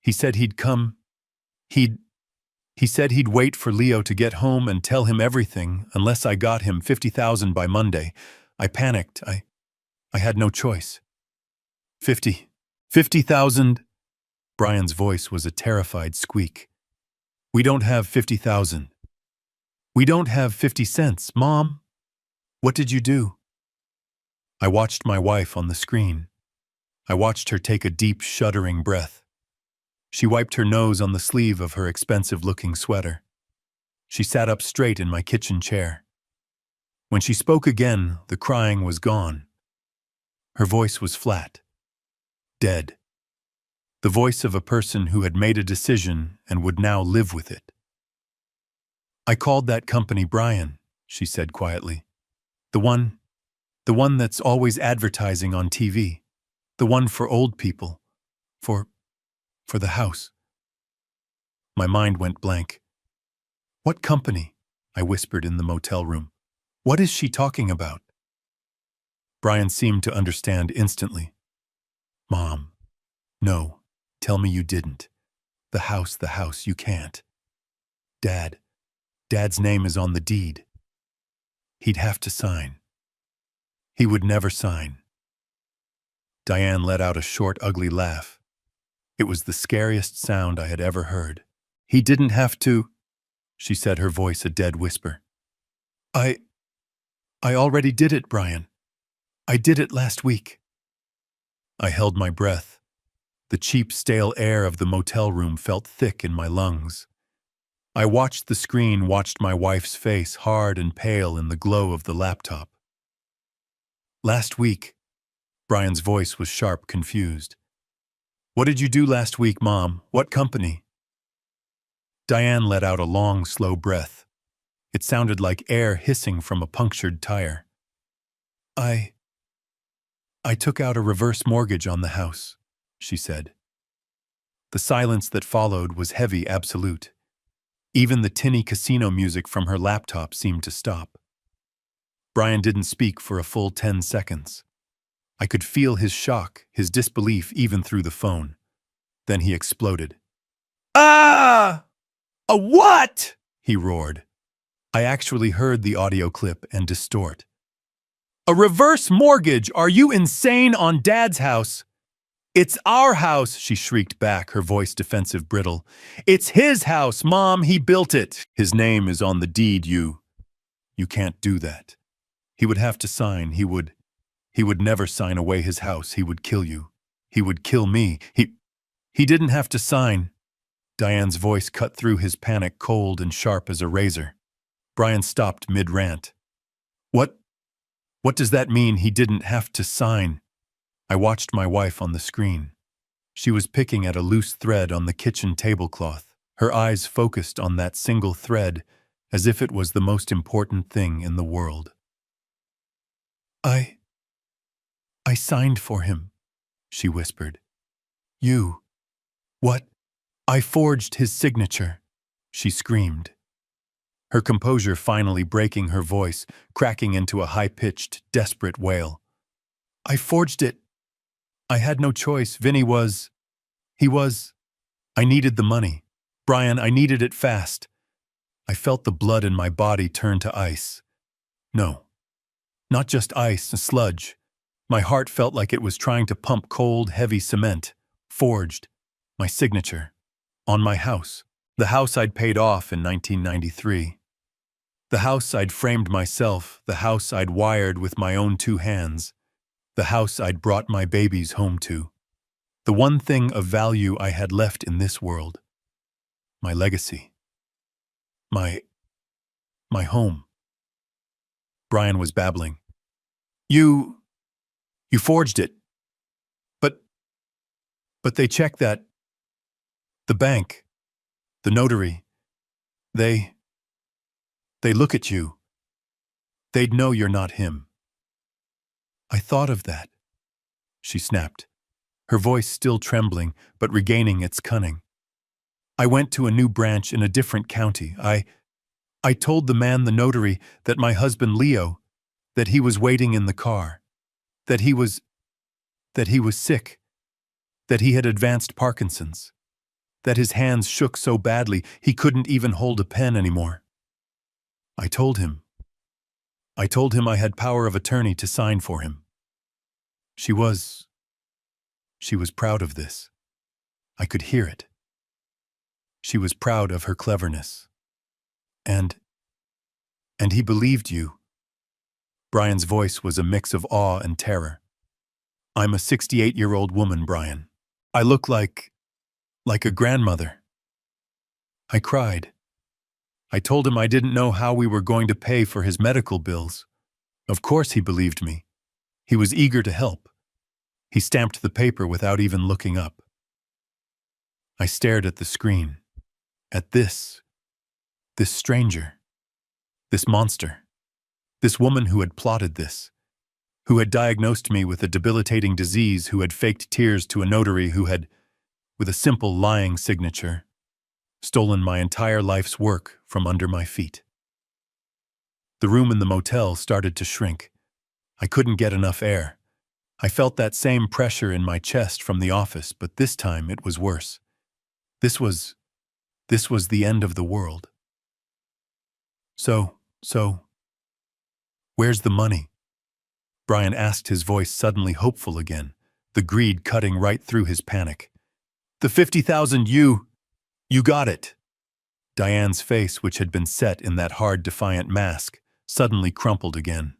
He said he'd come. He said he'd wait for Leo to get home and tell him everything unless I got him $50,000 by Monday. I panicked. I had no choice. 50,000? Brian's voice was a terrified squeak. We don't have 50,000. We don't have 50 cents, Mom. What did you do? I watched my wife on the screen. I watched her take a deep, shuddering breath. She wiped her nose on the sleeve of her expensive-looking sweater. She sat up straight in my kitchen chair. When she spoke again, the crying was gone. Her voice was flat. Dead. The voice of a person who had made a decision and would now live with it. I called that company, Brian, she said quietly. The one that's always advertising on TV. The one for old people. For the house. My mind went blank. What company? I whispered in the motel room. What is she talking about? Brian seemed to understand instantly. Mom, no, tell me you didn't. The house, you can't. Dad's name is on the deed. He'd have to sign. He would never sign. Diane let out a short, ugly laugh. It was the scariest sound I had ever heard. He didn't have to, she said, her voice a dead whisper. I already did it, Brian. I did it last week. I held my breath. The cheap, stale air of the motel room felt thick in my lungs. I watched the screen, watched my wife's face, hard and pale in the glow of the laptop. Last week, Brian's voice was sharp, confused. What did you do last week, Mom? What company? Diane let out a long, slow breath. It sounded like air hissing from a punctured tire. I took out a reverse mortgage on the house, she said. The silence that followed was heavy, absolute. Even the tinny casino music from her laptop seemed to stop. Brian didn't speak for a full 10 seconds. I could feel his shock, his disbelief even through the phone. Then he exploded. Ah! A what? He roared. I actually heard the audio clip and distort. A reverse mortgage? Are you insane on Dad's house? It's our house, she shrieked back, her voice defensive, brittle. It's his house, Mom. He built it. His name is on the deed. You can't do that. He would have to sign. He would never sign away his house. He would kill you. He would kill me. He didn't have to sign. Diane's voice cut through his panic, cold and sharp as a razor. Brian stopped mid-rant. What does that mean, he didn't have to sign? I watched my wife on the screen. She was picking at a loose thread on the kitchen tablecloth, her eyes focused on that single thread, as if it was the most important thing in the world. I signed for him, she whispered. You. What? I forged his signature, she screamed. Her composure finally breaking, her voice cracking into a high-pitched, desperate wail. I forged it. I had no choice. Vinny was. I needed the money. Brian, I needed it fast. I felt the blood in my body turn to ice. No, not just ice, a sludge. My heart felt like it was trying to pump cold, heavy cement. Forged. My signature. On my house. The house I'd paid off in 1993. The house I'd framed myself, the house I'd wired with my own 2 hands, the house I'd brought my babies home to. The one thing of value I had left in this world. My legacy. My home. Brian was babbling. You forged it. But they check that. The bank. The notary. They look at you. They'd know you're not him. I thought of that, she snapped, her voice still trembling but regaining its cunning. I went to a new branch in a different county. I told the man, the notary, that my husband Leo, that he was waiting in the car, that he was sick, that he had advanced Parkinson's, that his hands shook so badly he couldn't even hold a pen anymore. I told him I had power of attorney to sign for him. She was proud of this. I could hear it. She was proud of her cleverness. And he believed you. Brian's voice was a mix of awe and terror. I'm a 68-year-old woman, Brian. I look like a grandmother. I cried. I told him I didn't know how we were going to pay for his medical bills. Of course he believed me. He was eager to help. He stamped the paper without even looking up. I stared at the screen, at this stranger, this monster, this woman who had plotted this, who had diagnosed me with a debilitating disease, who had faked tears to a notary, who had, with a simple lying signature, stolen my entire life's work from under my feet. The room in the motel started to shrink. I couldn't get enough air. I felt that same pressure in my chest from the office, but this time it was worse. This was the end of the world. So, where's the money? Brian asked, his voice suddenly hopeful again, the greed cutting right through his panic. The 50,000, you got it. Diane's face, which had been set in that hard, defiant mask, suddenly crumpled again.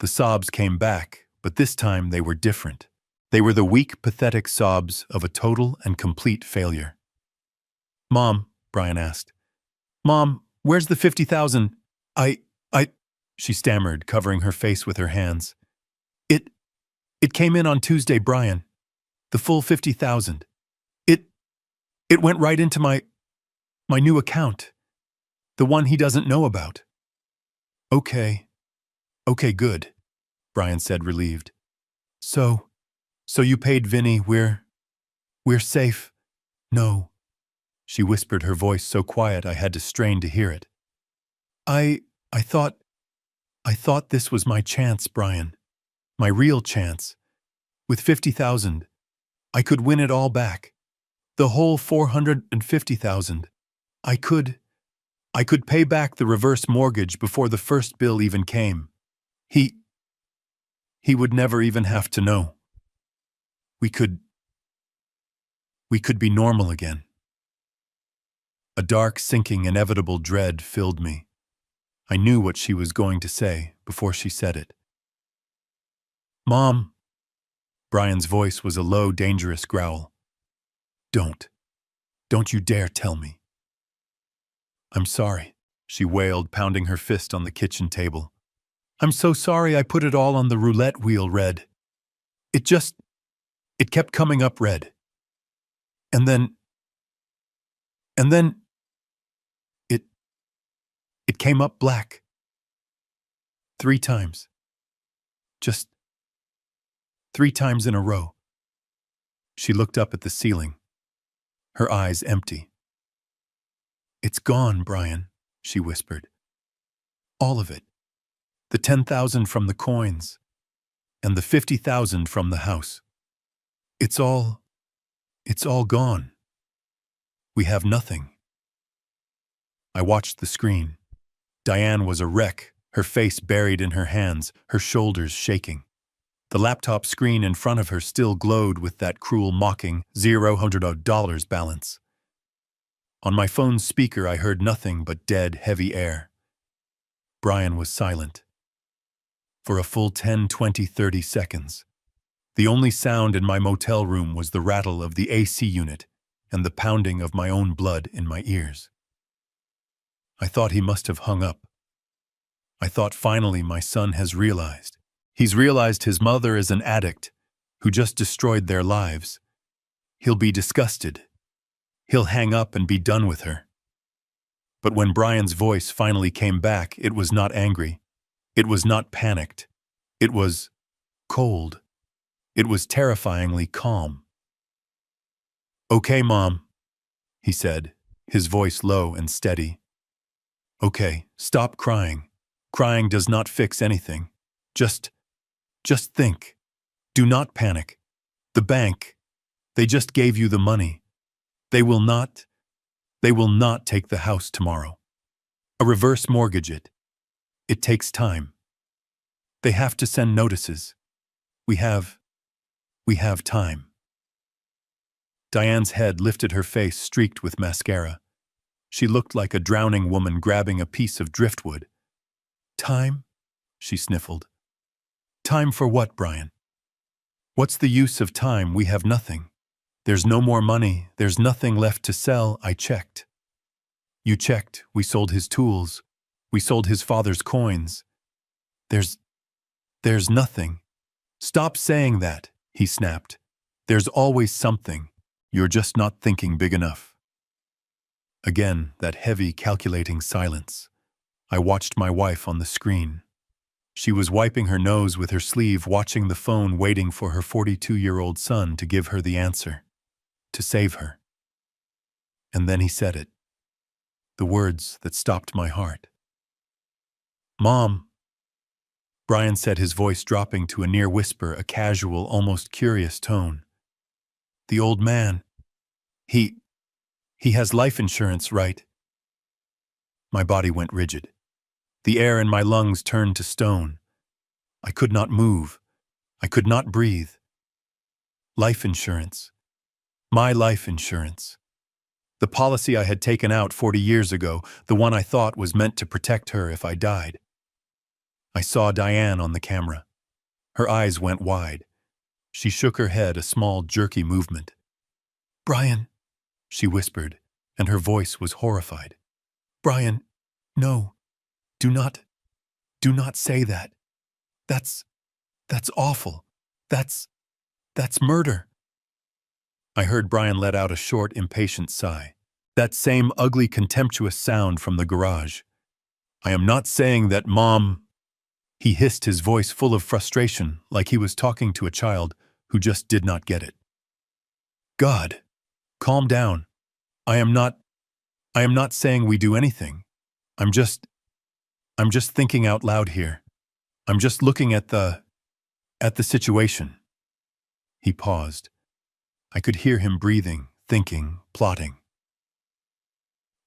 The sobs came back, but this time they were different. They were the weak, pathetic sobs of a total and complete failure. Mom, Brian asked. Mom, where's the 50,000? She stammered, covering her face with her hands. It came in on Tuesday, Brian. The full 50,000. It went right into my new account. The one he doesn't know about. Okay, good, Brian said, relieved. So you paid Vinny, we're safe? No, she whispered, her voice so quiet I had to strain to hear it. I thought this was my chance, Brian. My real chance. With 50,000, I could win it all back. The whole 450,000. I could pay back the reverse mortgage before the first bill even came. He would never even have to know. We could be normal again. A dark, sinking, inevitable dread filled me. I knew what she was going to say before she said it. Mom. Brian's voice was a low, dangerous growl. Don't you dare tell me. I'm sorry, she wailed, pounding her fist on the kitchen table. I'm so sorry I put it all on the roulette wheel, Red. It kept coming up red. And then it came up black. 3 times. Just 3 times in a row. She looked up at the ceiling, her eyes empty. It's gone, Brian, she whispered. All of it. The 10,000 from the coins, and the 50,000 from the house. It's all gone. We have nothing. I watched the screen. Diane was a wreck, her face buried in her hands, her shoulders shaking. The laptop screen in front of her still glowed with that cruel, mocking $0 balance. On my phone's speaker, I heard nothing but dead, heavy air. Brian was silent. For a full 10, 20, 30 seconds. The only sound in my motel room was the rattle of the AC unit and the pounding of my own blood in my ears. I thought he must have hung up. I thought finally my son has realized. He's realized his mother is an addict who just destroyed their lives. He'll be disgusted. He'll hang up and be done with her. But when Brian's voice finally came back, it was not angry. It was not panicked. It was cold. It was terrifyingly calm. "Okay, Mom," he said, his voice low and steady. "Okay, stop crying. Crying does not fix anything. Just think. Do not panic. The bank, they just gave you the money. They will not take the house tomorrow. A reverse mortgage it. It takes time. They have to send notices. We have time." Diane's head lifted, her face streaked with mascara. She looked like a drowning woman grabbing a piece of driftwood. "Time?" she sniffled. "Time for what, Brian? What's the use of time? We have nothing. There's no more money. There's nothing left to sell. I checked." "You checked. We sold his tools. We sold his father's coins. There's nothing." "Stop saying that," he snapped. "There's always something. You're just not thinking big enough." Again, that heavy, calculating silence. I watched my wife on the screen. She was wiping her nose with her sleeve, watching the phone, waiting for her 42-year-old son to give her the answer, to save her. And then he said it. The words that stopped my heart. "Mom." Brian said, his voice dropping to a near whisper, a casual, almost curious tone. "The old man, he has life insurance, right?" My body went rigid. The air in my lungs turned to stone. I could not move. I could not breathe. Life insurance. My life insurance. The policy I had taken out 40 years ago, the one I thought was meant to protect her if I died. I saw Diane on the camera. Her eyes went wide. She shook her head, a small, jerky movement. "Brian," she whispered, and her voice was horrified. "Brian, no, do not say that. That's awful. That's murder." I heard Brian let out a short, impatient sigh. That same ugly, contemptuous sound from the garage. "I am not saying that, Mom," he hissed, his voice full of frustration, like he was talking to a child who just did not get it. "God, calm down. I am not saying we do anything. I'm just thinking out loud here. I'm just looking at the situation." He paused. I could hear him breathing, thinking, plotting.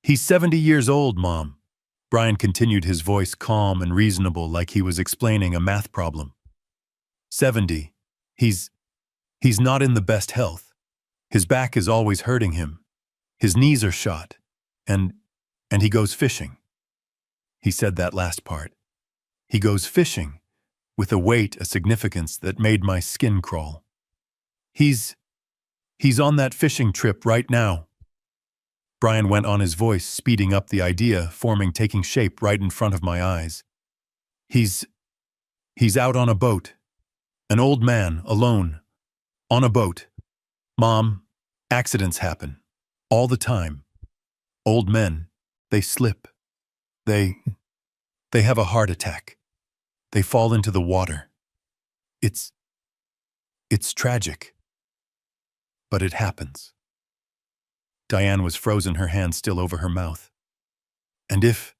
"He's 70 years old, Mom." Brian continued, his voice calm and reasonable, like he was explaining a math problem. 70. He's not in the best health. His back is always hurting him. His knees are shot. And he goes fishing." He said that last part. "He goes fishing," with a weight, a significance that made my skin crawl. He's on that fishing trip right now." Brian went on, his voice speeding up, the idea taking shape right in front of my eyes. He's out on a boat. An old man, alone. On a boat. Mom, accidents happen. All the time. Old men, they slip. They have a heart attack. They fall into the water. It's tragic. But it happens." Diane was frozen, her hand still over her mouth. "And if,"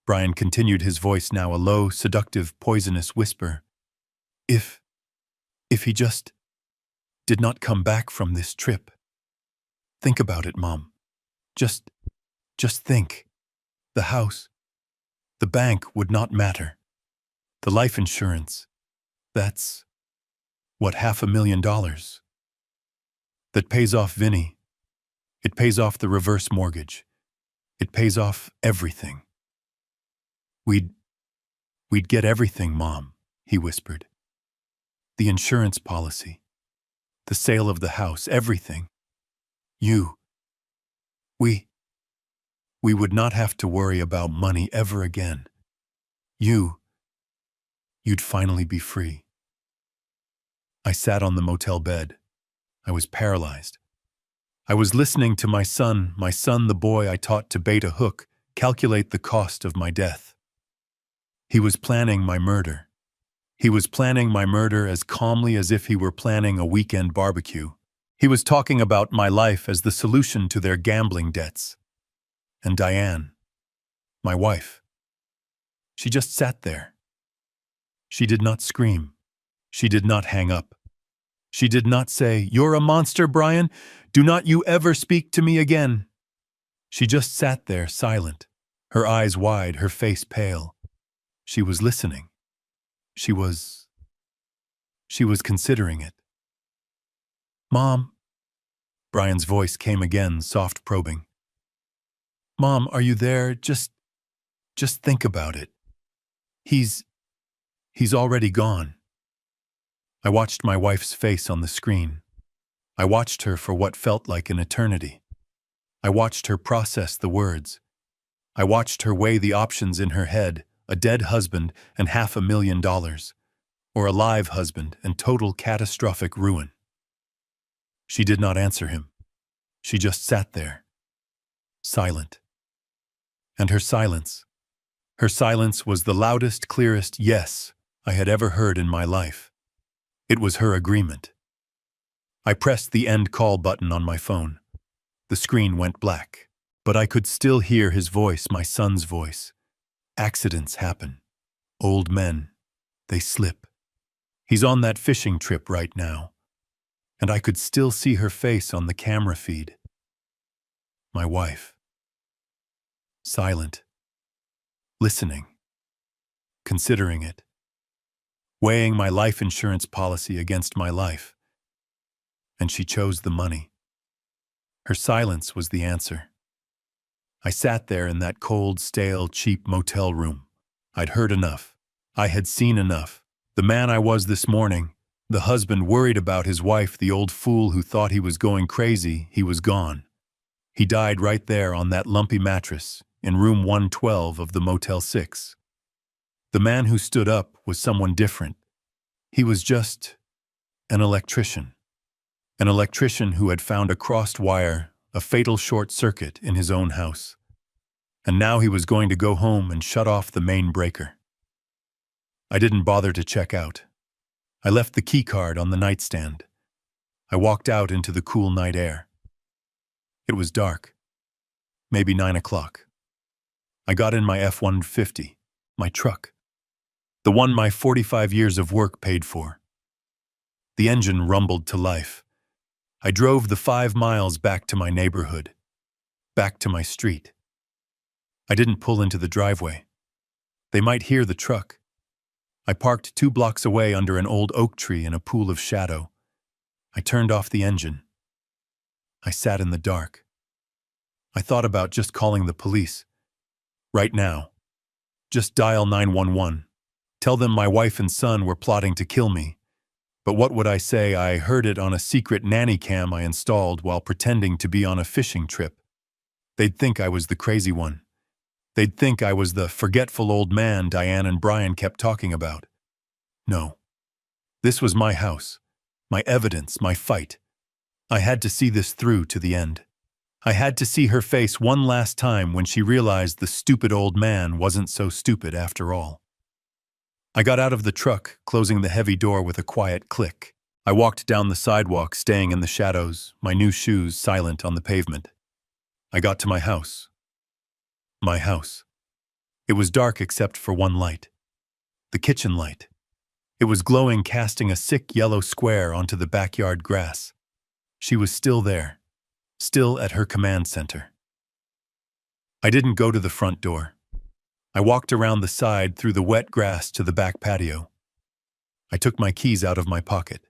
Brian continued, his voice now a low, seductive, poisonous whisper, if he just did not come back from this trip. Think about it, Mom. Just think. The house, the bank would not matter. The life insurance, that's What, $500,000? That pays off Vinny. It pays off the reverse mortgage. It pays off everything. We'd get everything, Mom, he whispered. The insurance policy, the sale of the house, everything. We would not have to worry about money ever again. You'd finally be free. I sat on the motel bed. I was paralyzed. I was listening to my son, the boy I taught to bait a hook, calculate the cost of my death. He was planning my murder. He was planning my murder as calmly as if he were planning a weekend barbecue. He was talking about my life as the solution to their gambling debts. And Diane, my wife, she just sat there. She did not scream. She did not hang up. She did not say, "You're a monster, Brian. Do not you ever speak to me again." She just sat there, silent, her eyes wide, her face pale. She was listening. She was considering it. "Mom," Brian's voice came again, soft, probing. "Mom, are you there? Just think about it. He's already gone." I watched my wife's face on the screen. I watched her for what felt like an eternity. I watched her process the words. I watched her weigh the options in her head, a dead husband and $500,000, or a live husband and total catastrophic ruin. She did not answer him. She just sat there, silent. And her silence was the loudest, clearest yes I had ever heard in my life. It was her agreement. I pressed the end call button on my phone. The screen went black, but I could still hear his voice, my son's voice. Accidents happen. Old men, they slip. He's on that fishing trip right now. And I could still see her face on the camera feed. My wife. Silent. Listening. Considering it. Weighing my life insurance policy against my life. And she chose the money. Her silence was the answer. I sat there in that cold, stale, cheap motel room. I'd heard enough. I had seen enough. The man I was this morning, the husband worried about his wife, the old fool who thought he was going crazy, he was gone. He died right there on that lumpy mattress in room 112 of the Motel 6. The man who stood up was someone different. He was just an electrician. An electrician who had found a crossed wire, a fatal short circuit in his own house. And now he was going to go home and shut off the main breaker. I didn't bother to check out. I left the key card on the nightstand. I walked out into the cool night air. It was dark. Maybe 9 o'clock. I got in my F-150, my truck. The one my 45 years of work paid for. The engine rumbled to life. I drove the 5 miles back to my neighborhood, back to my street. I didn't pull into the driveway. They might hear the truck. I parked 2 blocks away under an old oak tree in a pool of shadow. I turned off the engine. I sat in the dark. I thought about just calling the police. Right now. Just dial 911. Tell them my wife and son were plotting to kill me. But what would I say? I heard it on a secret nanny cam I installed while pretending to be on a fishing trip. They'd think I was the crazy one. They'd think I was the forgetful old man Diane and Brian kept talking about. No. This was my house, my evidence, my fight. I had to see this through to the end. I had to see her face one last time when she realized the stupid old man wasn't so stupid after all. I got out of the truck, closing the heavy door with a quiet click. I walked down the sidewalk, staying in the shadows, my new shoes silent on the pavement. I got to my house. My house. It was dark except for one light. The kitchen light. It was glowing, casting a sick yellow square onto the backyard grass. She was still there, still at her command center. I didn't go to the front door. I walked around the side through the wet grass to the back patio. I took my keys out of my pocket.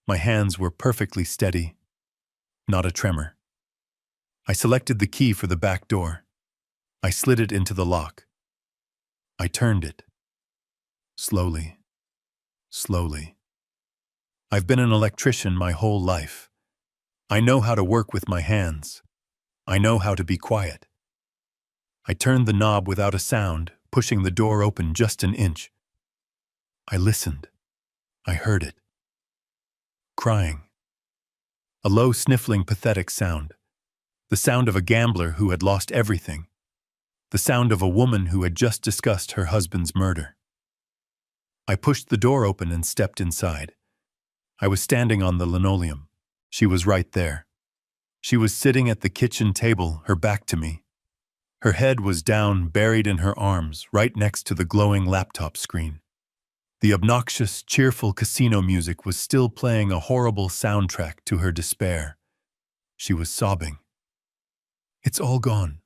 My hands were perfectly steady, not a tremor. I selected the key for the back door. I slid it into the lock. I turned it. Slowly, slowly. I've been an electrician my whole life. I know how to work with my hands. I know how to be quiet. I turned the knob without a sound, pushing the door open just an inch. I listened. I heard it. Crying. A low, sniffling, pathetic sound. The sound of a gambler who had lost everything. The sound of a woman who had just discussed her husband's murder. I pushed the door open and stepped inside. I was standing on the linoleum. She was right there. She was sitting at the kitchen table, her back to me. Her head was down, buried in her arms, right next to the glowing laptop screen. The obnoxious, cheerful casino music was still playing a horrible soundtrack to her despair. She was sobbing. "It's all gone.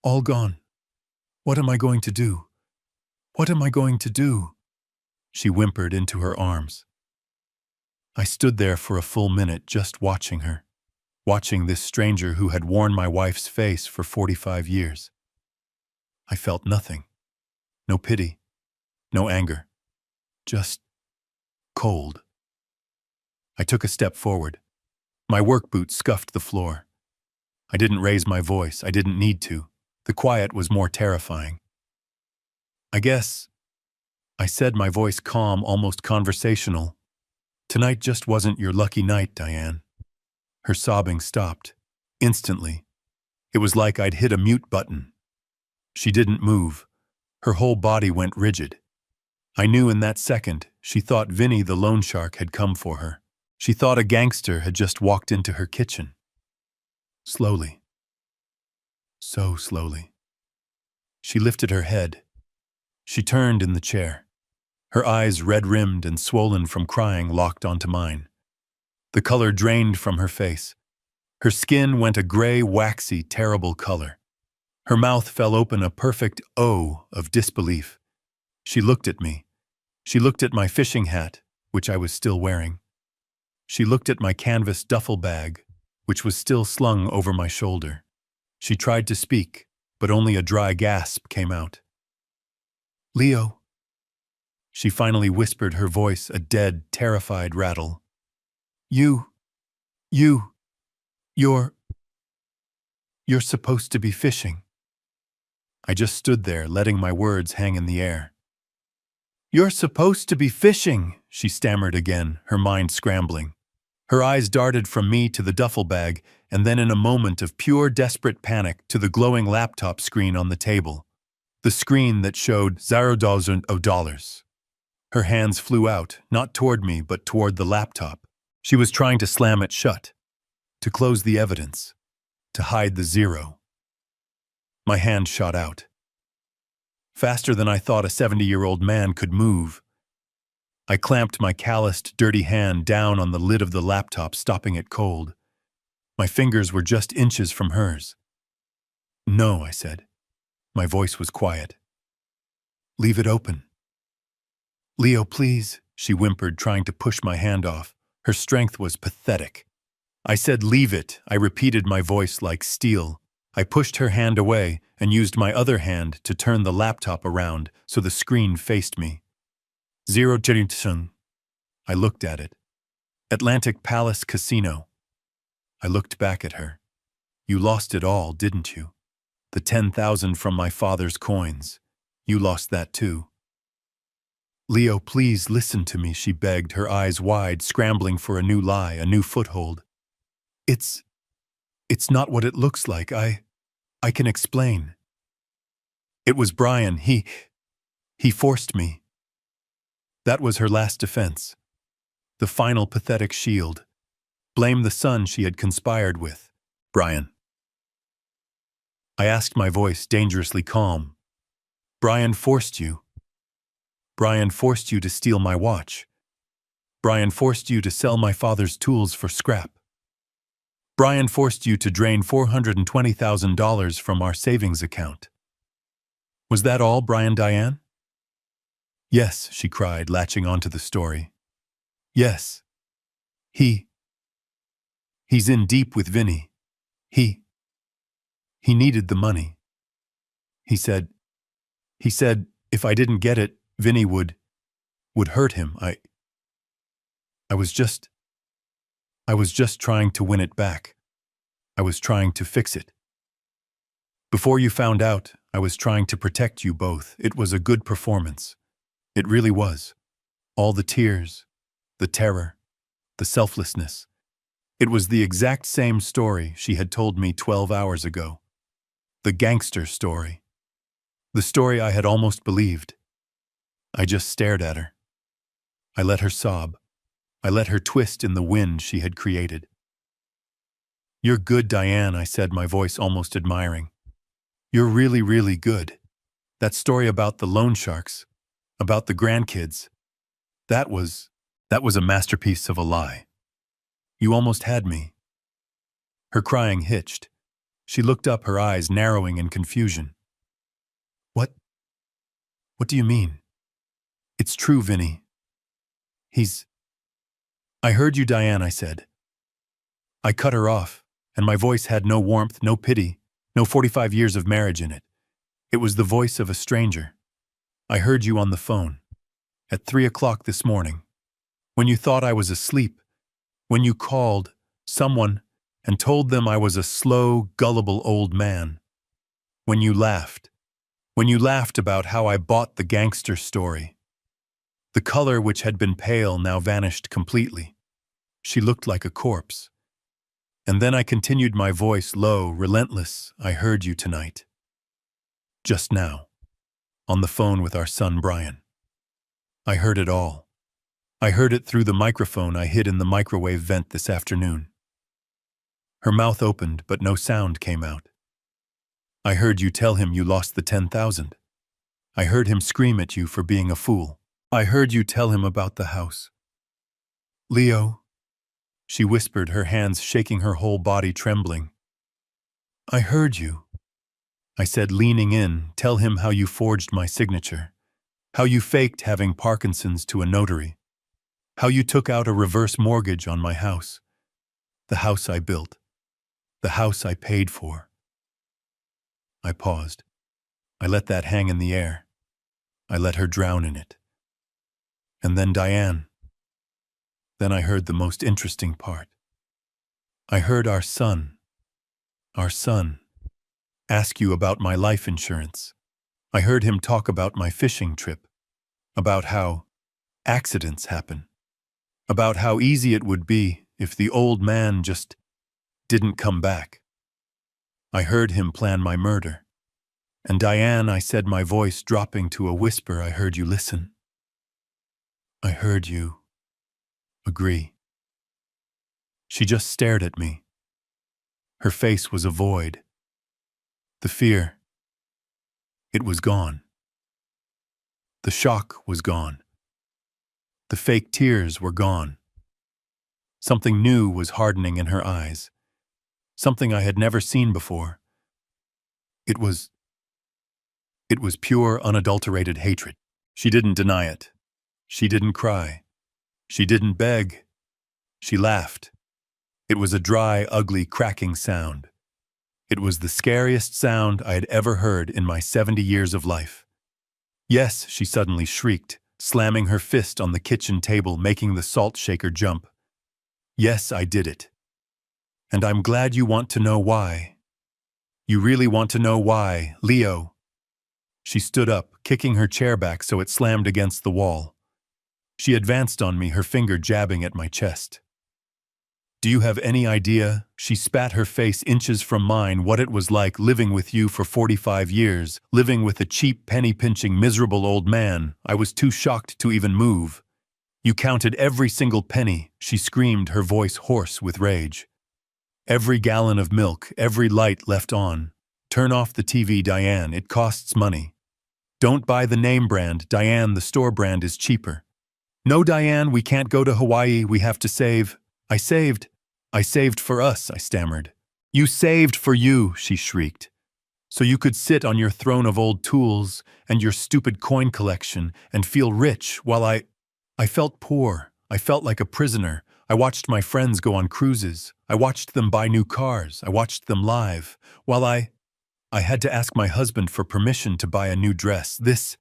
All gone. What am I going to do? What am I going to do?" She whimpered into her arms. I stood there for a full minute just watching her, watching this stranger who had worn my wife's face for 45 years. I felt nothing. No pity. No anger. Just cold. I took a step forward. My work boots scuffed the floor. I didn't raise my voice. I didn't need to. The quiet was more terrifying. "I guess," I said, my voice calm, almost conversational, "tonight just wasn't your lucky night, Diane." Her sobbing stopped. Instantly. It was like I'd hit a mute button. She didn't move. Her whole body went rigid. I knew in that second she thought Vinny the loan shark had come for her. She thought a gangster had just walked into her kitchen. Slowly. So slowly. She lifted her head. She turned in the chair. Her eyes, red-rimmed and swollen from crying, locked onto mine. The color drained from her face. Her skin went a gray, waxy, terrible color. Her mouth fell open a perfect O of disbelief. She looked at me. She looked at my fishing hat, which I was still wearing. She looked at my canvas duffel bag, which was still slung over my shoulder. She tried to speak, but only a dry gasp came out. "Leo." She finally whispered, her voice a dead, terrified rattle. You're supposed to be fishing." I just stood there, letting my words hang in the air. "You're supposed to be fishing," she stammered again, her mind scrambling. Her eyes darted from me to the duffel bag, and then in a moment of pure, desperate panic to the glowing laptop screen on the table. The screen that showed $0. Her hands flew out, not toward me, but toward the laptop. She was trying to slam it shut, to close the evidence, to hide the zero. My hand shot out. Faster than I thought a 70-year-old man could move. I clamped my calloused, dirty hand down on the lid of the laptop, stopping it cold. My fingers were just inches from hers. "No," I said. My voice was quiet. "Leave it open." "Leo, please," she whimpered, trying to push my hand off. Her strength was pathetic. I said, "Leave it," I repeated, my voice like steel. I pushed her hand away and used my other hand to turn the laptop around so the screen faced me. 0 Jerinsung. I looked at it. Atlantic Palace Casino. I looked back at her. "You lost it all, didn't you? The 10,000 from my father's coins. You lost that too." "Leo, please listen to me," she begged, her eyes wide, scrambling for a new lie, a new foothold. It's not what it looks like. I can explain. It was Brian. He forced me." That was her last defense. The final pathetic shield. Blame the son she had conspired with. Brian. I asked, my voice dangerously calm. "Brian forced you. Brian forced you to steal my watch. Brian forced you to sell my father's tools for scrap. Brian forced you to drain $420,000 from our savings account." "Was that all, Brian, Diane?" "Yes," she cried, latching onto the story. "Yes. He, he's in deep with Vinny. He needed the money. He said if I didn't get it, Vinny would hurt him. I was just trying to win it back. I was trying to fix it. Before you found out, I was trying to protect you both. It was a good performance. It really was. All the tears, the terror, the selflessness. It was the exact same story she had told me 12 hours ago. The gangster story. The story I had almost believed. I just stared at her. I let her sob. I let her twist in the wind she had created. "You're good, Diane," I said, my voice almost admiring. "You're really, really good. That story about the loan sharks, about the grandkids, that was a masterpiece of a lie. You almost had me." Her crying hitched. She looked up, her eyes narrowing in confusion. What do you mean?" "It's true, Vinny. I heard you, Diane," I said. I cut her off, and my voice had no warmth, no pity, no 45 years of marriage in it. It was the voice of a stranger. "I heard you on the phone. At 3 o'clock this morning. When you thought I was asleep. When you called someone and told them I was a slow, gullible old man. When you laughed. When you laughed about how I bought the gangster story. The color, which had been pale, now vanished completely. She looked like a corpse. And then I continued, my voice low, relentless. "I heard you tonight. Just now. On the phone with our son Brian. I heard it all. I heard it through the microphone I hid in the microwave vent this afternoon." Her mouth opened, but no sound came out. "I heard you tell him you lost the 10,000. I heard him scream at you for being a fool. I heard you tell him about the house. Leo," she whispered, her hands shaking, her whole body trembling. "I heard you," I said, leaning in. "Tell him how you forged my signature. How you faked having Parkinson's to a notary. How you took out a reverse mortgage on my house. The house I built. The house I paid for." I paused. I let that hang in the air. I let her drown in it. And then Diane. Then I heard the most interesting part. I heard our son, ask you about my life insurance. I heard him talk about my fishing trip, about how accidents happen, about how easy it would be if the old man just didn't come back. I heard him plan my murder. "And Diane," I said, my voice dropping to a whisper, "I heard you listen. I heard you agree." She just stared at me. Her face was a void. The fear, it was gone. The shock was gone. The fake tears were gone. Something new was hardening in her eyes. Something I had never seen before. It was pure, unadulterated hatred. She didn't deny it. She didn't cry. She didn't beg. She laughed. It was a dry, ugly, cracking sound. It was the scariest sound I had ever heard in my 70 years of life. "Yes," she suddenly shrieked, slamming her fist on the kitchen table, making the salt shaker jump. "Yes, I did it. And I'm glad you want to know why. You really want to know why, Leo." She stood up, kicking her chair back so it slammed against the wall. She advanced on me, her finger jabbing at my chest. "Do you have any idea," she spat, her face inches from mine, "what it was like living with you for 45 years, living with a cheap, penny-pinching, miserable old man? I was too shocked to even move. You counted every single penny," she screamed, her voice hoarse with rage. "Every gallon of milk, every light left on. Turn off the TV, Diane, it costs money. Don't buy the name brand, Diane, the store brand is cheaper. No, Diane, we can't go to Hawaii, we have to save. I saved for us," I stammered. "You saved for you," she shrieked. "So you could sit on your throne of old tools and your stupid coin collection and feel rich while I felt poor. I felt like a prisoner, I watched my friends go on cruises. I watched them buy new cars. I watched them live. While I had to ask my husband for permission to buy a new dress. This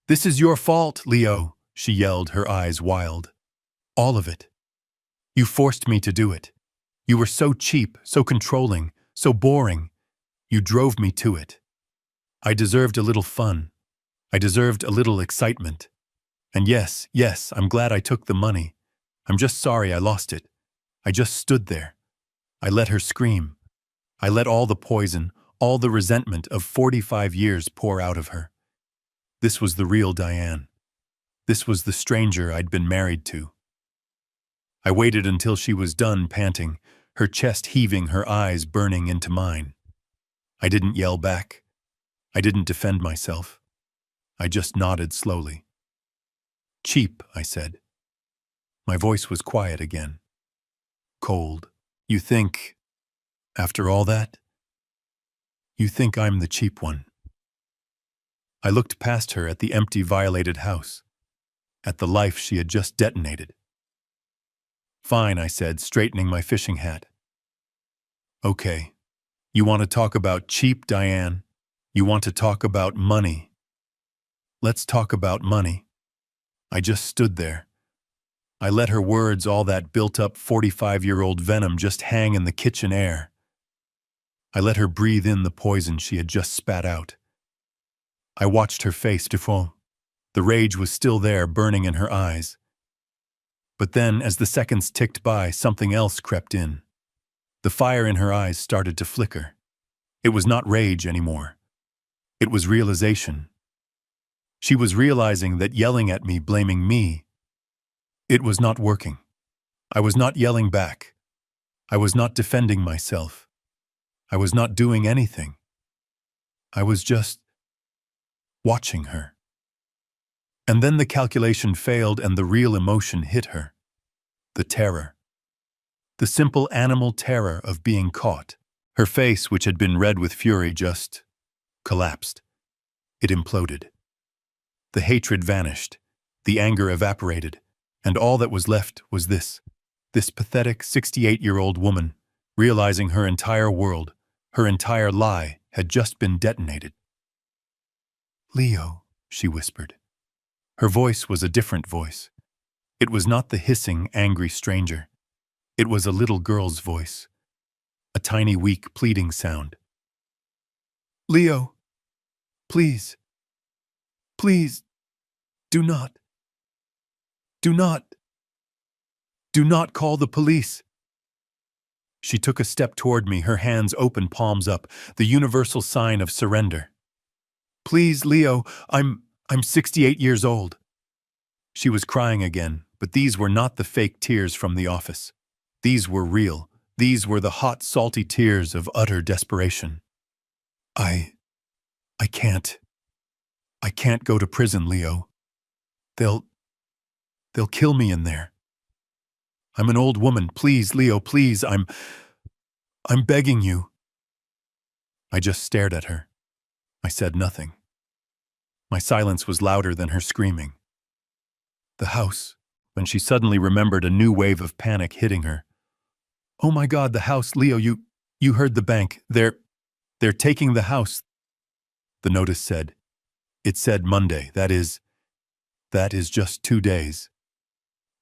is your fault, Leo, she yelled, her eyes wild. All of it. You forced me to do it. You were so cheap, so controlling, so boring. You drove me to it. I deserved a little fun. I deserved a little excitement. And yes, I'm glad I took the money. I'm just sorry I lost it. I just stood there. I let her scream. I let all the poison, all the resentment of 45 years pour out of her. This was the real Diane. This was the stranger I'd been married to. I waited until she was done panting, her chest heaving, her eyes burning into mine. I didn't yell back. I didn't defend myself. I just nodded slowly. Cheap, I said. My voice was quiet again. Cold. You think, after all that, you think I'm the cheap one. I looked past her at the empty, violated house, at the life she had just detonated. Fine, I said, straightening my fishing hat. Okay, you want to talk about cheap, Diane? You want to talk about money? Let's talk about money. I just stood there. I let her words, all that built-up 45-year-old venom, just hang in the kitchen air. I let her breathe in the poison she had just spat out. I watched her face default. The rage was still there, burning in her eyes. But then, as the seconds ticked by, something else crept in. The fire in her eyes started to flicker. It was not rage anymore. It was realization. She was realizing that yelling at me, blaming me, it was not working. I was not yelling back. I was not defending myself. I was not doing anything. I was just watching her. And then the calculation failed and the real emotion hit her. The terror. The simple animal terror of being caught. Her face, which had been red with fury, just collapsed. It imploded. The hatred vanished. The anger evaporated. And all that was left was this pathetic 68-year-old woman, realizing her entire world, her entire lie, had just been detonated. Leo, she whispered. Her voice was a different voice. It was not the hissing, angry stranger. It was a little girl's voice, a tiny, weak, pleading sound. Leo, please, please, do not call the police. She took a step toward me, her hands open, palms up, the universal sign of surrender. Please, Leo, I'm 68 years old. She was crying again, but these were not the fake tears from the office. These were real. These were the hot, salty tears of utter desperation. I can't go to prison, Leo. They'll kill me in there. I'm an old woman. Please, Leo, please, I'm begging you. I just stared at her. I said nothing. My silence was louder than her screaming. The house, when she suddenly remembered, a new wave of panic hitting her. Oh my God, the house, Leo, you heard the bank. They're taking the house. The notice said. It said Monday. That is just 2 days.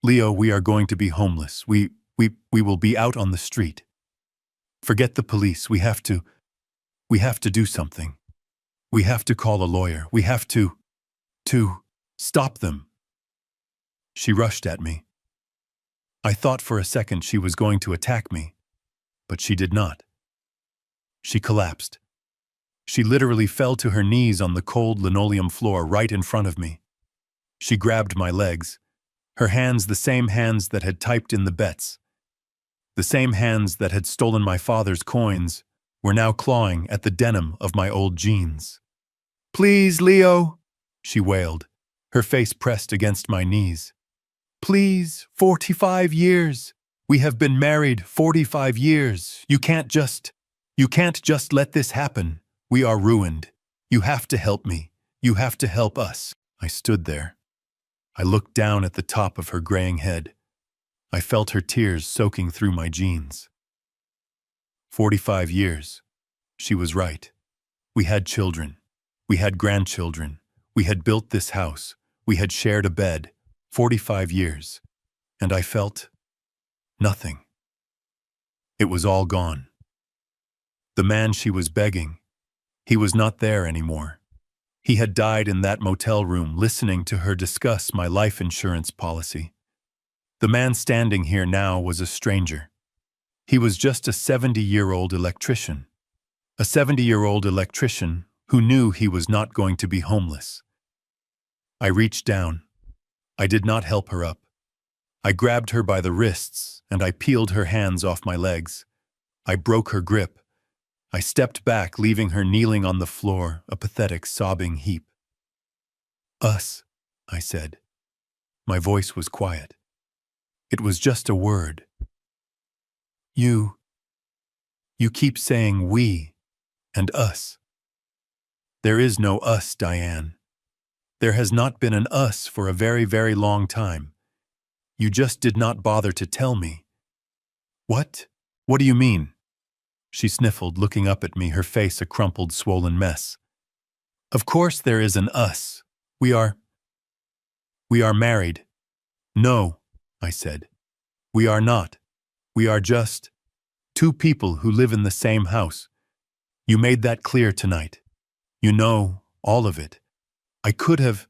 Leo, we are going to be homeless. We will be out on the street. Forget the police. We have to do something. We have to call a lawyer. We have to stop them. She rushed at me. I thought for a second she was going to attack me, but she did not. She collapsed. She literally fell to her knees on the cold linoleum floor right in front of me. She grabbed my legs. Her hands, the same hands that had typed in the bets, the same hands that had stolen my father's coins, were now clawing at the denim of my old jeans. Please, Leo, she wailed, her face pressed against my knees. Please, 45 years. We have been married 45 years. You can't just let this happen. We are ruined. You have to help me. You have to help us. I stood there. I looked down at the top of her graying head. I felt her tears soaking through my jeans. 45 years. She was right. We had children. We had grandchildren. We had built this house. We had shared a bed. 45 years. And I felt nothing. It was all gone. The man she was begging, he was not there anymore. He had died in that motel room listening to her discuss my life insurance policy. The man standing here now was a stranger. He was just a 70-year-old electrician. A 70-year-old electrician who knew he was not going to be homeless. I reached down. I did not help her up. I grabbed her by the wrists and I peeled her hands off my legs. I broke her grip. I stepped back, leaving her kneeling on the floor, a pathetic, sobbing heap. Us, I said. My voice was quiet. It was just a word. You keep saying we and us. There is no us, Diane. There has not been an us for a very, very long time. You just did not bother to tell me. What? What do you mean? She sniffled, looking up at me, her face a crumpled, swollen mess. Of course there is an us. We are married. No, I said. We are not. We are just two people who live in the same house. You made that clear tonight. You know all of it. I could have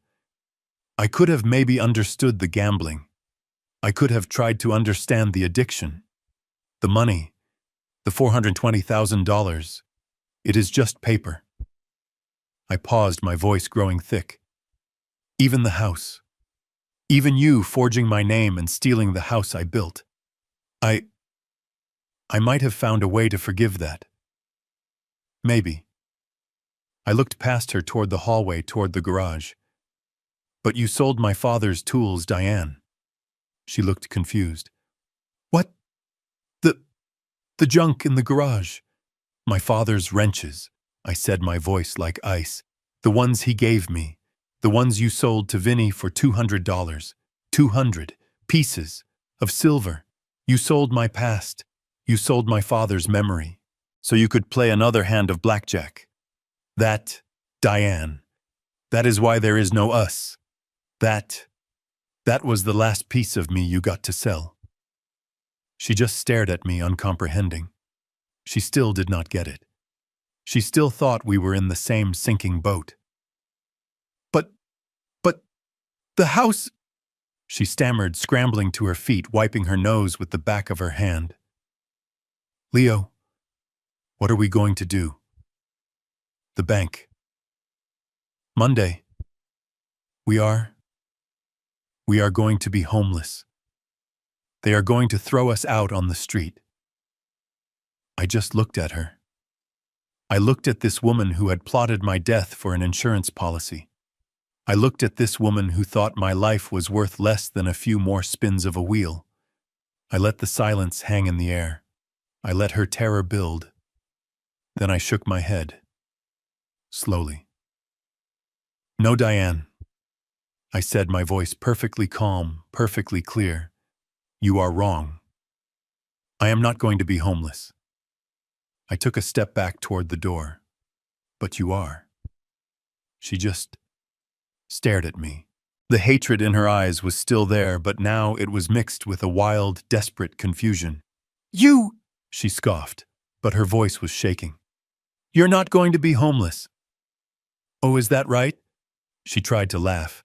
maybe understood the gambling. I could have tried to understand the addiction. The money, the $420,000. It is just paper. I paused, my voice growing thick. Even the house. Even you forging my name and stealing the house I built. I might have found a way to forgive that. Maybe. I looked past her toward the hallway, toward the garage. But you sold my father's tools, Diane. She looked confused. What? The junk in the garage. My father's wrenches, I said, my voice like ice. The ones he gave me. The ones you sold to Vinny for $200. 200 pieces of silver. You sold my past. You sold my father's memory. So you could play another hand of blackjack. That, Diane. That is why there is no us. That was the last piece of me you got to sell. She just stared at me, uncomprehending. She still did not get it. She still thought we were in the same sinking boat. But, the house, she stammered, scrambling to her feet, wiping her nose with the back of her hand. Leo, what are we going to do? The bank. Monday. We are going to be homeless. They are going to throw us out on the street. I just looked at her. I looked at this woman who had plotted my death for an insurance policy. I looked at this woman who thought my life was worth less than a few more spins of a wheel. I let the silence hang in the air. I let her terror build. Then I shook my head. Slowly. No, Diane. I said, my voice perfectly calm, perfectly clear. You are wrong. I am not going to be homeless. I took a step back toward the door. But you are. She just stared at me. The hatred in her eyes was still there, but now it was mixed with a wild, desperate confusion. You, she scoffed, but her voice was shaking. You're not going to be homeless. Oh, is that right? She tried to laugh.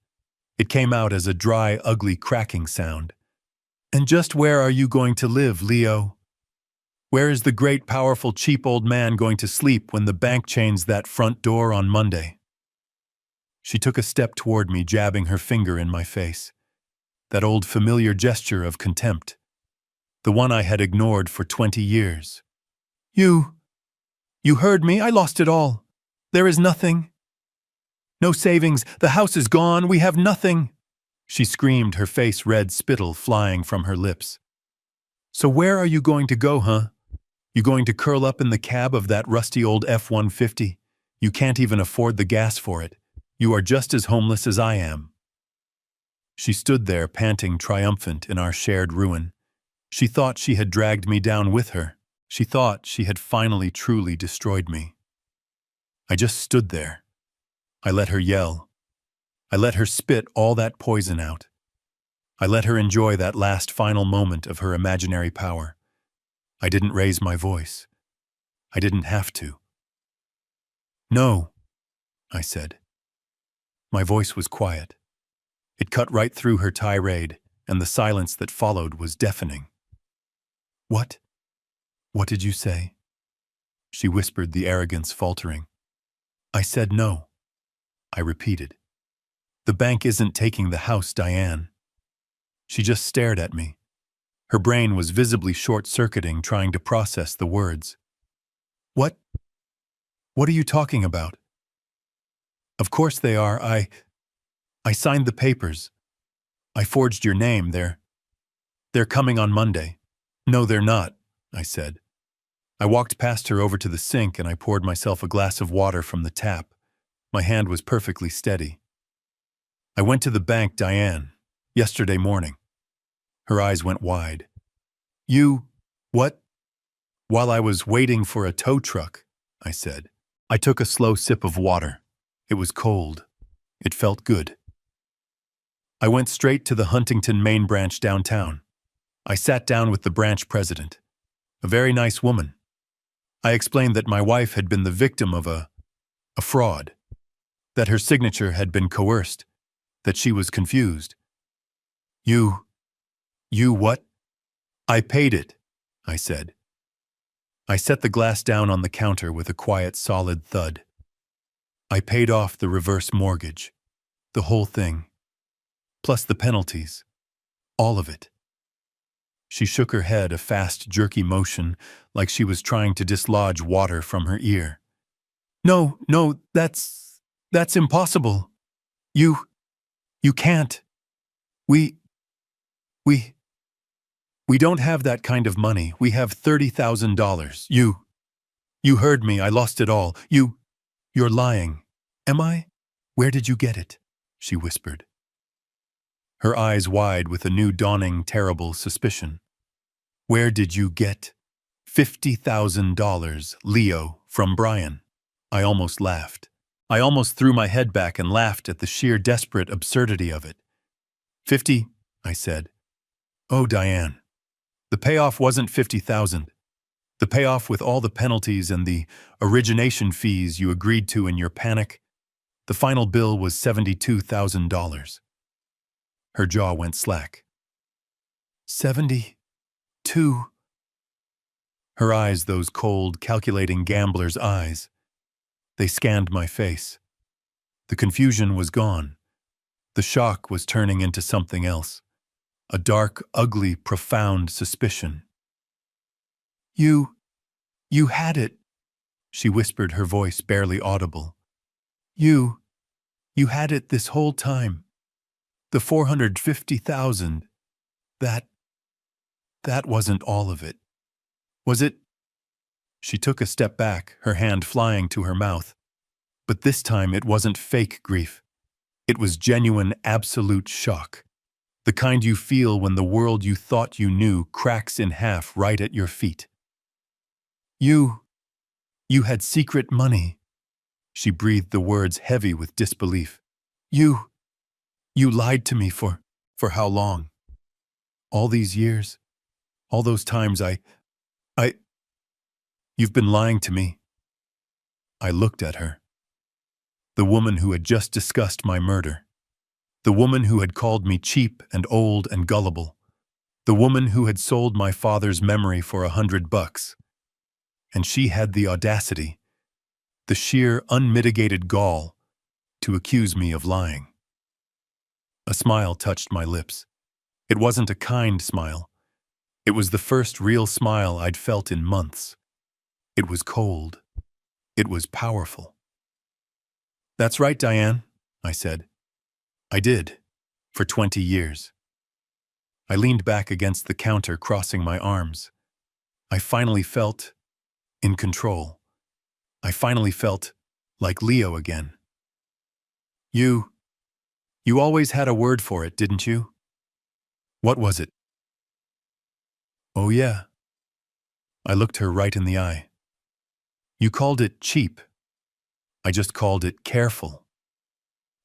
It came out as a dry, ugly cracking sound. And just where are you going to live, Leo? Where is the great, powerful, cheap old man going to sleep when the bank chains that front door on Monday? She took a step toward me, jabbing her finger in my face. That old familiar gesture of contempt. The one I had ignored for 20 years. You heard me. I lost it all. There is nothing. No savings. The house is gone. We have nothing. She screamed, her face red, spittle flying from her lips. So where are you going to go, huh? You going to curl up in the cab of that rusty old F-150? You can't even afford the gas for it. You are just as homeless as I am. She stood there, panting, triumphant in our shared ruin. She thought she had dragged me down with her. She thought she had finally truly destroyed me. I just stood there. I let her yell. I let her spit all that poison out. I let her enjoy that last final moment of her imaginary power. I didn't raise my voice. I didn't have to. "No," I said. My voice was quiet. It cut right through her tirade, and the silence that followed was deafening. "What? What did you say?" She whispered, the arrogance faltering. "I said no," I repeated. "The bank isn't taking the house, Diane." She just stared at me. Her brain was visibly short-circuiting, trying to process the words. "What? What are you talking about?" "Of course they are. I signed the papers. I forged your name. They're coming on Monday." "No, they're not," I said. I walked past her over to the sink and I poured myself a glass of water from the tap. My hand was perfectly steady. "I went to the bank, Diane, yesterday morning." Her eyes went wide. "You, what?" "While I was waiting for a tow truck," I said. I took a slow sip of water. It was cold. It felt good. "I went straight to the Huntington main branch downtown. I sat down with the branch president, a very nice woman. I explained that my wife had been the victim of a fraud, that her signature had been coerced, that she was confused." You what?" "I paid it," I said. I set the glass down on the counter with a quiet, solid thud. "I paid off the reverse mortgage, the whole thing, plus the penalties, all of it." She shook her head, a fast, jerky motion, like she was trying to dislodge water from her ear. No, that's impossible. You can't. We don't have that kind of money. We have $30,000. You heard me. I lost it all. You're lying." "Am I? Where did you get it?" she whispered. Her eyes wide with a new dawning, terrible suspicion. "Where did you get $50,000, Leo, from Brian?" I almost laughed. I almost threw my head back and laughed at the sheer desperate absurdity of it. 50, I said. "Oh, Diane. The payoff wasn't 50,000. The payoff with all the penalties and the origination fees you agreed to in your panic, the final bill was $72,000. Her jaw went slack. 72? Her eyes, those cold, calculating gambler's eyes. They scanned my face. The confusion was gone. The shock was turning into something else. A dark, ugly, profound suspicion. You had it," she whispered, her voice barely audible. You had it this whole time. The 450,000. That wasn't all of it. Was it? She took a step back, her hand flying to her mouth. But this time it wasn't fake grief. It was genuine, absolute shock. The kind you feel when the world you thought you knew cracks in half right at your feet. You had secret money." She breathed the words heavy with disbelief. You lied to me for how long? All these years? All those times You've been lying to me." I looked at her. The woman who had just discussed my murder. The woman who had called me cheap and old and gullible. The woman who had sold my father's memory for $100. And she had the audacity, the sheer, unmitigated gall, to accuse me of lying. A smile touched my lips. It wasn't a kind smile. It was the first real smile I'd felt in months. It was cold. It was powerful. "That's right, Diane," I said. "I did, for 20 years. I leaned back against the counter, crossing my arms. I finally felt in control. I finally felt like Leo again. You always had a word for it, didn't you?" "What was it?" Oh yeah. I looked her right in the eye. You called it cheap. I just called it careful.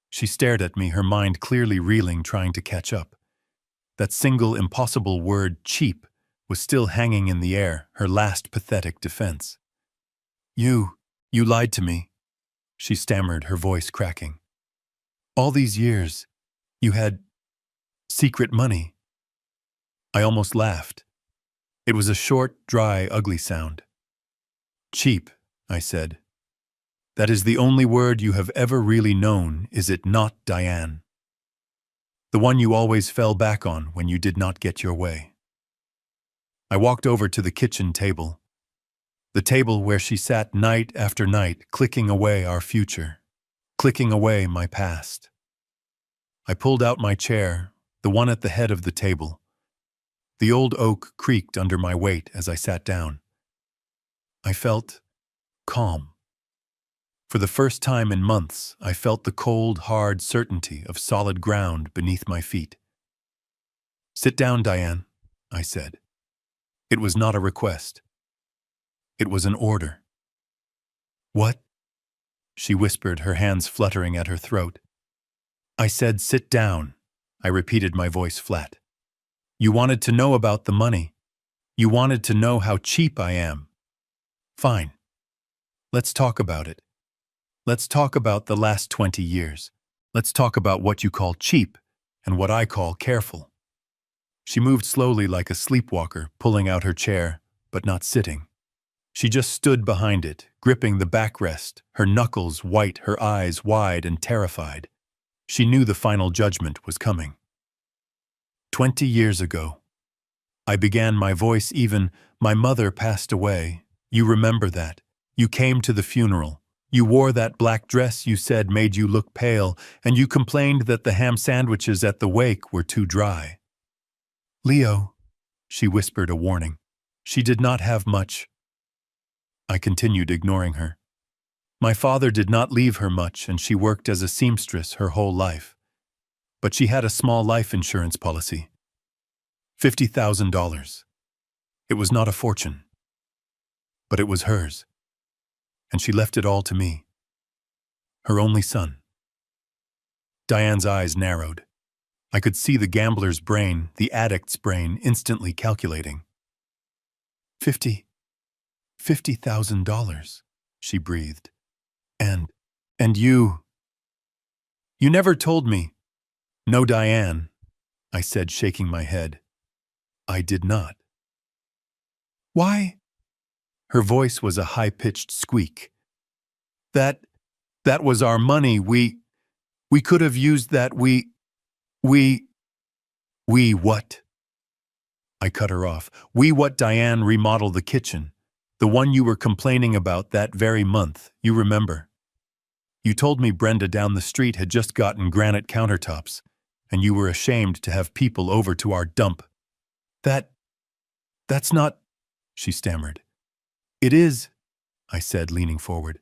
She stared at me, her mind clearly reeling, trying to catch up. That single impossible word, cheap, was still hanging in the air, her last pathetic defense. You lied to me, she stammered, her voice cracking. All these years, you had secret money. I almost laughed. It was a short, dry, ugly sound. Cheap, I said. That is the only word you have ever really known, is it not, Diane? The one you always fell back on when you did not get your way. I walked over to the kitchen table. The table where she sat night after night, clicking away our future, clicking away my past. I pulled out my chair, the one at the head of the table. The old oak creaked under my weight as I sat down. I felt calm. For the first time in months, I felt the cold, hard certainty of solid ground beneath my feet. Sit down, Diane, I said. It was not a request. It was an order. What? She whispered, her hands fluttering at her throat. I said, sit down. I repeated, my voice flat. You wanted to know about the money. You wanted to know how cheap I am. Fine. Let's talk about it. Let's talk about the last 20 years. Let's talk about what you call cheap and what I call careful. She moved slowly like a sleepwalker, pulling out her chair, but not sitting. She just stood behind it, gripping the backrest, her knuckles white, her eyes wide and terrified. She knew the final judgment was coming. 20 years ago. I began, my voice even. My mother passed away. You remember that. You came to the funeral. You wore that black dress you said made you look pale, and you complained that the ham sandwiches at the wake were too dry. Leo, she whispered a warning. She did not have much. I continued, ignoring her. My father did not leave her much, and she worked as a seamstress her whole life. But she had a small life insurance policy. $50,000. It was not a fortune. But it was hers. And she left it all to me. Her only son. Diane's eyes narrowed. I could see the gambler's brain, the addict's brain, instantly calculating. $50,000, she breathed. And you never told me. No, Diane, I said, shaking my head. I did not. Why? Her voice was a high-pitched squeak. That was our money. We could have used that. We what? I cut her off. We what, Diane, remodel the kitchen. The one you were complaining about that very month, you remember. You told me Brenda down the street had just gotten granite countertops, and you were ashamed to have people over to our dump. That's not, she stammered. It is, I said, leaning forward.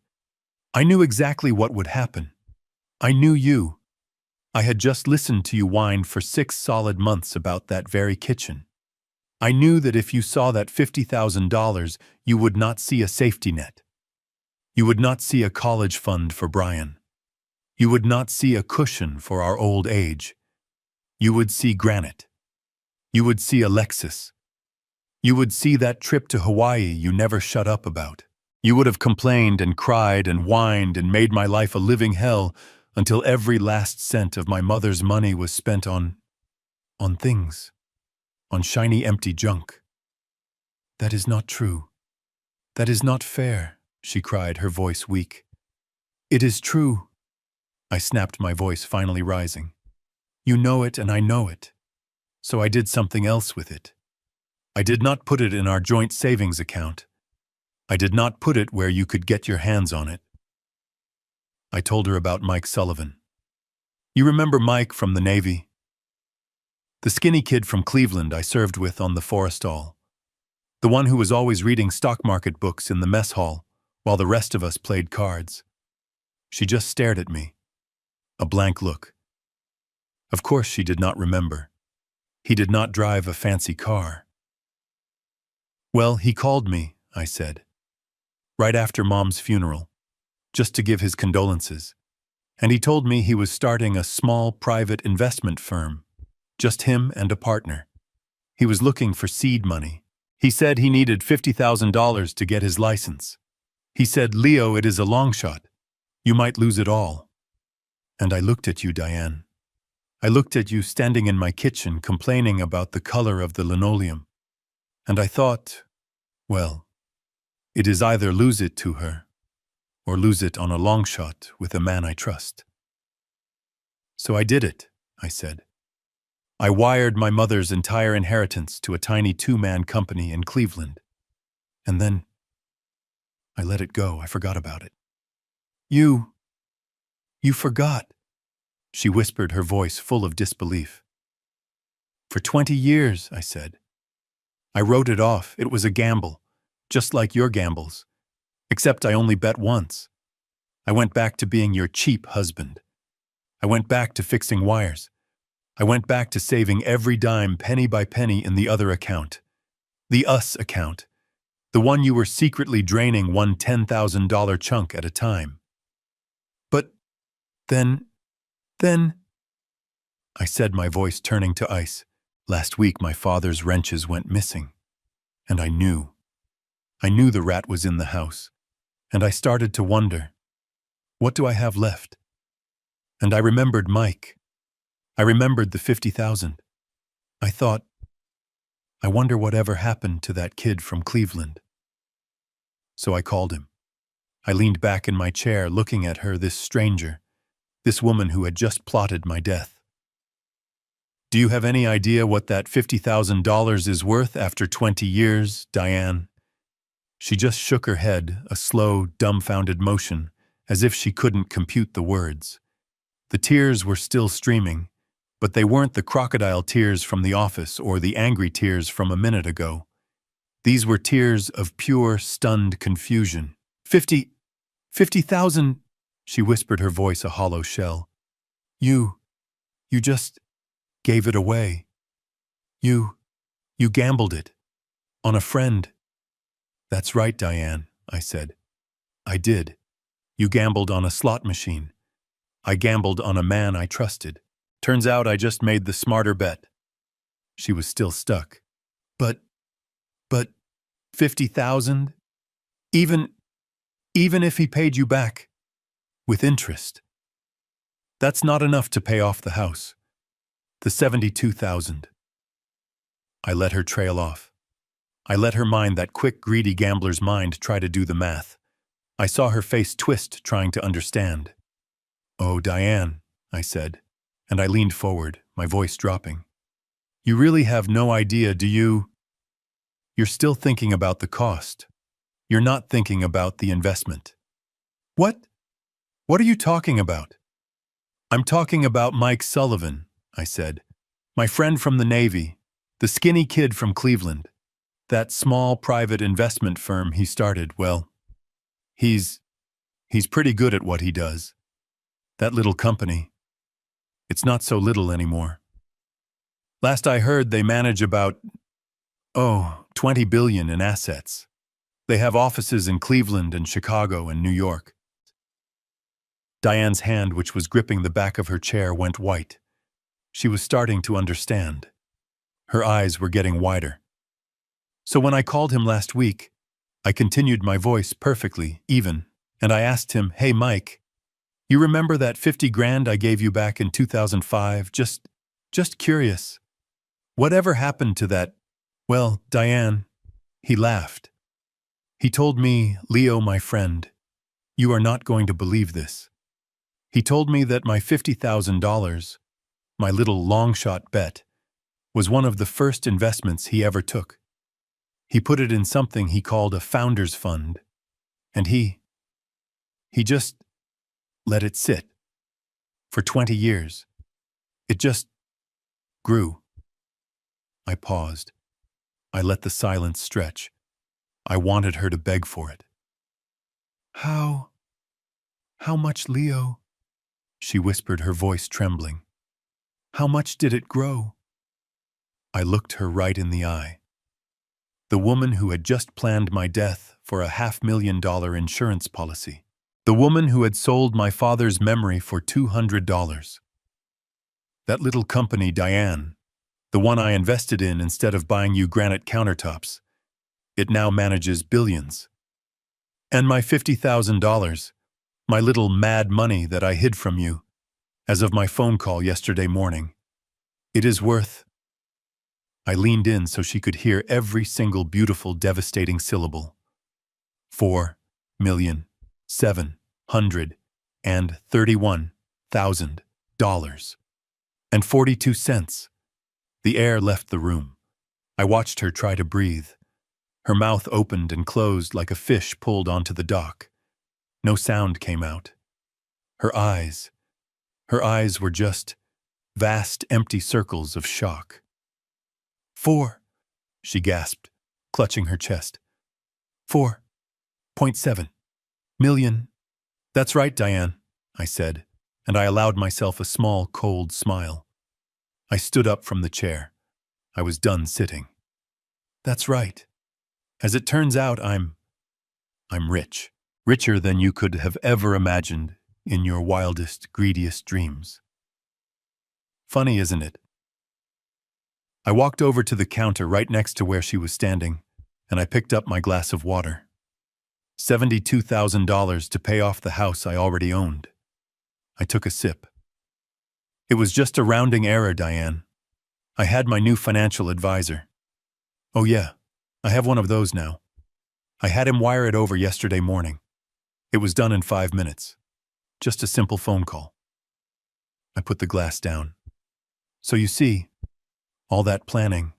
I knew exactly what would happen. I knew you. I had just listened to you whine for 6 solid months about that very kitchen. I knew that if you saw that $50,000, you would not see a safety net. You would not see a college fund for Brian. You would not see a cushion for our old age. You would see granite. You would see Alexis. You would see that trip to Hawaii you never shut up about. You would have complained and cried and whined and made my life a living hell until every last cent of my mother's money was spent on things, on shiny empty junk. That is not true. That is not fair, she cried, her voice weak. It is true. I snapped, my voice finally rising. You know it and I know it. So I did something else with it. I did not put it in our joint savings account. I did not put it where you could get your hands on it. I told her about Mike Sullivan. You remember Mike from the Navy? The skinny kid from Cleveland I served with on the Forrestal. The one who was always reading stock market books in the mess hall while the rest of us played cards. She just stared at me. A blank look. Of course she did not remember. He did not drive a fancy car. Well, he called me, I said, right after Mom's funeral, just to give his condolences. And he told me he was starting a small private investment firm, just him and a partner. He was looking for seed money. He said he needed $50,000 to get his license. He said, Leo, it is a long shot. You might lose it all. And I looked at you, Diane. I looked at you standing in my kitchen complaining about the color of the linoleum. And I thought, well, it is either lose it to her or lose it on a long shot with a man I trust. So I did it, I said. I wired my mother's entire inheritance to a tiny two-man company in Cleveland. And then I let it go. I forgot about it. You forgot, she whispered, her voice full of disbelief. For 20 years, I said. I wrote it off. It was a gamble, just like your gambles. Except I only bet once. I went back to being your cheap husband. I went back to fixing wires. I went back to saving every dime penny by penny in the other account. The us account. The one you were secretly draining one $10,000 chunk at a time. But then, I said, my voice turning to ice. Last week my father's wrenches went missing. And I knew the rat was in the house. And I started to wonder, what do I have left? And I remembered Mike. I remembered the 50,000. I thought, I wonder whatever happened to that kid from Cleveland. So I called him. I leaned back in my chair looking at her, this stranger, this woman who had just plotted my death. Do you have any idea what that $50,000 is worth after 20 years, Diane? She just shook her head, a slow, dumbfounded motion, as if she couldn't compute the words. The tears were still streaming, but they weren't the crocodile tears from the office or the angry tears from a minute ago. These were tears of pure, stunned confusion. 50,000, she whispered, her voice a hollow shell. You just gave it away. You gambled it. On a friend. That's right, Diane, I said. I did. You gambled on a slot machine. I gambled on a man I trusted. Turns out I just made the smarter bet. She was still stuck. But 50,000? Even if he paid you back with interest. That's not enough to pay off the house. The 72,000. I let her trail off. I let her mind, that quick, greedy gambler's mind, try to do the math. I saw her face twist, trying to understand. Oh, Diane, I said, and I leaned forward, my voice dropping. You really have no idea, do you? You're still thinking about the cost. You're not thinking about the investment. What? What are you talking about? I'm talking about Mike Sullivan, I said. My friend from the Navy, the skinny kid from Cleveland. That small private investment firm he started, well, he's pretty good at what he does. That little company, it's not so little anymore. Last I heard, they manage about, 20 billion in assets. They have offices in Cleveland and Chicago and New York. Diane's hand, which was gripping the back of her chair, went white. She was starting to understand. Her eyes were getting wider. So when I called him last week, I continued, my voice perfectly even, and I asked him, hey Mike, you remember that 50 grand I gave you back in 2005? Just curious. Whatever happened to that? Well, Diane, he laughed. He told me, Leo, my friend, you are not going to believe this. He told me that my $50,000, my little long-shot bet, was one of the first investments he ever took. He put it in something he called a founder's fund, and he just let it sit. For 20 years. It just grew. I paused. I let the silence stretch. I wanted her to beg for it. How much, Leo? She whispered, her voice trembling. How much did it grow? I looked her right in the eye. The woman who had just planned my death for a $500,000 insurance policy. The woman who had sold my father's memory for $200. That little company, Diane, the one I invested in instead of buying you granite countertops, it now manages billions. And my $50,000, my little mad money that I hid from you, as of my phone call yesterday morning, it is worth. I leaned in so she could hear every single beautiful, devastating syllable. $4,731,042. The air left the room. I watched her try to breathe. Her mouth opened and closed like a fish pulled onto the dock. No sound came out. Her eyes were just vast, empty circles of shock. 4, she gasped, clutching her chest. 4.7 million. That's right, Diane, I said, and I allowed myself a small, cold smile. I stood up from the chair. I was done sitting. That's right. As it turns out, I'm rich. Richer than you could have ever imagined in your wildest, greediest dreams. Funny, isn't it? I walked over to the counter right next to where she was standing, and I picked up my glass of water. $72,000 to pay off the house I already owned. I took a sip. It was just a rounding error, Diane. I had my new financial advisor. Oh yeah, I have one of those now. I had him wire it over yesterday morning. It was done in 5 minutes. Just a simple phone call. I put the glass down. So you see, all that planning,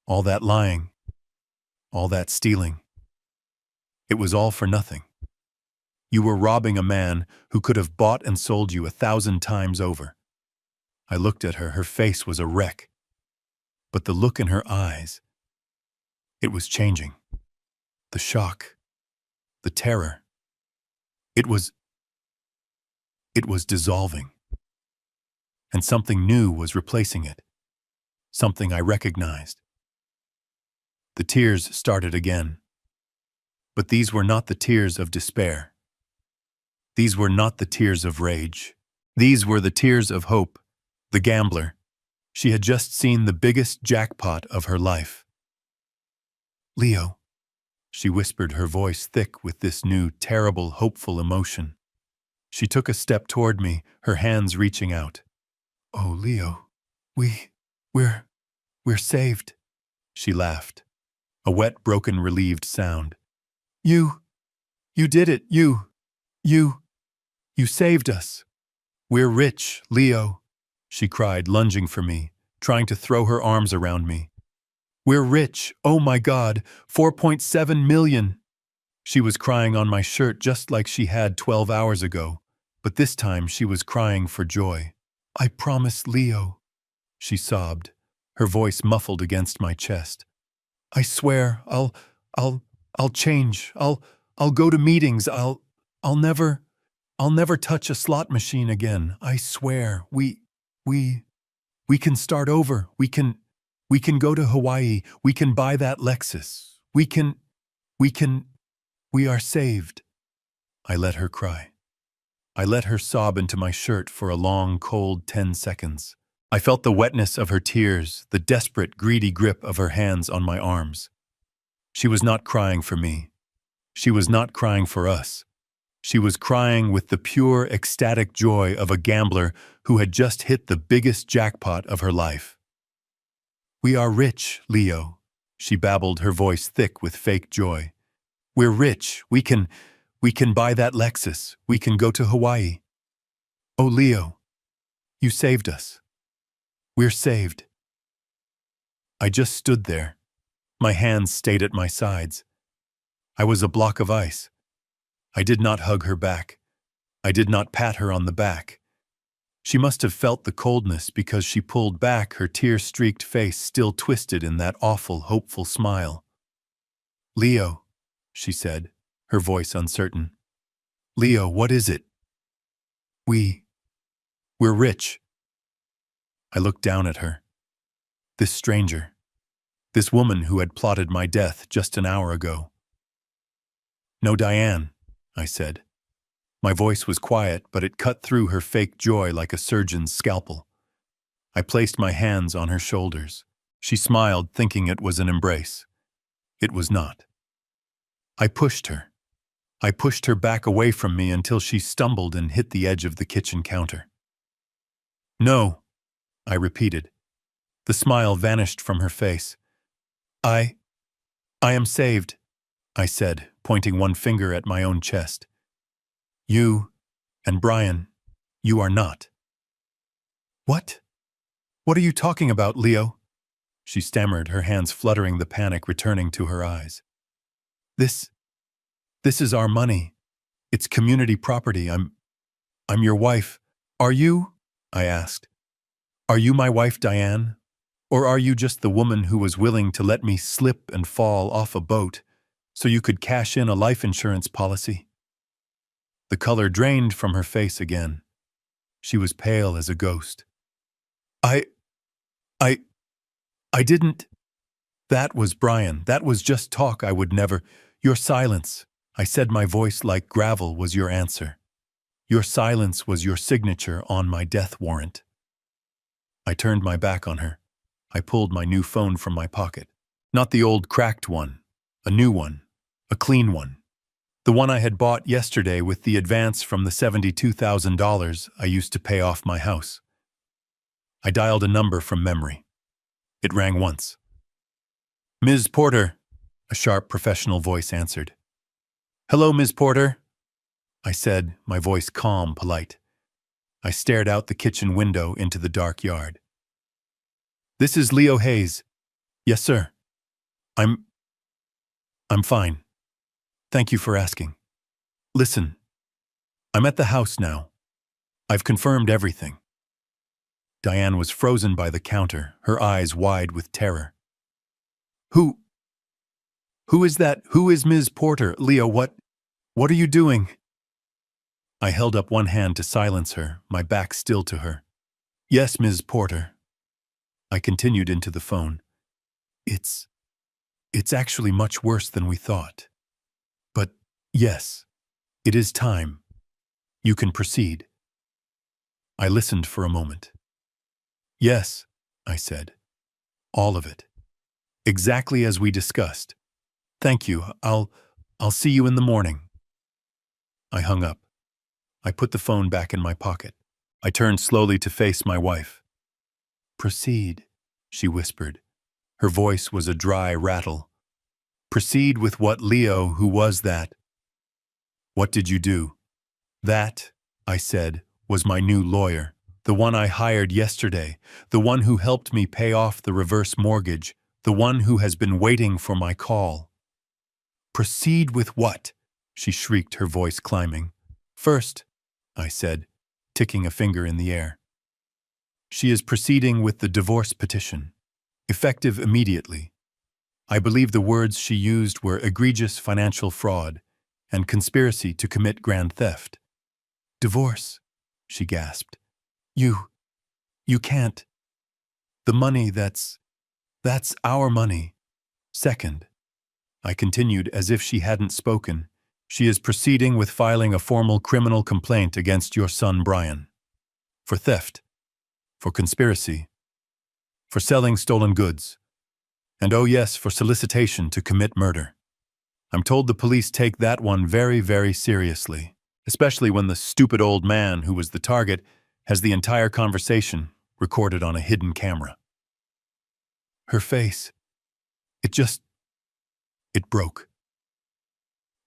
all that lying, all that stealing, it was all for nothing. You were robbing a man who could have bought and sold you 1,000 times over. I looked at her. Her face was a wreck. But the look in her eyes, it was changing. The shock, the terror, it was dissolving. And something new was replacing it. Something I recognized. The tears started again. But these were not the tears of despair. These were not the tears of rage. These were the tears of hope. The gambler. She had just seen the biggest jackpot of her life. Leo, she whispered, her voice thick with this new, terrible, hopeful emotion. She took a step toward me, her hands reaching out. Oh, Leo, we're saved, she laughed. A wet, broken, relieved sound. You did it, you saved us. We're rich, Leo, she cried, lunging for me, trying to throw her arms around me. We're rich, oh my God, 4.7 million. She was crying on my shirt just like she had 12 hours ago, but this time she was crying for joy. I promise, Leo, she sobbed, her voice muffled against my chest. I swear, I'll change. I'll go to meetings. I'll never touch a slot machine again. I swear. We can start over. We can go to Hawaii. We can buy that Lexus. We are saved. I let her cry. I let her sob into my shirt for a long, cold 10 seconds. I felt the wetness of her tears, the desperate, greedy grip of her hands on my arms. She was not crying for me. She was not crying for us. She was crying with the pure, ecstatic joy of a gambler who had just hit the biggest jackpot of her life. We are rich, Leo, she babbled, her voice thick with fake joy. We're rich. We can buy that Lexus. We can go to Hawaii. Oh, Leo, you saved us. We're saved. I just stood there. My hands stayed at my sides. I was a block of ice. I did not hug her back. I did not pat her on the back. She must have felt the coldness because she pulled back, her tear-streaked face still twisted in that awful, hopeful smile. Leo, she said, her voice uncertain. Leo, what is it? We're rich. I looked down at her. This stranger. This woman who had plotted my death just an hour ago. "No, Diane," I said. My voice was quiet, but it cut through her fake joy like a surgeon's scalpel. I placed my hands on her shoulders. She smiled, thinking it was an embrace. It was not. I pushed her. I pushed her back away from me until she stumbled and hit the edge of the kitchen counter. "No," I repeated. The smile vanished from her face. I am saved," I said, pointing one finger at my own chest. "You and Brian, you are not." "What? What are you talking about, Leo?" She stammered, her hands fluttering, the panic returning to her eyes. This is our money. It's community property. I'm your wife. Are you?" I asked. "Are you my wife, Diane? Or are you just the woman who was willing to let me slip and fall off a boat so you could cash in a life insurance policy?" The color drained from her face again. She was pale as a ghost. I didn't. That was Brian. That was just talk. I would never. Your silence," I said, my voice like gravel, "was your answer. Your silence was your signature on my death warrant." I turned my back on her. I pulled my new phone from my pocket. Not the old cracked one. A new one. A clean one. The one I had bought yesterday with the advance from the $72,000 I used to pay off my house. I dialed a number from memory. It rang once. "Ms. Porter," a sharp professional voice answered. "Hello, Ms. Porter," I said, my voice calm, polite. I stared out the kitchen window into the dark yard. "This is Leo Hayes." "Yes, sir." I'm fine. Thank you for asking. Listen, I'm at the house now. I've confirmed everything." Diane was frozen by the counter, her eyes wide with terror. Who is that? Who is Ms. Porter? Leo, what are you doing?" I held up one hand to silence her, my back still to her. "Yes, Ms. Porter." I continued into the phone. It's actually much worse than we thought. But yes, it is time. You can proceed." I listened for a moment. "Yes," I said. "All of it. Exactly as we discussed. Thank you. I'll see you in the morning." I hung up. I put the phone back in my pocket. I turned slowly to face my wife. "Proceed," she whispered. Her voice was a dry rattle. "Proceed with what, Leo? Who was that?" "What did you do?" "That," I said, "was my new lawyer. The one I hired yesterday. The one who helped me pay off the reverse mortgage. The one who has been waiting for my call." "Proceed with what?" she shrieked, her voice climbing. "First," I said, ticking a finger in the air. "She is proceeding with the divorce petition, effective immediately. I believe the words she used were egregious financial fraud and conspiracy to commit grand theft." "Divorce?" she gasped. You can't. The money, that's our money." "Second," I continued as if she hadn't spoken, "she is proceeding with filing a formal criminal complaint against your son Brian. For theft, for conspiracy, for selling stolen goods, and oh yes, for solicitation to commit murder. I'm told the police take that one very, very seriously, especially when the stupid old man who was the target has the entire conversation recorded on a hidden camera." Her face, it broke.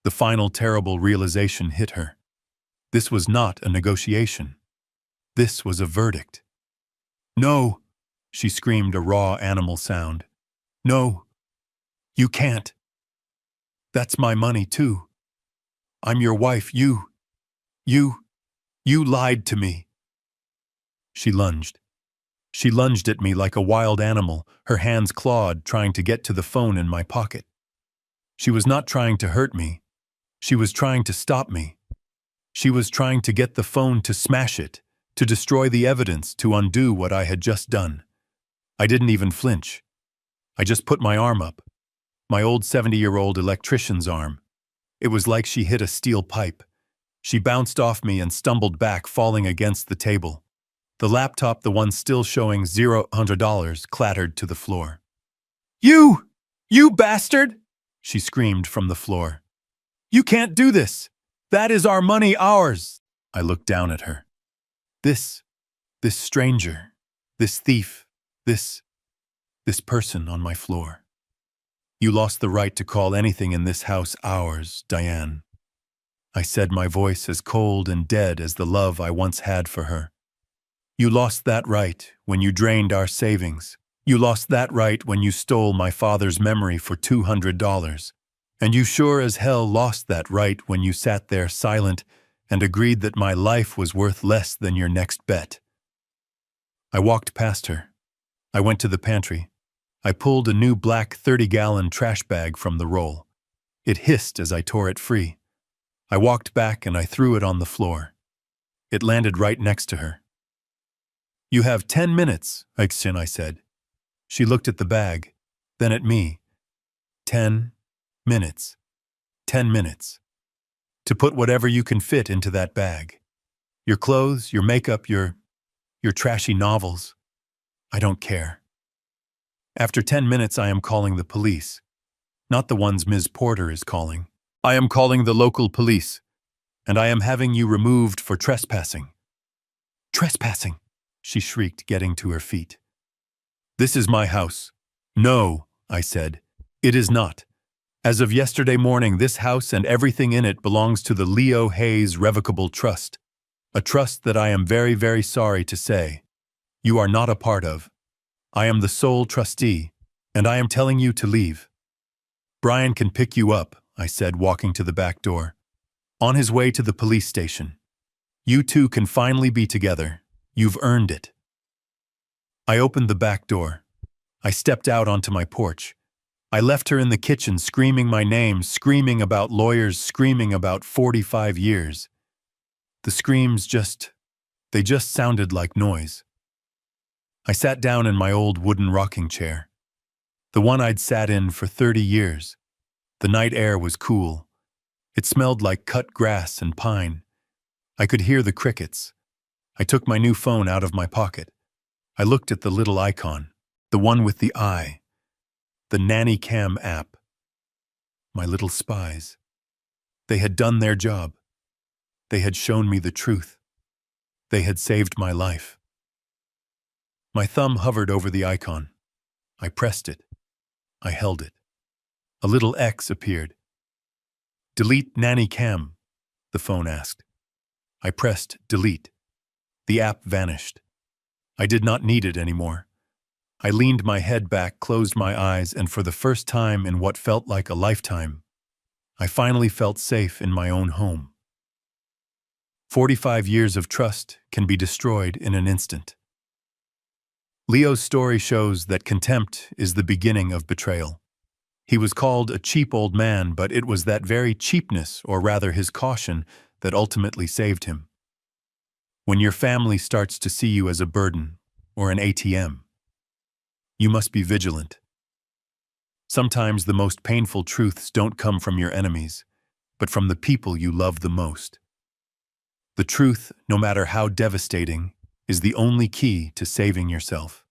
The final terrible realization hit her. This was not a negotiation. This was a verdict. "No," she screamed, a raw animal sound. "No, you can't. That's my money too. I'm your wife. You lied to me." She lunged. She lunged at me like a wild animal, her hands clawed, trying to get to the phone in my pocket. She was not trying to hurt me. She was trying to stop me. She was trying to get the phone, to smash it, to destroy the evidence, to undo what I had just done. I didn't even flinch. I just put my arm up. My old 70-year-old electrician's arm. It was like she hit a steel pipe. She bounced off me and stumbled back, falling against the table. The laptop, the one still showing $0, clattered to the floor. "You! You bastard!" she screamed from the floor. "You can't do this! That is our money, ours!" I looked down at her. This stranger, this thief, this person on my floor. "You lost the right to call anything in this house ours, Diane," I said, my voice as cold and dead as the love I once had for her. "You lost that right when you drained our savings. You lost that right when you stole my father's memory for $200. And you sure as hell lost that right when you sat there silent and agreed that my life was worth less than your next bet." I walked past her. I went to the pantry. I pulled a new black 30-gallon trash bag from the roll. It hissed as I tore it free. I walked back and I threw it on the floor. It landed right next to her. "You have 10 minutes, I said. She looked at the bag, then at me. 10 minutes. 10 minutes. To put whatever you can fit into that bag. Your clothes, your makeup, your trashy novels. I don't care. After 10 minutes, I am calling the police. Not the ones Ms. Porter is calling. I am calling the local police, and I am having you removed for trespassing." "Trespassing?" she shrieked, getting to her feet. "This is my house." "No," I said. "It is not. As of yesterday morning, this house and everything in it belongs to the Leo Hayes Revocable Trust, a trust that I am very, very sorry to say you are not a part of. I am the sole trustee, and I am telling you to leave." "Brian can pick you up," I said, walking to the back door. "On his way to the police station. You two can finally be together. You've earned it." I opened the back door. I stepped out onto my porch. I left her in the kitchen screaming my name, screaming about lawyers, screaming about 45 years. The screams they just sounded like noise. I sat down in my old wooden rocking chair, the one I'd sat in for 30 years. The night air was cool. It smelled like cut grass and pine. I could hear the crickets. I took my new phone out of my pocket. I looked at the little icon, the one with the eye, the Nanny Cam app. My little spies. They had done their job. They had shown me the truth. They had saved my life. My thumb hovered over the icon. I pressed it. I held it. A little X appeared. "Delete Nanny Cam," the phone asked. I pressed delete. The app vanished. I did not need it anymore. I leaned my head back, closed my eyes, and for the first time in what felt like a lifetime, I finally felt safe in my own home. 45 years of trust can be destroyed in an instant. Leo's story shows that contempt is the beginning of betrayal. He was called a cheap old man, but it was that very cheapness, or rather his caution, that ultimately saved him. When your family starts to see you as a burden or an ATM, you must be vigilant. Sometimes the most painful truths don't come from your enemies, but from the people you love the most. The truth, no matter how devastating, is the only key to saving yourself.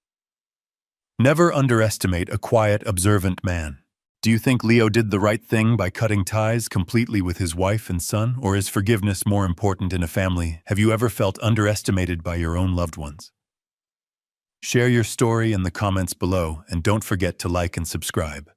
Never underestimate a quiet, observant man. Do you think Leo did the right thing by cutting ties completely with his wife and son, or is forgiveness more important in a family? Have you ever felt underestimated by your own loved ones? Share your story in the comments below, and don't forget to like and subscribe.